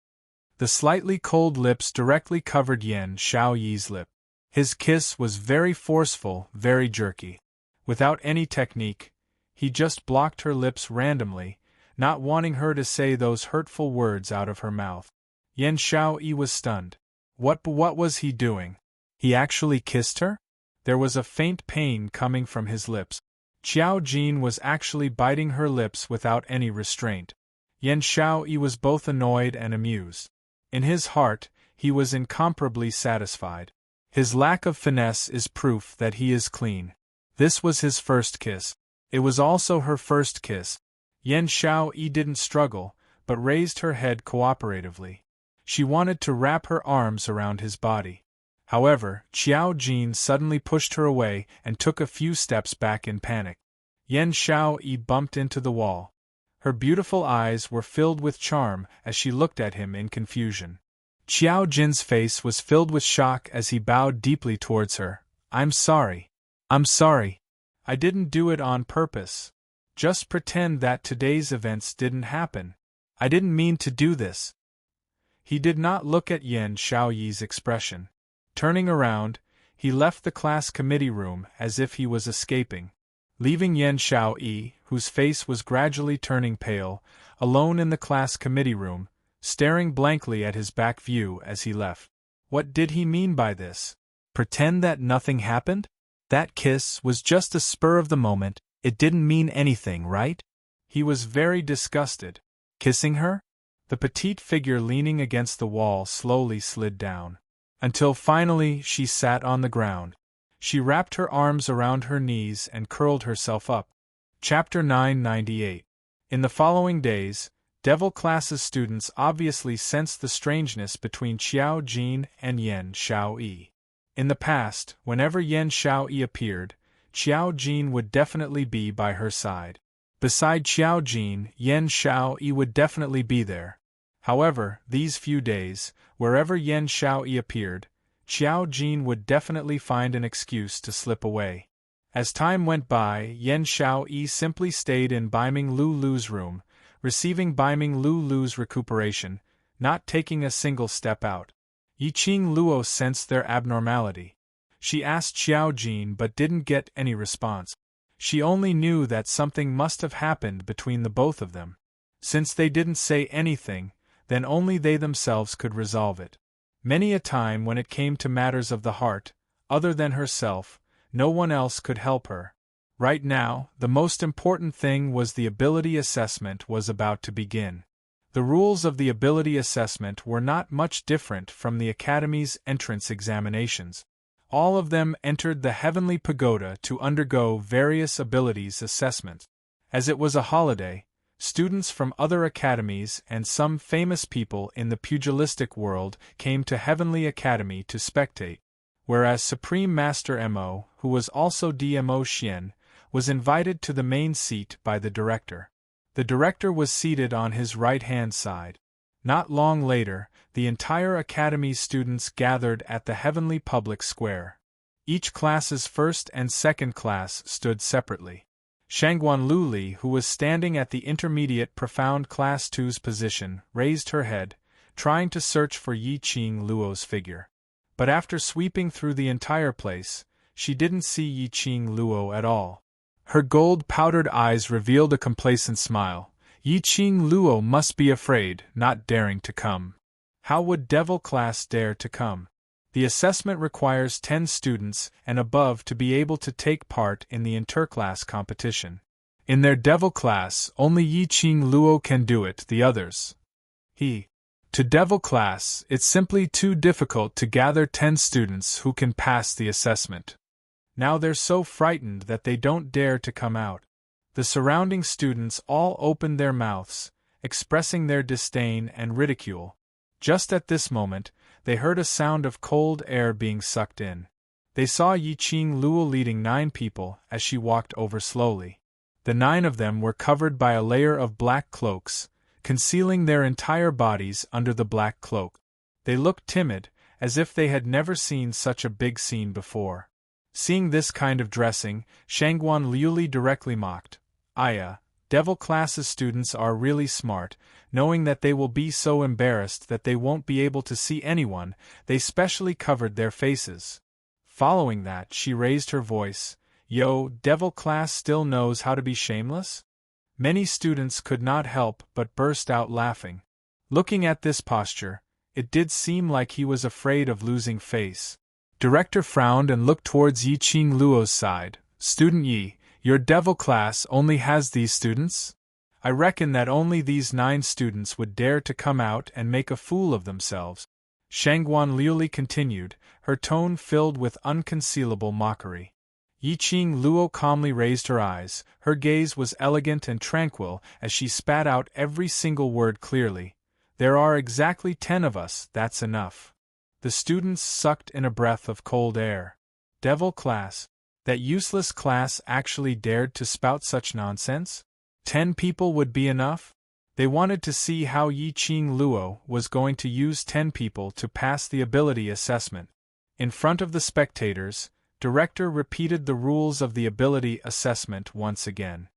The slightly cold lips directly covered Yan Xiaoyi's lip. His kiss was very forceful, very jerky. Without any technique, he just blocked her lips randomly, not wanting her to say those hurtful words out of her mouth. Yan Xiaoyi was stunned. What was he doing? He actually kissed her? There was a faint pain coming from his lips. Qiao Jin was actually biting her lips without any restraint. Yan Xiaoyi was both annoyed and amused. In his heart, he was incomparably satisfied. His lack of finesse is proof that he is clean. This was his first kiss. It was also her first kiss. Yan Xiaoyi didn't struggle, but raised her head cooperatively. She wanted to wrap her arms around his body. However, Qiao Jin suddenly pushed her away and took a few steps back in panic. Yan Xiaoyi bumped into the wall. Her beautiful eyes were filled with charm as she looked at him in confusion. Qiao Jin's face was filled with shock as he bowed deeply towards her. I'm sorry. I didn't do it on purpose. Just pretend that today's events didn't happen. I didn't mean to do this." He did not look at Yan Xiaoyi's expression. Turning around, he left the class committee room as if he was escaping, leaving Yan Xiaoyi, whose face was gradually turning pale, alone in the class committee room, staring blankly at his back view as he left. What did he mean by this? Pretend that nothing happened? That kiss was just a spur of the moment, it didn't mean anything, right? He was very disgusted. Kissing her? The petite figure leaning against the wall slowly slid down, until finally she sat on the ground. She wrapped her arms around her knees and curled herself up. Chapter 998. In the following days, Devil Class's students obviously sensed the strangeness between Qiao Jin and Yan Xiaoyi. In the past, whenever Yan Xiaoyi appeared, Qiao Jin would definitely be by her side. Beside Qiao Jin, Yan Xiaoyi would definitely be there. However, these few days, wherever Yan Xiaoyi appeared, Qiao Jin would definitely find an excuse to slip away. As time went by, Yan Xiaoyi simply stayed in Baiming Lulu's room, receiving Baiming Lulu's recuperation, not taking a single step out. Yiqing Luo sensed their abnormality. She asked Qiao Jin but didn't get any response. She only knew that something must have happened between the both of them. Since they didn't say anything, then only they themselves could resolve it. Many a time when it came to matters of the heart, other than herself, no one else could help her. Right now, the most important thing was the ability assessment was about to begin. The rules of the ability assessment were not much different from the Academy's entrance examinations. All of them entered the Heavenly Pagoda to undergo various abilities assessments. As it was a holiday, students from other academies and some famous people in the pugilistic world came to Heavenly Academy to spectate, whereas Supreme Master Mo, who was also DMO Xian, was invited to the main seat by the director. The director was seated on his right-hand side. Not long later, the entire Academy's students gathered at the Heavenly Public Square. Each class's first and second class stood separately. Shangguan Luli, who was standing at the intermediate profound class 2's position, raised her head, trying to search for Yiqing Luo's figure. But after sweeping through the entire place, she didn't see Yiqing Luo at all. Her gold-powdered eyes revealed a complacent smile. Yiqing Luo must be afraid, not daring to come. How would Devil class dare to come? The assessment requires 10 students and above to be able to take part in the interclass competition. In their Devil class, only Yiqing Luo can do it, the others. To Devil class, it's simply too difficult to gather 10 students who can pass the assessment. Now they're so frightened that they don't dare to come out. The surrounding students all opened their mouths, expressing their disdain and ridicule. Just at this moment, they heard a sound of cold air being sucked in. They saw Yiqing Luo leading 9 people as she walked over slowly. The 9 of them were covered by a layer of black cloaks, concealing their entire bodies under the black cloak. They looked timid, as if they had never seen such a big scene before. Seeing this kind of dressing, Shangguan Liuli directly mocked. Aya, Devil class's students are really smart, knowing that they will be so embarrassed that they won't be able to see anyone, they specially covered their faces. Following that, she raised her voice. Yo, Devil class still knows how to be shameless? Many students could not help but burst out laughing. Looking at this posture, it did seem like he was afraid of losing face. Director frowned and looked towards Yiqing Luo's side. Student Yi, your Devil class only has these students? I reckon that only these 9 students would dare to come out and make a fool of themselves. Shangguan Liuli continued, her tone filled with unconcealable mockery. Yiqing Luo calmly raised her eyes, her gaze was elegant and tranquil as she spat out every single word clearly. There are exactly 10 of us, that's enough. The students sucked in a breath of cold air. Devil class. That useless class actually dared to spout such nonsense? 10 people would be enough? They wanted to see how Yiqing Luo was going to use 10 people to pass the ability assessment. In front of the spectators, Director repeated the rules of the ability assessment once again.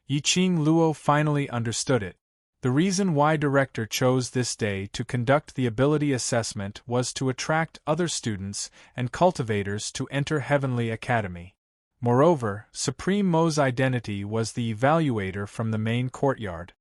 Yiqing Luo finally understood it. The reason why Director chose this day to conduct the ability assessment was to attract other students and cultivators to enter Heavenly Academy. Moreover, Supreme Mo's identity was the evaluator from the main courtyard.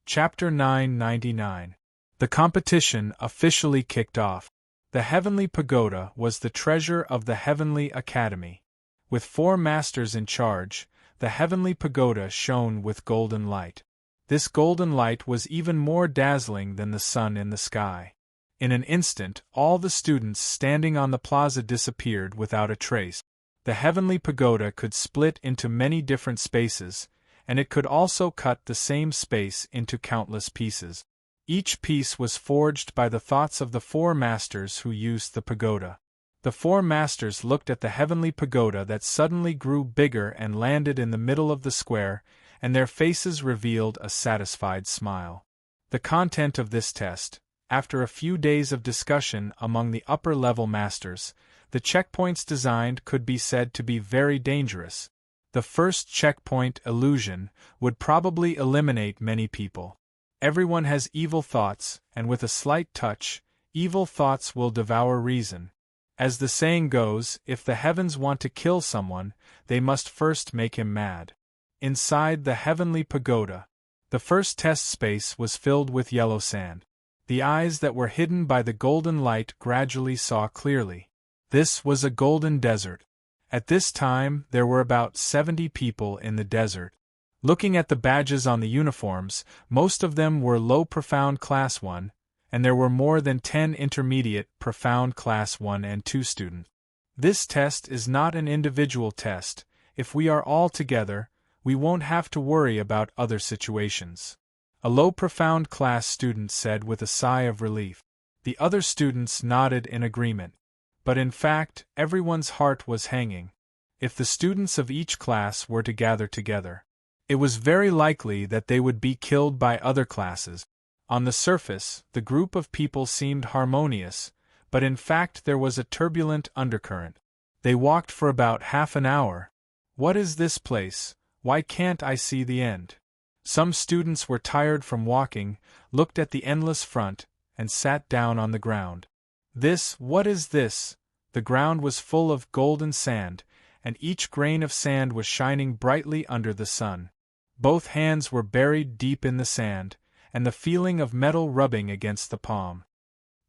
Chapter 999. The competition officially kicked off. The Heavenly Pagoda was the treasure of the Heavenly Academy. With 4 masters in charge, the Heavenly Pagoda shone with golden light. This golden light was even more dazzling than the sun in the sky. In an instant, all the students standing on the plaza disappeared without a trace. The Heavenly Pagoda could split into many different spaces, and it could also cut the same space into countless pieces. Each piece was forged by the thoughts of the 4 masters who used the pagoda. The four masters looked at the heavenly pagoda that suddenly grew bigger and landed in the middle of the square, and their faces revealed a satisfied smile. The content of this test, after a few days of discussion among the upper-level masters, the checkpoints designed could be said to be very dangerous. The first checkpoint, illusion, would probably eliminate many people. Everyone has evil thoughts, and with a slight touch, evil thoughts will devour reason. As the saying goes, if the heavens want to kill someone, they must first make him mad. Inside the heavenly pagoda, the first test space was filled with yellow sand. The eyes that were hidden by the golden light gradually saw clearly. This was a golden desert. At this time, there were about 70 people in the desert. Looking at the badges on the uniforms, most of them were low profound class 1, and there were more than 10 intermediate profound class 1 and 2 students. This test is not an individual test. If we are all together, we won't have to worry about other situations. A low profound class student said with a sigh of relief. The other students nodded in agreement. But in fact, everyone's heart was hanging. If the students of each class were to gather together, it was very likely that they would be killed by other classes. On the surface, the group of people seemed harmonious, but in fact there was a turbulent undercurrent. They walked for about half an hour. What is this place? Why can't I see the end? Some students were tired from walking, looked at the endless front, and sat down on the ground. What is this? The ground was full of golden sand, and each grain of sand was shining brightly under the sun. Both hands were buried deep in the sand, and the feeling of metal rubbing against the palm.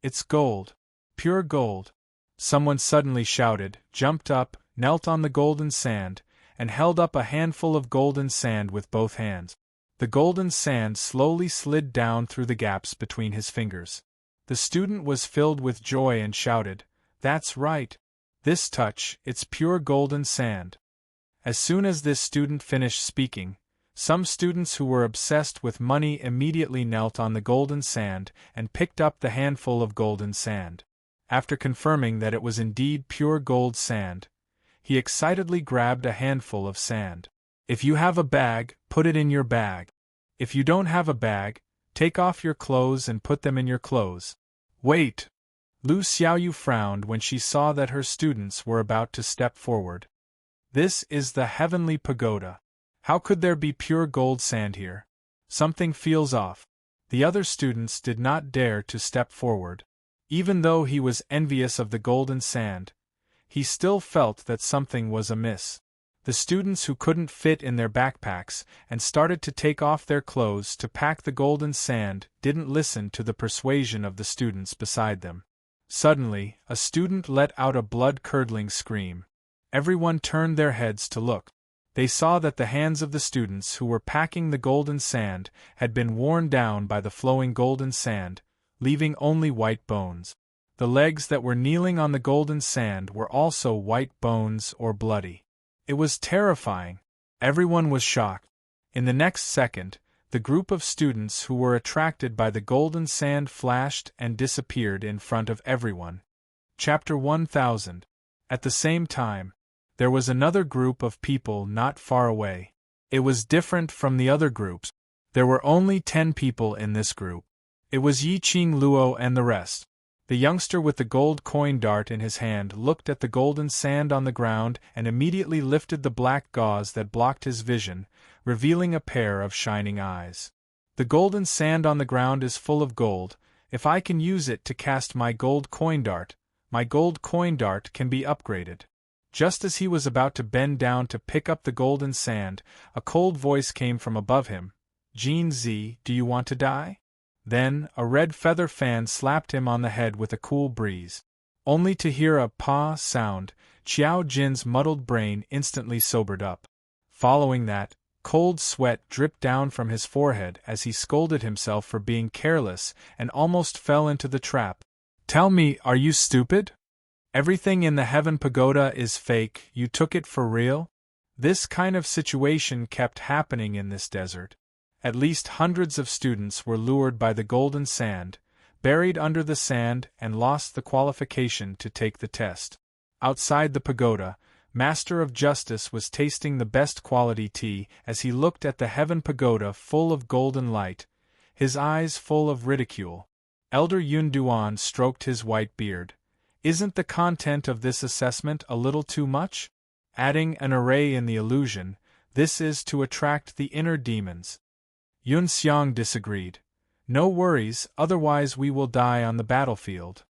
It's gold. Pure gold. Someone suddenly shouted, jumped up, knelt on the golden sand, and held up a handful of golden sand with both hands. The golden sand slowly slid down through the gaps between his fingers. The student was filled with joy and shouted, "That's right. This touch, it's pure golden sand." As soon as this student finished speaking, some students who were obsessed with money immediately knelt on the golden sand and picked up the handful of golden sand. After confirming that it was indeed pure gold sand, he excitedly grabbed a handful of sand. If you have a bag, put it in your bag. If you don't have a bag, take off your clothes and put them in your clothes. Wait! Lu Xiaoyu frowned when she saw that her students were about to step forward. This is the heavenly pagoda. How could there be pure gold sand here? Something feels off. The other students did not dare to step forward. Even though he was envious of the golden sand, he still felt that something was amiss. The students who couldn't fit in their backpacks and started to take off their clothes to pack the golden sand didn't listen to the persuasion of the students beside them. Suddenly, a student let out a blood-curdling scream. Everyone turned their heads to look. They saw that the hands of the students who were packing the golden sand had been worn down by the flowing golden sand, leaving only white bones. The legs that were kneeling on the golden sand were also white bones or bloody. It was terrifying. Everyone was shocked. In the next second, the group of students who were attracted by the golden sand flashed and disappeared in front of everyone. Chapter 1000. At the same time, there was another group of people not far away. It was different from the other groups. There were only 10 people in this group. It was Yi Qing Luo and the rest. The youngster with the gold coin dart in his hand looked at the golden sand on the ground and immediately lifted the black gauze that blocked his vision, revealing a pair of shining eyes. The golden sand on the ground is full of gold. If I can use it to cast my gold coin dart can be upgraded. Just as he was about to bend down to pick up the golden sand, a cold voice came from above him. "Jin Zi, do you want to die?" Then, a red feather fan slapped him on the head with a cool breeze. Only to hear a "pa" sound, Qiao Jin's muddled brain instantly sobered up. Following that, cold sweat dripped down from his forehead as he scolded himself for being careless and almost fell into the trap. "Tell me, are you stupid? Everything in the Heaven Pagoda is fake, you took it for real?" This kind of situation kept happening in this desert. At least hundreds of students were lured by the golden sand, buried under the sand and lost the qualification to take the test. Outside the pagoda, Master of Justice was tasting the best quality tea as he looked at the heaven pagoda full of golden light, his eyes full of ridicule. Elder Yunduan stroked his white beard. Isn't the content of this assessment a little too much? Adding an array in the illusion, this is to attract the inner demons. Yun Xiang disagreed. No worries, otherwise we will die on the battlefield.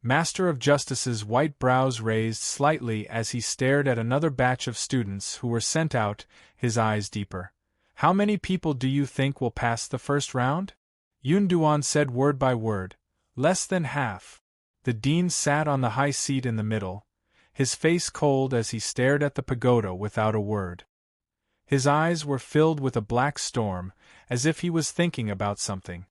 Master of Justice's white brows raised slightly as he stared at another batch of students who were sent out, his eyes deeper. How many people do you think will pass the first round? Yun Duan said word by word. Less than half. The dean sat on the high seat in the middle, his face cold as he stared at the pagoda without a word. His eyes were filled with a black storm, as if he was thinking about something.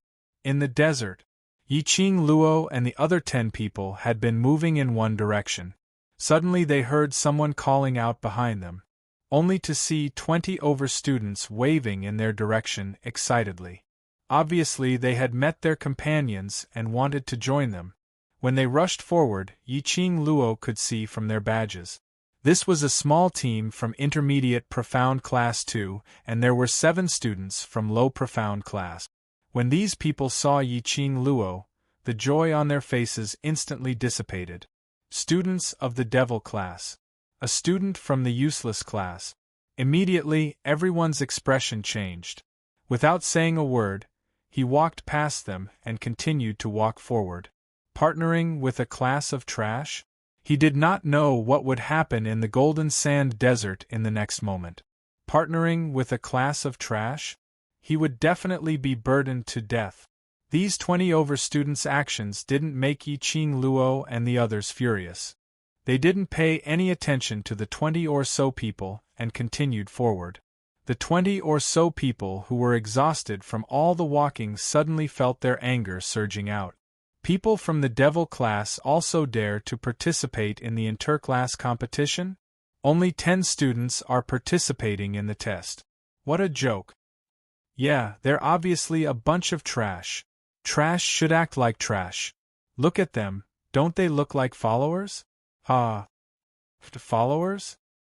In the desert, Yiqing Luo and the other 10 people had been moving in one direction. Suddenly they heard someone calling out behind them, only to see 20 over students waving in their direction excitedly. Obviously they had met their companions and wanted to join them. When they rushed forward, Yiqing Luo could see from their badges. This was a small team from Intermediate Profound Class 2, and there were 7 students from Low Profound Class. When these people saw Yiqing Luo, the joy on their faces instantly dissipated. Students of the Devil Class. A student from the Useless Class. Immediately, everyone's expression changed. Without saying a word, he walked past them and continued to walk forward. Partnering with a class of trash? He did not know what would happen in the Golden Sand Desert in the next moment. Partnering with a class of trash? He would definitely be burdened to death. These 20 over students' actions didn't make Yiqing Luo and the others furious. They didn't pay any attention to the 20 or so people and continued forward. The 20 or so people who were exhausted from all the walking suddenly felt their anger surging out. People from the Devil Class also dare to participate in the interclass competition? Only 10 students are participating in the test. What a joke. Yeah, they're obviously a bunch of trash. Trash should act like trash. Look at them, don't they look like followers? Followers?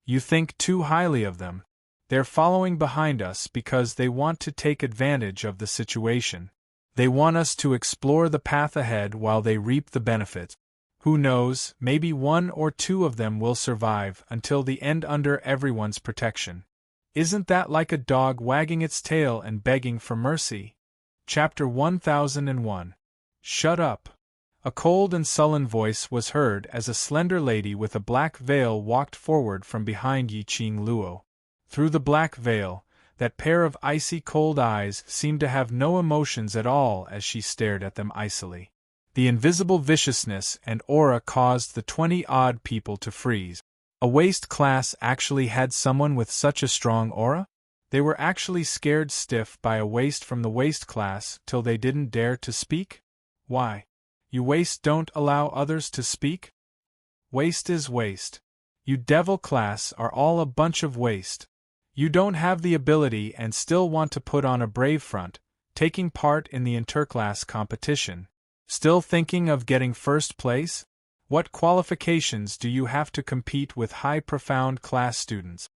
You think too highly of them. They're following behind us because they want to take advantage of the situation. They want us to explore the path ahead while they reap the benefits. Who knows, maybe 1 or 2 of them will survive until the end under everyone's protection. Isn't that like a dog wagging its tail and begging for mercy? Chapter 1001. Shut up. A cold and sullen voice was heard as a slender lady with a black veil walked forward from behind Yiqing Luo. Through the black veil, that pair of icy cold eyes seemed to have no emotions at all as she stared at them icily. The invisible viciousness and aura caused the 20-odd people to freeze. A waste class actually had someone with such a strong aura? They were actually scared stiff by a waste from the waste class till they didn't dare to speak? Why? You waste don't allow others to speak? Waste is waste. You Devil Class are all a bunch of waste. You don't have the ability and still want to put on a brave front, taking part in the interclass competition. Still thinking of getting first place? What qualifications do you have to compete with high profound class students?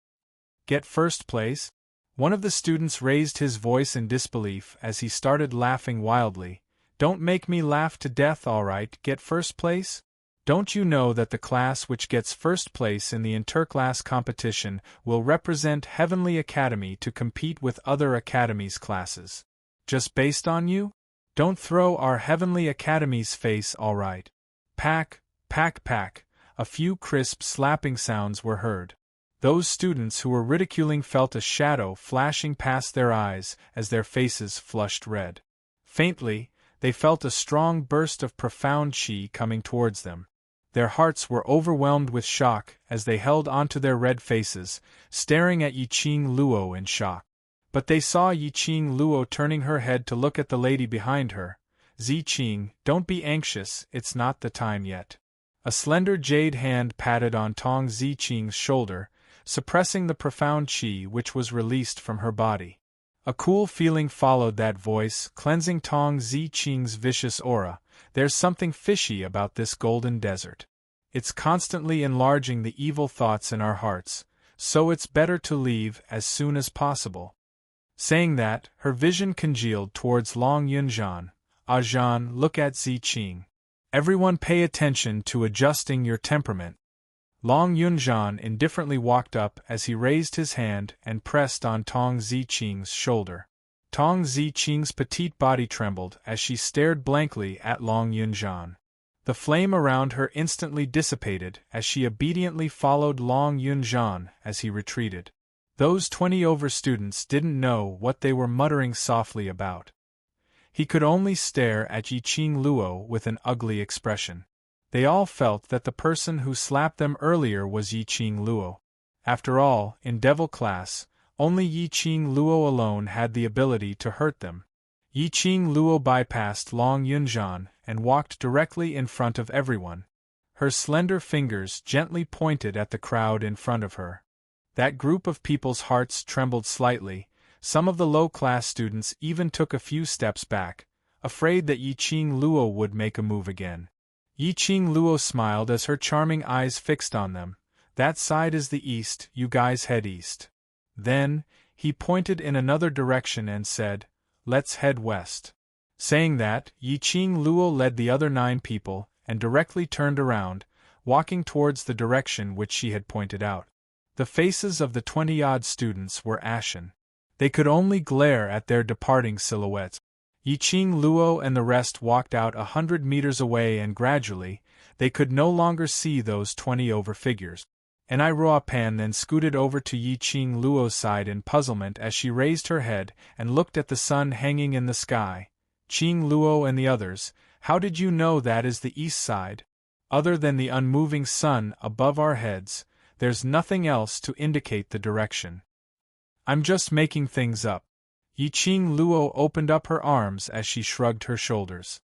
Get first place? One of the students raised his voice in disbelief as he started laughing wildly. Don't make me laugh to death, alright, get first place? Don't you know that the class which gets first place in the interclass competition will represent Heavenly Academy to compete with other academies' classes? Just based on you? Don't throw our Heavenly Academy's face, alright. Pack, pack, pack. A few crisp slapping sounds were heard. Those students who were ridiculing felt a shadow flashing past their eyes as their faces flushed red. Faintly, they felt a strong burst of profound chi coming towards them. Their hearts were overwhelmed with shock as they held onto their red faces, staring at Yiqing Luo in shock. But they saw Yiqing Luo turning her head to look at the lady behind her. Ziqing, don't be anxious, it's not the time yet. A slender jade hand patted on Tong Ziqing's shoulder, suppressing the profound chi which was released from her body. A cool feeling followed that voice, cleansing Tong Ziqing's vicious aura. There's something fishy about this golden desert. It's constantly enlarging the evil thoughts in our hearts, so it's better to leave as soon as possible. Saying that, her vision congealed towards Long Yunjian. Zhan, look at Ziqing. Everyone pay attention to adjusting your temperament. Long Yunjian indifferently walked up as he raised his hand and pressed on Tong Ziqing's shoulder. Tong Ziqing's petite body trembled as she stared blankly at Long Yunjian. The flame around her instantly dissipated as she obediently followed Long Yunjian as he retreated. Those 20 students didn't know what they were muttering softly about. He could only stare at Yiqing Luo with an ugly expression. They all felt that the person who slapped them earlier was Yiqing Luo. After all, in Devil class, only Yiqing Luo alone had the ability to hurt them. Yiqing Luo bypassed Long Yunjian and walked directly in front of everyone. Her slender fingers gently pointed at the crowd in front of her. That group of people's hearts trembled slightly. Some of the low-class students even took a few steps back, afraid that Yiqing Luo would make a move again. Yiqing Luo smiled as her charming eyes fixed on them. That side is the east, you guys head east. Then, he pointed in another direction and said, let's head west. Saying that, Yiqing Luo led the other 9 people, and directly turned around, walking towards the direction which she had pointed out. The faces of the 20-odd students were ashen. They could only glare at their departing silhouettes. Yiqing Luo and the rest walked out 100 meters away and gradually, they could no longer see those 20 figures. And Pan then scooted over to Yiqing Luo's side in puzzlement as she raised her head and looked at the sun hanging in the sky. Qing Luo and the others, how did you know that is the east side? Other than the unmoving sun above our heads, there's nothing else to indicate the direction. I'm just making things up. Yiqing Luo opened up her arms as she shrugged her shoulders.